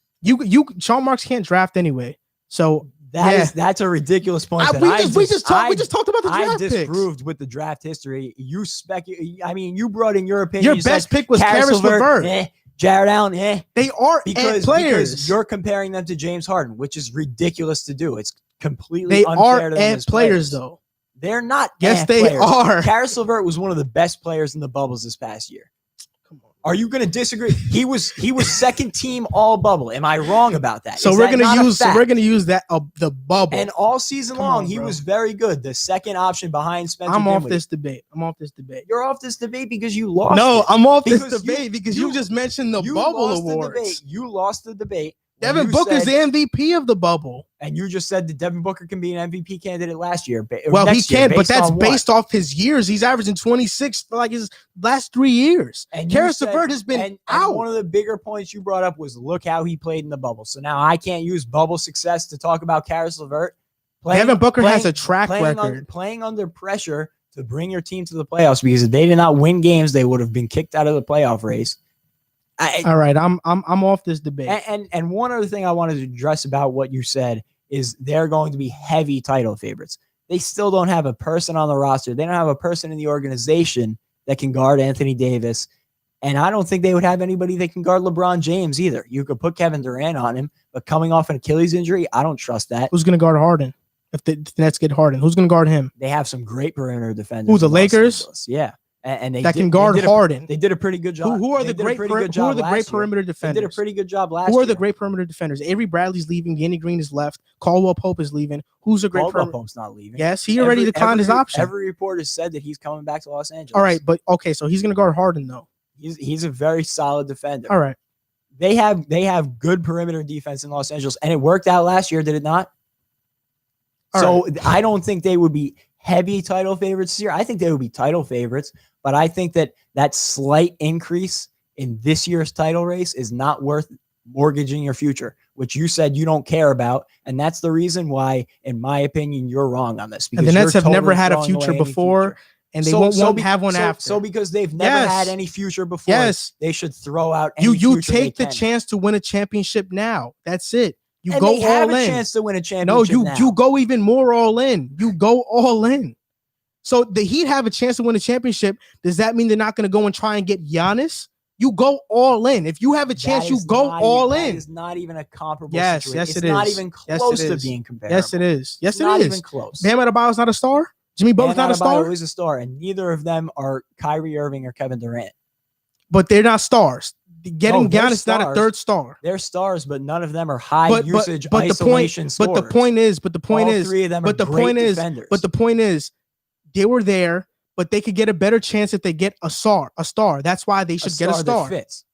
Sean Marks can't draft anyway. So that's a ridiculous point. We just talked about the draft picks. I disproved with the draft history. You brought in your opinion. Your best pick was Karis LeVert. Jared Allen, They are players. Because you're comparing them to James Harden, which is ridiculous to do. It's completely unfair to them as players, though. They're not. Yes, they are. Karis LeVert was one of the best players in the bubbles this past year. Are you going to disagree? He was second team all bubble. Am I wrong about that? So we're going to use that the bubble. And all season long, he was very good. The second option behind Spencer. I'm Dinwiddie. off this debate. You're off this debate because you lost. No, I'm off this debate because you just mentioned the bubble awards. You lost the debate Devin Booker's the MVP of the bubble. And you just said that Devin Booker can be an MVP candidate last year. Well, he can, but that's based off his years. He's averaging 26 for like his last 3 years. And Karis LeVert has been out. And one of the bigger points you brought up was look how he played in the bubble. So now I can't use bubble success to talk about Karis LeVert. Devin Booker has a track record. Playing under pressure to bring your team to the playoffs, because if they did not win games, they would have been kicked out of the playoff race. All right, I'm off this debate. And one other thing I wanted to address about what you said is they're going to be heavy title favorites. They still don't have a person on the roster. They don't have a person in the organization that can guard Anthony Davis. And I don't think they would have anybody that can guard LeBron James either. You could put Kevin Durant on him, but coming off an Achilles injury, I don't trust that. Who's going to guard Harden? If the Nets get Harden, who's going to guard him? They have some great perimeter defenders. Who, the Lakers? Yeah. And they can guard Harden. They did a pretty good job. Who are the great perimeter defenders? They did a pretty good job last year. Who are the great perimeter defenders? Avery Bradley's leaving. Danny Green is left. Caldwell Pope is leaving. Who's a great perimeter? Caldwell Pope's not leaving. Yes, he already declined his option. Every report has said that he's coming back to Los Angeles. All right, but okay, so he's going to guard Harden though. He's a very solid defender. All right. They have good perimeter defense in Los Angeles, and it worked out last year, did it not? I don't think they would be heavy title favorites this year. I think they would be title favorites, but I think that slight increase in this year's title race is not worth mortgaging your future, which you said you don't care about. And that's the reason why, in my opinion, you're wrong on this. And the Nets have never had a future before, and they won't have one after. So because they've never had any future before, they should throw out any you take the chance to win a championship now. That's it. You and go they have all in. A chance to win a championship. No, you go even more all in. You go all in. So the Heat have a chance to win a championship. Does that mean they're not going to go and try and get Giannis? You go all in. If you have a chance, you go all in. That is not even a comparable situation. Yes, it is. It's not even close to being comparable. Yes, it is. Yes, it is. Not even close. Bam Adebayo's not a star. Jimmy Butler's not a star. Bam Adebayo is a star, and neither of them are Kyrie Irving or Kevin Durant. But they're not stars. Getting Giannis is not a third star. They're stars, but none of them are high usage isolation scorers. But the point is, all three of them are great defenders. But the point is, they were there, but they could get a better chance if they get a star. That's why they should get a star. That fits.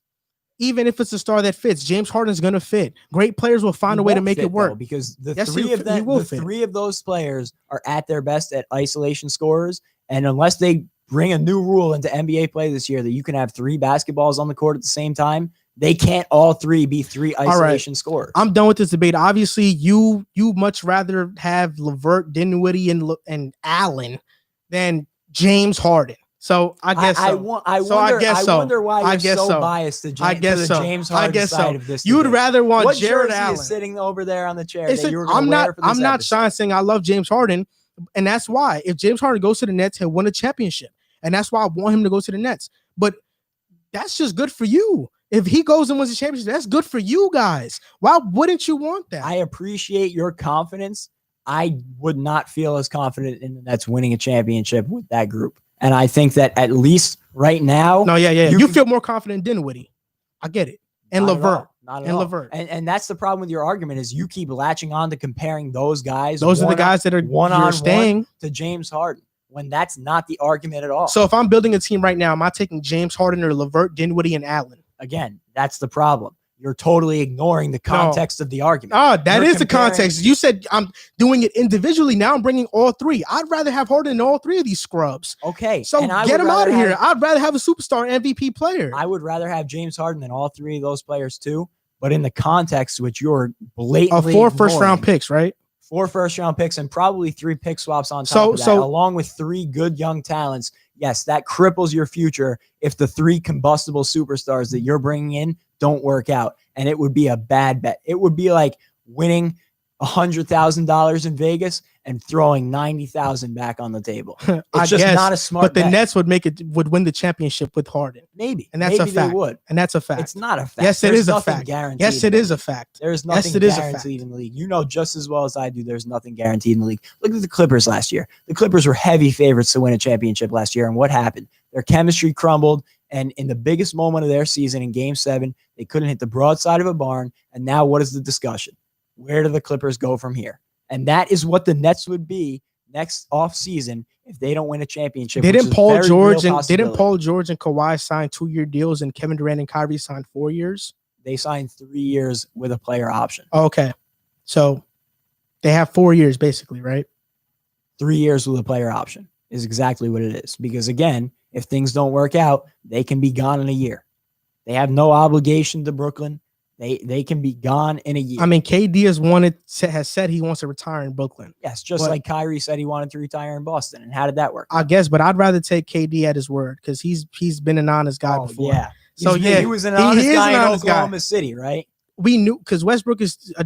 Even if it's a star that fits, James Harden's going to fit. Great players will find a way to make it work. Because the three of those players are at their best at isolation scorers, and unless they bring a new rule into NBA play this year that you can have 3 basketballs on the court at the same time, they can't all 3 be 3 isolation scorers. I'm done with this debate. Obviously, you much rather have LeVert, Dinwiddie, and Allen than James Harden. So I guess so. I wonder why you're so biased to James Harden side of this. You would rather want Jared Allen is sitting over there on the chair. I'm not shy saying I love James Harden, and that's why if James Harden goes to the Nets, he'll win a championship. And that's why I want him to go to the Nets. But that's just good for you. If he goes and wins a championship, that's good for you guys. Why wouldn't you want that? I appreciate your confidence. I would not feel as confident in the Nets winning a championship with that group. And I think that at least right now. No, yeah. You feel more confident in Dinwiddie. I get it. And LeVert. LeVert. And that's the problem with your argument is you keep latching on to comparing those guys. Those are the guys that are one-on-one to James Harden, when that's not the argument at all. So if I'm building a team right now, am I taking James Harden or LeVert, Dinwiddie, and Allen? Again, that's the problem. You're totally ignoring the context of the argument. That is the context. You said I'm doing it individually. Now I'm bringing all 3. I'd rather have Harden than all 3 of these scrubs. Okay. So get him out of here. I'd rather have a superstar MVP player. I would rather have James Harden than all 3 of those players too. But in the context which you're blatantly 4 first-round picks, right? 4 first-round picks and probably 3 pick swaps on top of that, along with 3 good young talents. Yes, that cripples your future if the 3 combustible superstars that you're bringing in don't work out. And it would be a bad bet. It would be like winning $100,000 in Vegas and throwing $90,000 back on the table. It's just not a smart bet. But the Nets would win the championship with Harden. Maybe. And that's a fact. They would. And that's a fact. It's not a fact. Yes, it is a fact. Guaranteed. Yes, it is a fact. There's nothing guaranteed in the league. You know just as well as I do there's nothing guaranteed in the league. Look at the Clippers last year. The Clippers were heavy favorites to win a championship last year. And what happened? Their chemistry crumbled. And in the biggest moment of their season in Game 7, they couldn't hit the broadside of a barn. And now what is the discussion? Where do the Clippers go from here? And that is what the Nets would be next offseason if they don't win a championship. Didn't Paul George and Kawhi sign 2-year deals and Kevin Durant and Kyrie signed 4 years? they signed 3 years with a player option. Okay. So they have 4 years basically, right? 3 years with a player option is exactly what it is. Because again, if things don't work out, they can be gone in a year. They have no obligation to Brooklyn. They can be gone in a year. I mean, KD has said he wants to retire in Brooklyn. Yes, just like Kyrie said he wanted to retire in Boston. And how did that work? I guess, but I'd rather take KD at his word because he's been an honest guy before. Yeah. So he was an honest guy in Oklahoma City, right? We knew because Westbrook is a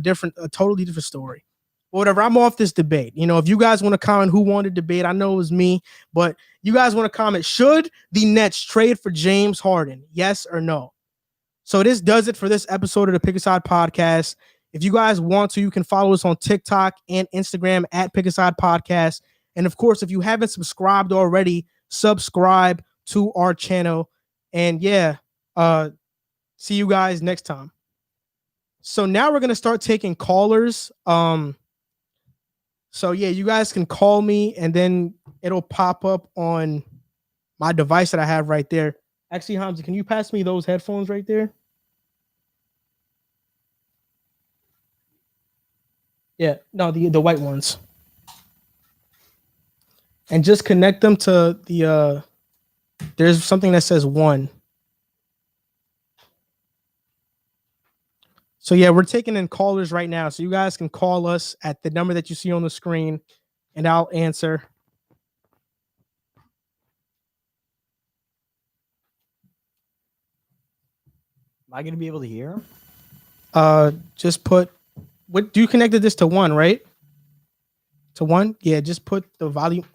totally different story. Whatever, I'm off this debate. If you guys want to comment who won the debate, I know it was me, but you guys want to comment, should the Nets trade for James Harden? Yes or no? So this does it for this episode of the Pick a Side Podcast. If you guys want to, you can follow us on TikTok and Instagram at Pick a Side Podcast. And of course, if you haven't subscribed already, subscribe to our channel. And see you guys next time. So now we're going to start taking callers. So you guys can call me and then it'll pop up on my device that I have right there. Actually, Hamza, can you pass me those headphones right there? Yeah, no, the white ones. And just connect them to the there's something that says 1. So we're taking in callers right now. So you guys can call us at the number that you see on the screen and I'll answer. Am I going to be able to hear him? Just put, what you connected this to 1, right? To 1? Yeah, just put the volume,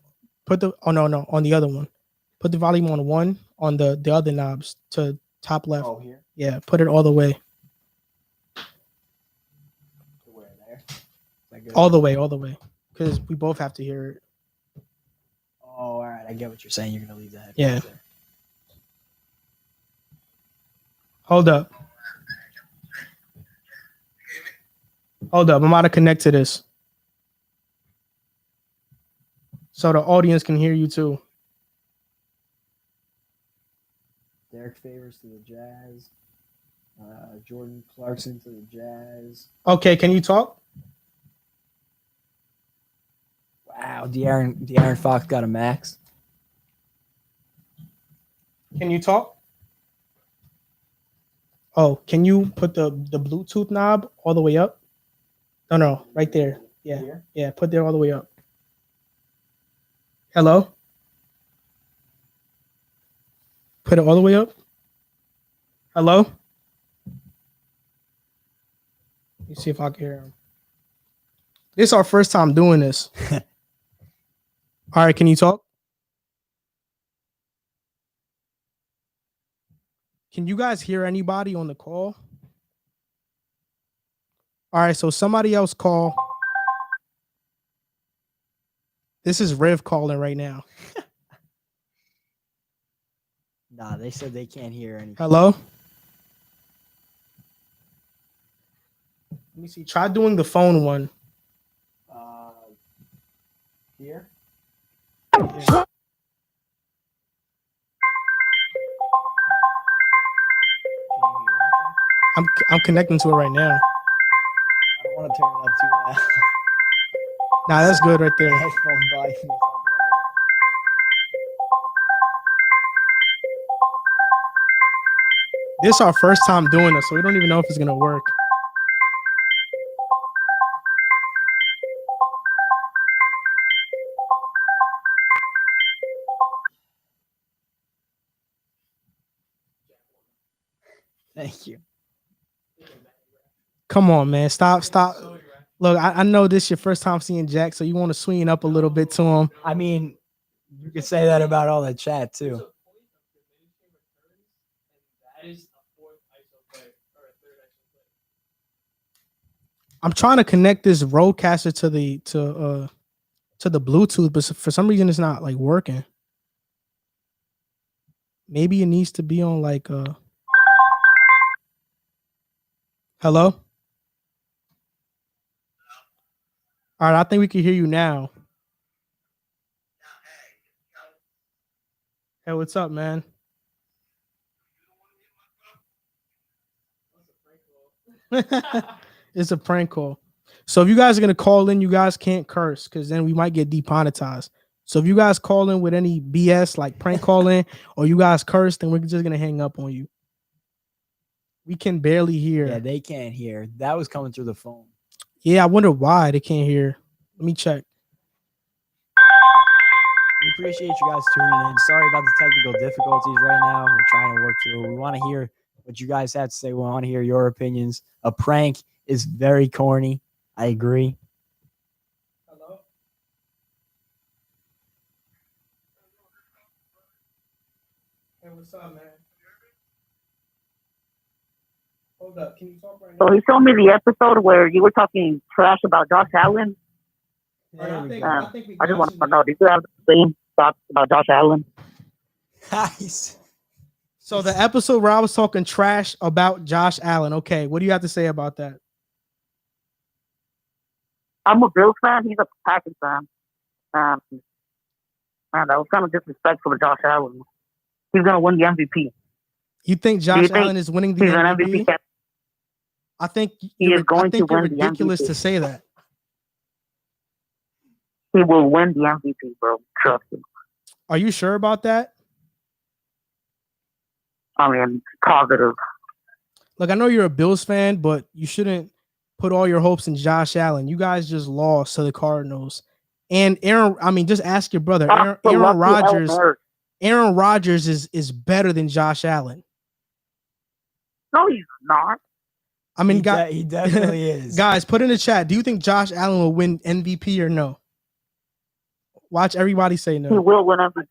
no, on the other one. Put the volume on 1 on the other knobs to top left. Oh, here? Yeah, put it all the way. Where, there? All the way. Because we both have to hear it. Oh, all right. I get what you're saying. You're going to leave that. Yeah. There. Hold up. I'm about to connect to this. So the audience can hear you too. Derek Favors to the Jazz. Jordan Clarkson to the Jazz. Okay, can you talk? Wow, De'Aaron Fox got a max. Can you talk? Oh, can you put the Bluetooth knob all the way up? No, right there. Yeah, here? Yeah, put that all the way up. Hello? Put it all the way up. Hello? Let me see if I can hear him. This is our first time doing this. All right, can you talk? Can you guys hear anybody on the call? All right, so somebody else call. This is Riv calling right now. Nah, they said they can't hear anything. Hello? Let me see. Try doing the phone one. Here? Yeah. I'm connecting to it right now. I don't want to turn it up too loud. Nah, that's good right there. Headphone volume. This is our first time doing this, so we don't even know if it's gonna work. Thank you. Come on, man. Stop. Look, I know this is your first time seeing Jack, so you want to swing up a little bit to him. I mean, you could say that about all the chat, too. I'm trying to connect this roadcaster to the Bluetooth, but for some reason it's not like working. Maybe it needs to be on like hello? All right, I think we can hear you now. Hey, what's up, man? It's a prank call. So if you guys are gonna call in, you guys can't curse because then we might get demonetized. So if you guys call in with any BS like prank call in or you guys curse, then we're just gonna hang up on you. We can barely hear. Yeah, they can't hear. That was coming through the phone. Yeah, I wonder why they can't hear. Let me check. We appreciate you guys tuning in. Sorry about the technical difficulties right now. We're trying to work through. We want to hear what you guys have to say. We want to hear your opinions. A prank is very corny. I agree. Hello? Hey, what's up, man? Hold up. Can you talk right now? So he showed me the episode where you were talking trash about Josh Allen. Yeah, There we I think we just got want you, to man. know, did you have the same thoughts about Josh Allen? Nice. So the episode where I was talking trash about Josh Allen. Okay, what do you have to say about that? I'm a Bills fan. He's a Packers fan. Man, that was kind of disrespectful to Josh Allen. He's going to win the MVP. You think you Josh think Allen is winning the He's an MVP? MVP. I think He you're, is going I think to you're win the ridiculous MVP. to say that. He will win the MVP, bro. Trust me. Are you sure about that? I mean, positive. Look, I know you're a Bills fan, but you shouldn't put all your hopes in Josh Allen. You guys just lost to the Cardinals. And Aaron, I mean, just ask your brother. That's the Aaron lucky Rodgers. Hail Mary. Aaron Rodgers is better than Josh Allen. No, he's not. I mean, He definitely is. guys, put in the chat. Do you think Josh Allen will win MVP or no? Watch everybody say He no. will win MVP.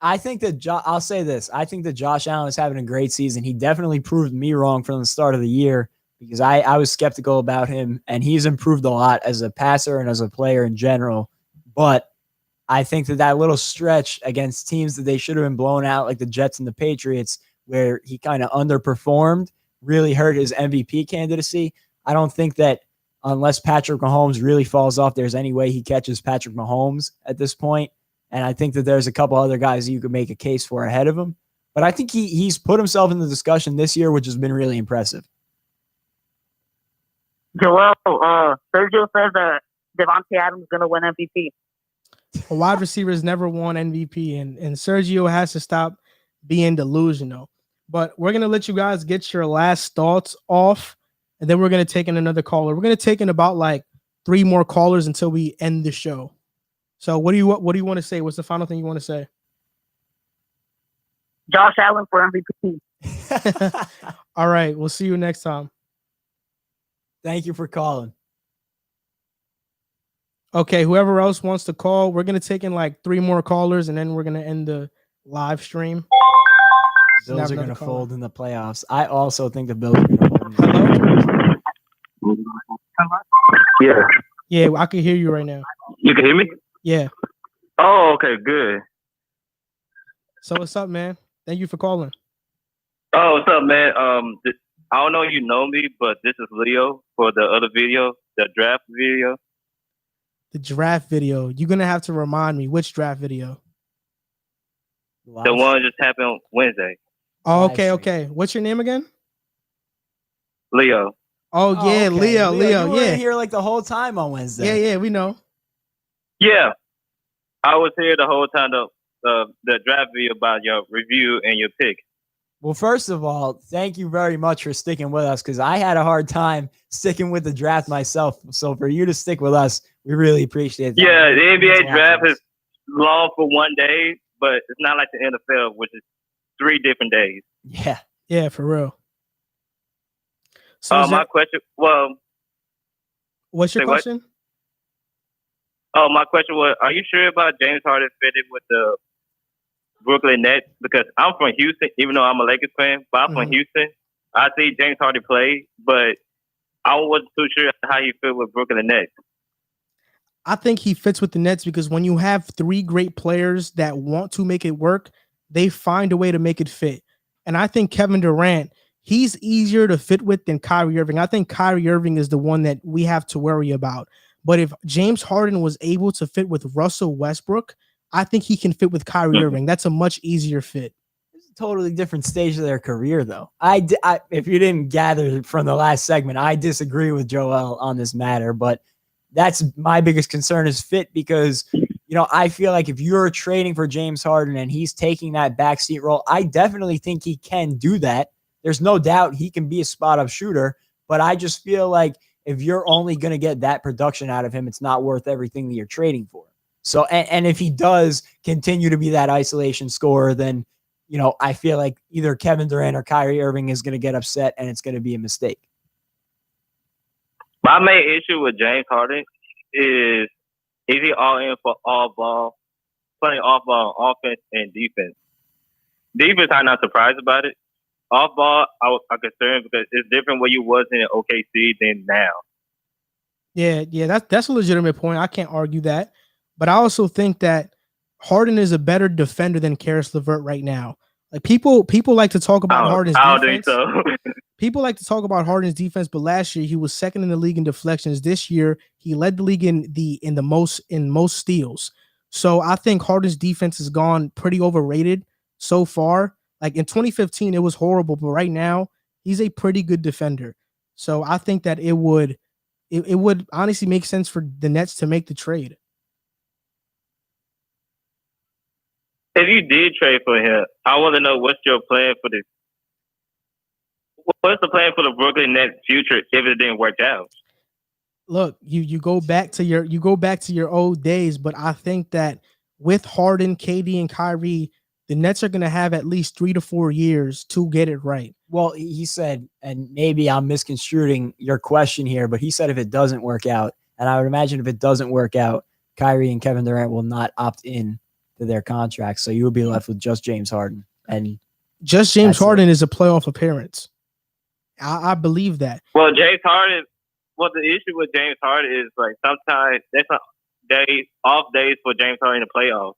I think that I'll say this. I think that Josh Allen is having a great season. He definitely proved me wrong from the start of the year because I was skeptical about him, and he's improved a lot as a passer and as a player in general. But I think that little stretch against teams that they should have been blown out, like the Jets and the Patriots, where he kind of underperformed, really hurt his MVP candidacy. I don't think that unless Patrick Mahomes really falls off, there's any way he catches Patrick Mahomes at this point. And I think that there's a couple other guys you could make a case for ahead of him. But I think he's put himself in the discussion this year, which has been really impressive. Joel, Sergio says that Devontae Adams is going to win MVP. A wide receivers never won MVP, and Sergio has to stop being delusional. But we're going to let you guys get your last thoughts off, and then we're going to take in another caller. We're going to take in about like 3 more callers until we end the show. So what do you want to say? What's the final thing you want to say? Josh Allen for MVP. All right. We'll see you next time. Thank you for calling. Okay. Whoever else wants to call, we're going to take in like 3 more callers, and then we're going to end the live stream. Bills are going to fold in the playoffs. I also think the Bills are going to fold in the playoffs. Yeah. Yeah, I can hear you right now. You can hear me? Yeah. Oh, okay, good. So what's up, man? Thank you for calling. Oh, what's up, man? I don't know if you know me, but this is Leo for the other video, the draft video. The draft video. You're going to have to remind me which draft video. The one just happened Wednesday. Oh, Live okay, stream. okay. What's your name again? Leo. Oh, yeah, okay. Leo, You were yeah. here like the whole time on Wednesday. Yeah, we know. Yeah. I was here the whole time the draft video about your review and your pick. Well, first of all, thank you very much for sticking with us because I had a hard time sticking with the draft myself. So for you to stick with us, we really appreciate that. Yeah, the NBA Thanks for draft having is us. long for one day, but it's not like the NFL, which is 3 different days. Yeah. Yeah, for real. So My question, what's your say what? question? my question was, are you sure about James Harden fitting with the Brooklyn Nets? Because I'm from Houston, even though I'm a Lakers fan, but I'm from Houston. I see James Harden play, but I wasn't too sure how he fit with Brooklyn Nets. I think he fits with the Nets because when you have 3 great players that want to make it work, they find a way to make it fit. And I think Kevin Durant, he's easier to fit with than Kyrie Irving. I think Kyrie Irving is the one that we have to worry about. But if James Harden was able to fit with Russell Westbrook, I think he can fit with Kyrie Irving. That's a much easier fit. totally different stage of their career, though. If you didn't gather from the last segment, I disagree with Joel on this matter, but that's my biggest concern is fit because, I feel like if you're trading for James Harden and he's taking that backseat role, I definitely think he can do that. There's no doubt he can be a spot-up shooter, but I just feel like if you're only going to get that production out of him, it's not worth everything that you're trading for. So, and if he does continue to be that isolation scorer, then, I feel like either Kevin Durant or Kyrie Irving is going to get upset and it's going to be a mistake. My main issue with James Harden is he all in for all ball, playing off ball on offense and defense? Defense, I'm not surprised about it. Off ball, I'm concerned because it's different where you was in OKC than now. Yeah, that's a legitimate point. I can't argue that. But I also think that Harden is a better defender than Karis LeVert right now. Like people like to talk about Harden's defense. I don't think so. People like to talk about Harden's defense, but last year he was second in the league in deflections. This year he led the league in most steals. So I think Harden's defense has gone pretty overrated so far. Like in 2015, it was horrible, but right now he's a pretty good defender. So I think that it would honestly make sense for the Nets to make the trade. If you did trade for him, I want to know what's your plan for this. What's the plan for the Brooklyn Nets future if it didn't work out? Look, you go back to your old days, but I think that with Harden, KD, and Kyrie, the Nets are going to have at least 3 to 4 years to get it right. Well, he said, and maybe I'm misconstruing your question here, but he said if it doesn't work out, and I would imagine if it doesn't work out, Kyrie and Kevin Durant will not opt in to their contracts, so you will be left with just James Harden. And just James Harden is a playoff appearance. I believe that. Well, James Harden. Well, the issue with James Harden is like sometimes there's off days for James Harden in the playoffs.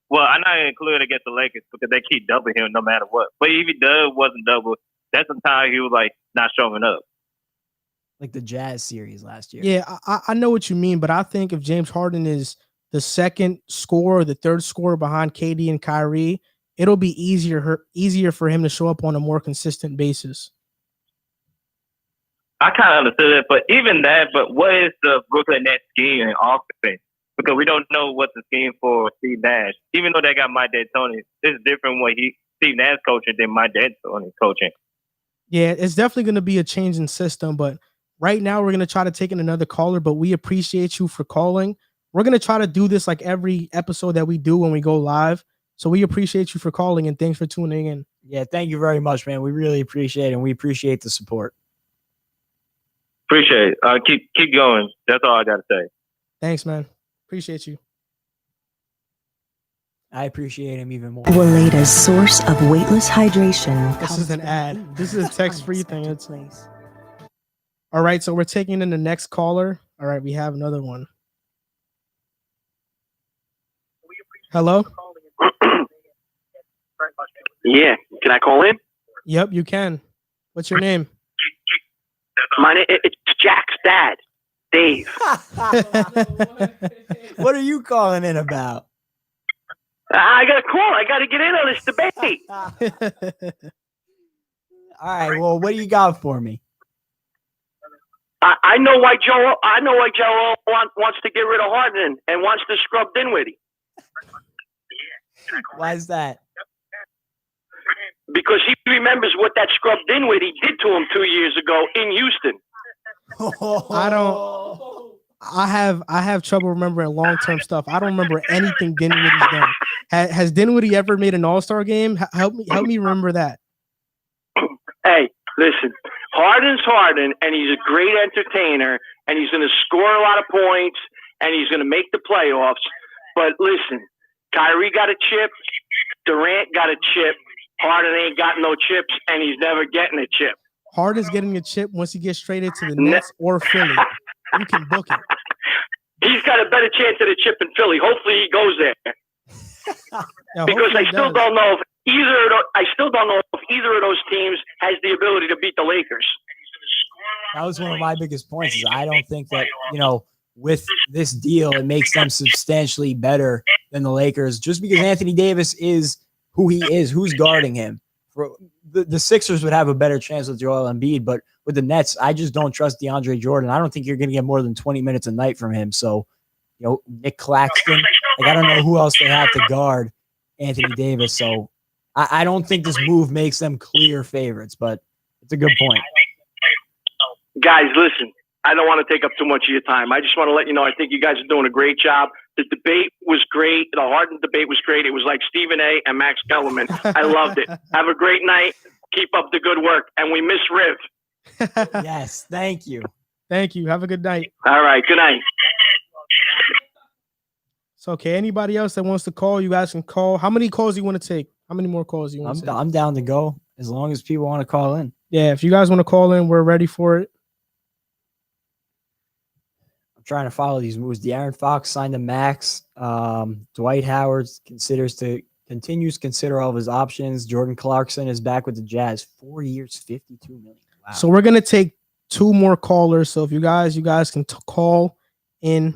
Well, I'm not including against the Lakers because they keep doubling him no matter what. But if he wasn't double, that's sometimes he was like not showing up. Like the Jazz series last year. Yeah, I know what you mean, but I think if James Harden is the second scorer, the third scorer behind KD and Kyrie, it'll be easier for him to show up on a more consistent basis. I kind of understood it, but even that, but what is the Brooklyn Nets scheme in offense? Because we don't know what the scheme for Steve Nash. Even though they got Mike D'Antoni, it's different when Steve Nash coaching than Mike D'Antoni coaching. Yeah, it's definitely going to be a change in system, but right now we're going to try to take in another caller, but we appreciate you for calling. We're going to try to do this like every episode that we do when we go live. So we appreciate you for calling and thanks for tuning in. Yeah, thank you very much, man. We really appreciate it, and we appreciate the support. Appreciate it. Keep going. That's all I got to say. Thanks, man. Appreciate you. I appreciate him even more. Welada's source of weightless hydration. This is an ad. This is a text-free thing. All right, so we're taking in the next caller. All right, we have another one. Hello? Yeah. Can I call in? Yep, you can. What's your name? My name, it's Jack's dad, Dave. What are you calling in about? I got a call. I got to get in on this debate. All right, well, what do you got for me? I know why Joel wants to get rid of Harden and wants to scrub Dinwiddie. Why is that? Because he remembers what that scrub Dinwiddie did to him 2 years ago in Houston. I have trouble remembering long-term stuff. I don't remember anything Dinwiddie's done. Has Dinwiddie ever made an All-Star game? Help me remember that. Hey, listen, Harden's Harden, and he's a great entertainer, and he's going to score a lot of points, and he's going to make the playoffs. But listen, Kyrie got a chip, Durant got a chip, Harden ain't got no chips, and he's never getting a chip. Harden's getting a chip once he gets traded to the Nets or Philly. You can book it. He's got a better chance at a chip in Philly. Hopefully he goes there. Because I still don't know if either of those teams has the ability to beat the Lakers. That was one of my biggest points. Is I don't think that, with this deal, it makes them substantially better than the Lakers. Just because Anthony Davis is who he is, who's guarding him. The Sixers would have a better chance with Joel Embiid, but with the Nets, I just don't trust DeAndre Jordan. I don't think you're going to get more than 20 minutes a night from him. So, Nick Claxton, I don't know who else they have to guard Anthony Davis. So I don't think this move makes them clear favorites, but it's a good point. Guys, listen, I don't want to take up too much of your time. I just want to let you know I think you guys are doing a great job. The debate was great. The Harden debate was great. It was like Stephen A. and Max Kellerman. I loved it. Have a great night. Keep up the good work. And we miss Riv. Yes, thank you. Thank you. Have a good night. All right, good night. So, okay, anybody else that wants to call, you guys can call. How many calls do you want to take? How many more calls do you want to take? I'm down to go as long as people want to call in. Yeah, if you guys want to call in, we're ready for it. Trying to follow these moves. De'Aaron Fox signed a max. Dwight Howard continues to consider all of his options. Jordan Clarkson is back with the Jazz. 4 years, $52 million. Wow. So we're gonna take 2 more callers. So if you guys can call in.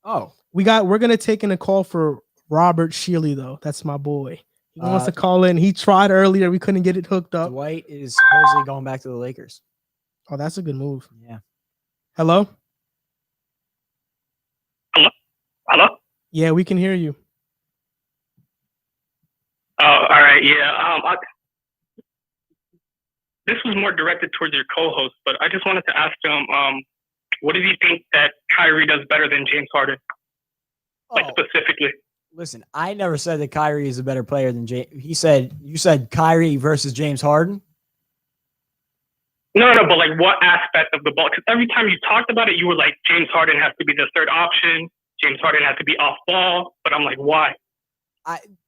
Oh, we're gonna take in a call for Robert Shealy though. That's my boy. He wants to call in. He tried earlier. We couldn't get it hooked up. Dwight is supposedly going back to the Lakers. Oh, that's a good move. Yeah. Hello? Hello? Yeah, we can hear you. Oh, all right. Yeah. This was more directed towards your co-host, but I just wanted to ask him, what does he think that Kyrie does better than James Harden? Specifically. Listen, I never said that Kyrie is a better player than James. You said Kyrie versus James Harden? No, but what aspect of the ball? Because every time you talked about it, you were like, James Harden has to be the third option. James Harden has to be off ball. But I'm like, why?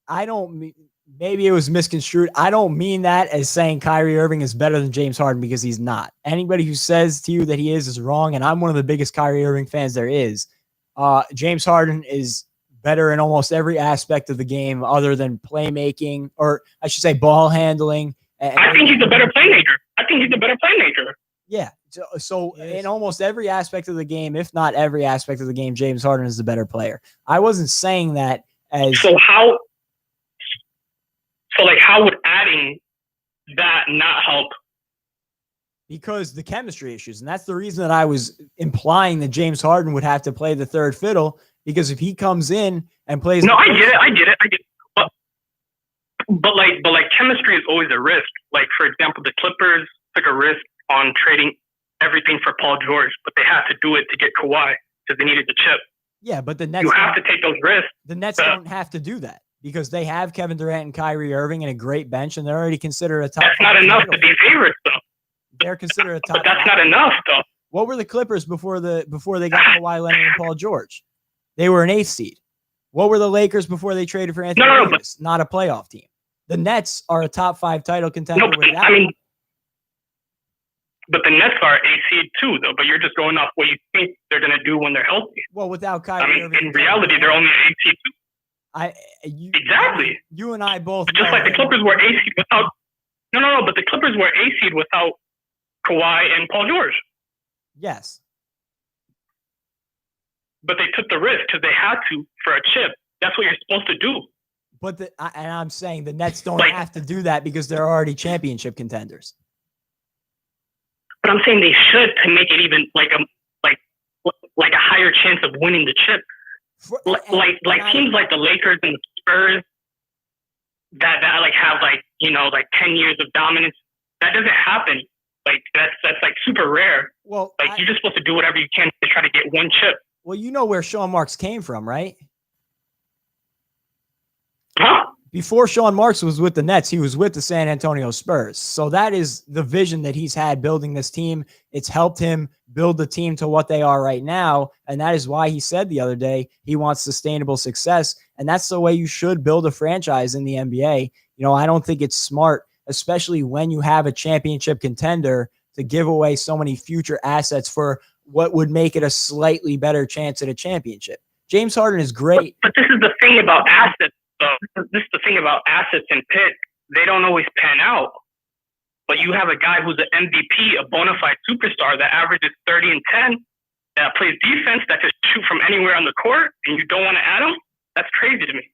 I don't mean, maybe it was misconstrued. I don't mean that as saying Kyrie Irving is better than James Harden because he's not. Anybody who says to you that he is wrong, and I'm one of the biggest Kyrie Irving fans there is. James Harden is better in almost every aspect of the game other than playmaking, or I should say ball handling. I think he's a better playmaker. Yeah. So in almost every aspect of the game, if not every aspect of the game, James Harden is the better player. I wasn't saying that as how would adding that not help? Because the chemistry issues. And that's the reason that I was implying that James Harden would have to play the third fiddle, because if he comes in and plays. No, I get it. But chemistry is always a risk. Like, for example, the Clippers took a risk on trading everything for Paul George, but they had to do it to get Kawhi because they needed the chip. Yeah, but the Nets. You have to take those risks. The Nets don't have to do that because they have Kevin Durant and Kyrie Irving and a great bench, and they're already considered a top. That's not enough to be favorites, though. They're considered a top. But that's not enough, though. What were the Clippers before they got Kawhi Leonard and Paul George? They were an 8th seed. What were the Lakers before they traded for Anthony Davis? Not a playoff team. The Nets are a top 5 title contender. But the Nets are a seed too, though. But you're just going off what you think they're going to do when they're healthy. Well, without Kyrie Irving, in reality, they're only an 8 seed too. Exactly. You and I both. Just like the Clippers were a seed without. No. But the Clippers were a seed without Kawhi and Paul George. Yes. But they took the risk because they had to for a chip. That's what you're supposed to do. But and I'm saying the Nets don't have to do that because they're already championship contenders. But I'm saying they should to make it even like a higher chance of winning the chip. Teams like the Lakers and the Spurs that have 10 years of dominance. That doesn't happen. That's super rare. Well, you're just supposed to do whatever you can to try to get one chip. Well, you know where Sean Marks came from, right? Huh? Before Sean Marks was with the Nets, he was with the San Antonio Spurs. So that is the vision that he's had building this team. It's helped him build the team to what they are right now. And that is why he said the other day he wants sustainable success. And that's the way you should build a franchise in the NBA. I don't think it's smart, especially when you have a championship contender, to give away so many future assets for what would make it a slightly better chance at a championship. James Harden is great. But this is the thing about assets. This is the thing about assets and picks. They don't always pan out. But you have a guy who's an MVP, a bona fide superstar that averages 30 and 10, that plays defense, that can shoot from anywhere on the court, and you don't want to add him? That's crazy to me.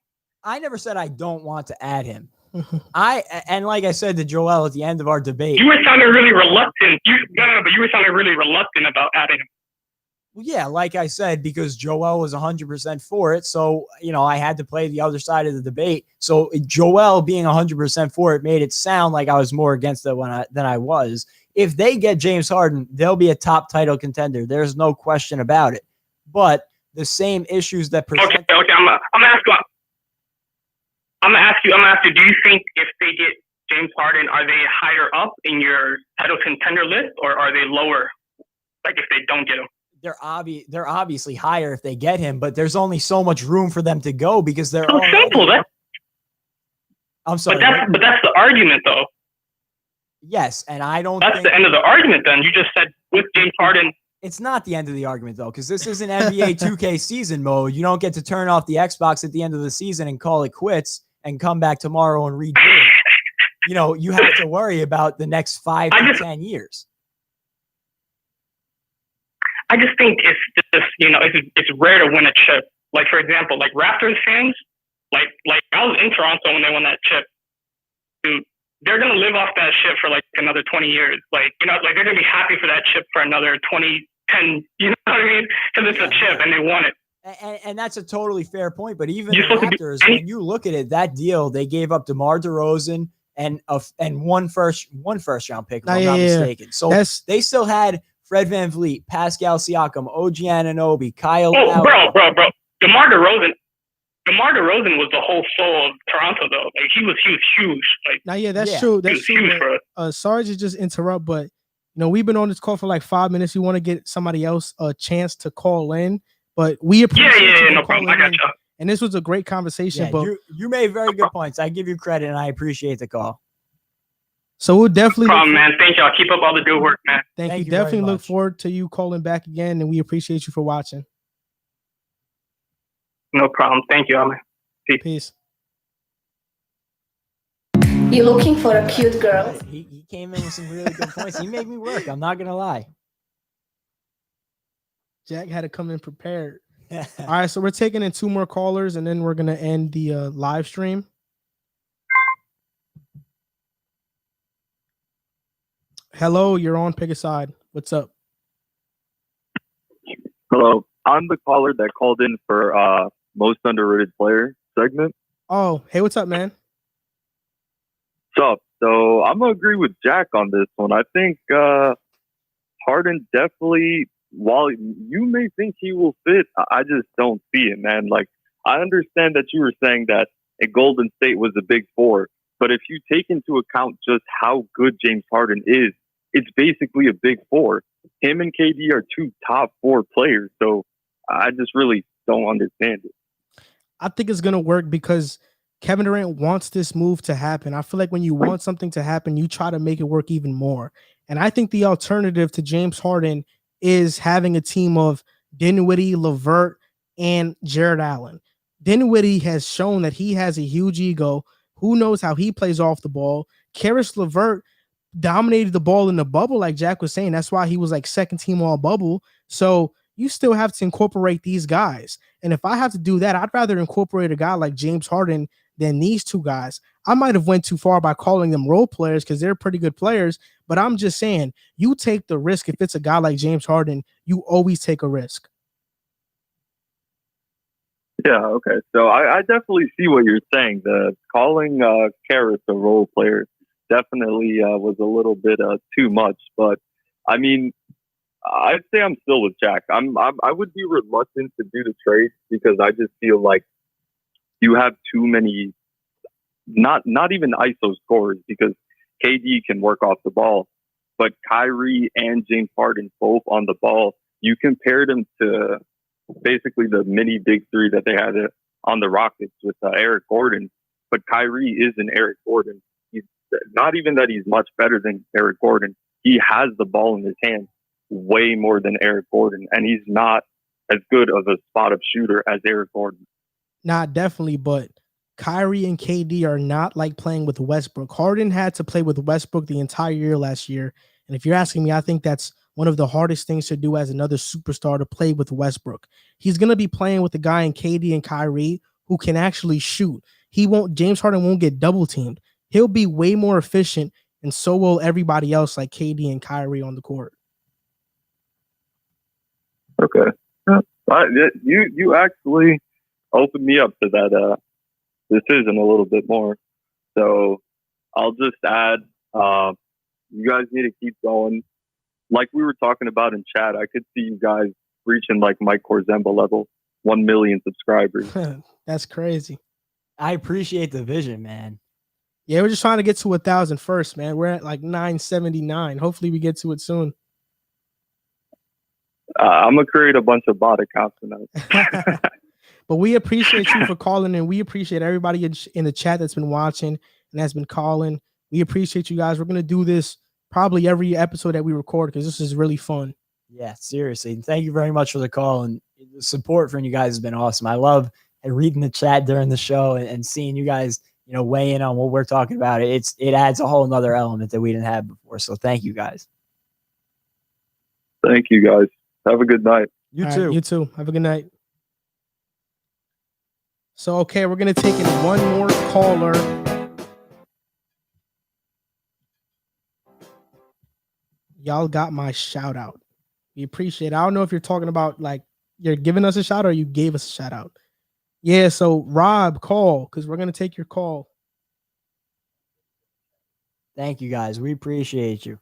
I never said I don't want to add him. And like I said to Joel at the end of our debate, you were sounding really reluctant. But you were sounding really reluctant about adding him. well, yeah, like I said, because Joel was 100% for it. So, I had to play the other side of the debate. So Joel being 100% for it made it sound like I was more against it than I was. If they get James Harden, they'll be a top title contender. There's no question about it. But the same issues that present. Okay. I'm gonna ask you. Do you think if they get James Harden, are they higher up in your title contender list, or are they lower? Like if they don't get him, they're obviously higher if they get him, but there's only so much room for them to go because they're so simple. I'm sorry, but that's the argument, though. Yes, and I don't. That's the end of the argument. Then you just said with James Harden. It's not the end of the argument, though, because this isn't NBA 2K season mode. You don't get to turn off the Xbox at the end of the season and call it quits and come back tomorrow and redo it. You have to worry about the next 5 to 10 years. I just think it's just, it's rare to win a chip. Like, for example, like Raptors fans, like I was in Toronto when they won that chip. Dude, they're going to live off that chip for like another 20 years. Like, they're going to be happy for that chip for another 20, 10, you know what I mean? Because it's a chip and they won it. And that's a totally fair point. But even the Raptors, when you look at it, that deal, they gave up DeMar DeRozan and one first round pick, if I'm not mistaken. So they still had Fred VanVleet, Pascal Siakam, OG Anunoby, Kyle Lowry. Bro. DeMar DeRozan was the whole soul of Toronto, though. Like he was huge. Like, that's true. That's true. Sorry to just interrupt, but we've been on this call for like 5 minutes. We want to get somebody else a chance to call in, but we appreciate no problem. I got you. And this was a great conversation. But you made very good points. I give you credit, and I appreciate the call. So we'll definitely. No problem, man. Thank y'all. Keep up all the good work, man. Thank you. Definitely look forward to you calling back again, and we appreciate you for watching. No problem. Thank you, man. Peace. You looking for a cute girl? He came in with some really good points. He made me work. I'm not gonna lie. Jack had to come in prepared. All right, so we're taking in 2 more callers, and then we're gonna end the live stream. Hello, you're on Pick a Side. What's up? Hello, I'm the caller that called in for most underrated player segment. Oh, hey, what's up, man? What's up? So I'm gonna agree with Jack on this one. I think Harden definitely, while you may think he will fit, I just don't see it, man. Like, I understand that you were saying that a Golden State was a big 4, but if you take into account just how good James Harden is, it's basically a big 4. Him and KD are 2 top 4 players, so I just really don't understand it. I think it's going to work because Kevin Durant wants this move to happen. I feel like when you want something to happen, you try to make it work even more. And I think the alternative to James Harden is having a team of Dinwiddie, LeVert, and Jared Allen. Dinwiddie has shown that he has a huge ego. Who knows how he plays off the ball? Karis LeVert dominated the ball in the bubble, like Jack was saying. That's why he was like second team all bubble. So you still have to incorporate these guys. And if I have to do that, I'd rather incorporate a guy like James Harden than these 2 guys. I might have went too far by calling them role players because they're pretty good players, but I'm just saying you take the risk. If it's a guy like James Harden, you always take a risk. Yeah, okay. So I definitely see what you're saying. The calling Karis a role player definitely was a little bit too much. But, I mean, I'd say I'm still with Jack. I would be reluctant to do the trade because I just feel like you have too many, not even ISO scorers, because KD can work off the ball, but Kyrie and James Harden both on the ball. You compared them to basically the mini big 3 that they had on the Rockets with Eric Gordon, but Kyrie isn't Eric Gordon. He's not even that he's much better than Eric Gordon. He has the ball in his hands way more than Eric Gordon, and he's not as good of a spot-up shooter as Eric Gordon. Nah, definitely, but Kyrie and KD are not like playing with Westbrook. Harden had to play with Westbrook the entire year last year, and if you're asking me, I think that's one of the hardest things to do as another superstar, to play with Westbrook. He's going to be playing with a guy in KD and Kyrie who can actually shoot. James Harden won't get double teamed. He'll be way more efficient, and so will everybody else like KD and Kyrie on the court. Okay. You actually opened me up to that decision a little bit more. So I'll just add, you guys need to keep going. Like we were talking about in chat, I could see you guys reaching like Mike Korzemba level, 1 million subscribers. That's crazy. I appreciate the vision, man. Yeah, we're just trying to get to 1,000 first, man. We're at like 979. Hopefully we get to it soon. I'm going to create a bunch of bot accounts tonight. But we appreciate you for calling, and we appreciate everybody in the chat that's been watching and has been calling. We appreciate you guys. We're going to do this probably every episode that we record because this is really fun. Yeah, seriously. And thank you very much for the call. And the support from you guys has been awesome. I love reading the chat during the show and seeing you guys, weigh in on what we're talking about. It adds a whole nother element that we didn't have before. So thank you guys. Thank you guys. Have a good night. You too. You too. Have a good night. So, okay, we're going to take in one more caller. Y'all got my shout out. We appreciate it. I don't know if you're talking about like you're giving us a shout out or you gave us a shout out. Yeah, so Rob, call because we're going to take your call. Thank you guys. We appreciate you.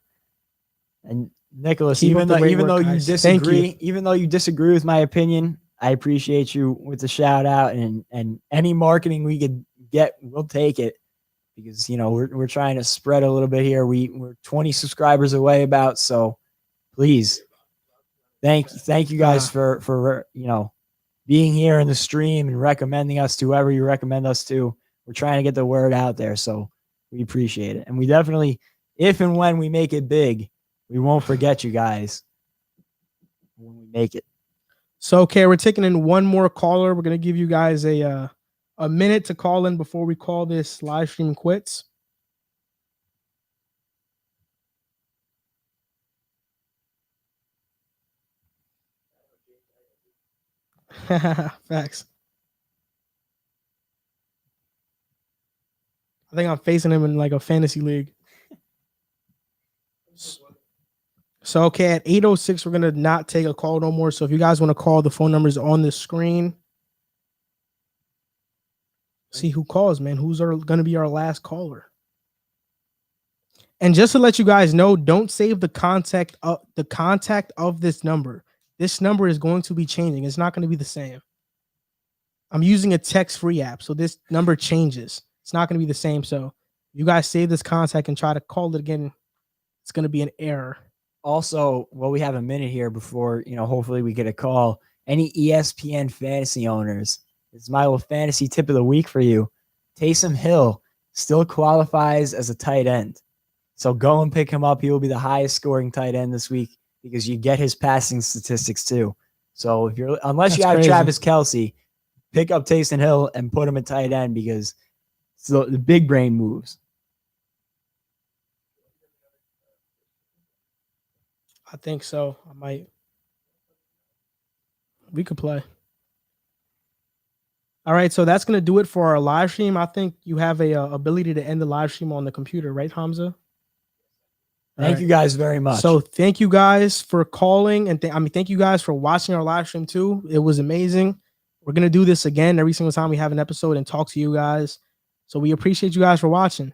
And Nicholas, Keep even though you disagree, you. even though you disagree with my opinion, I appreciate you with the shout out and any marketing we could get, we'll take it because we're trying to spread a little bit here. We're 20 subscribers away about, so please, thank you guys for being here in the stream and recommending us to whoever you recommend us to. We're trying to get the word out there, so we appreciate it, and we definitely, if and when we make it big, we won't forget you guys when we make it. So, okay, we're taking in one more caller. We're going to give you guys a minute to call in before we call this live stream quits. Facts. I think I'm facing him in like a fantasy league. So, okay, at 8:06, we're going to not take a call no more. So if you guys want to call, the phone number is on the screen. See who calls, man. Who's going to be our last caller? And just to let you guys know, don't save the contact of this number. This number is going to be changing. It's not going to be the same. I'm using a text-free app, so this number changes. It's not going to be the same. So you guys save this contact and try to call it again. It's going to be an error. Also, we have a minute here before, hopefully we get a call. Any ESPN fantasy owners, it's my little fantasy tip of the week for you. Taysom Hill still qualifies as a tight end. So go and pick him up. He will be the highest scoring tight end this week because you get his passing statistics too. So unless you have crazy. Travis Kelce, pick up Taysom Hill and put him at tight end because it's the big brain moves. I think so. We could play. All right, so that's going to do it for our live stream. I think you have a ability to end the live stream on the computer, right, Hamza? Thank you guys very much. So thank you guys for calling, and thank you guys for watching our live stream too. It was amazing. We're going to do this again every single time we have an episode and talk to you guys. So we appreciate you guys for watching.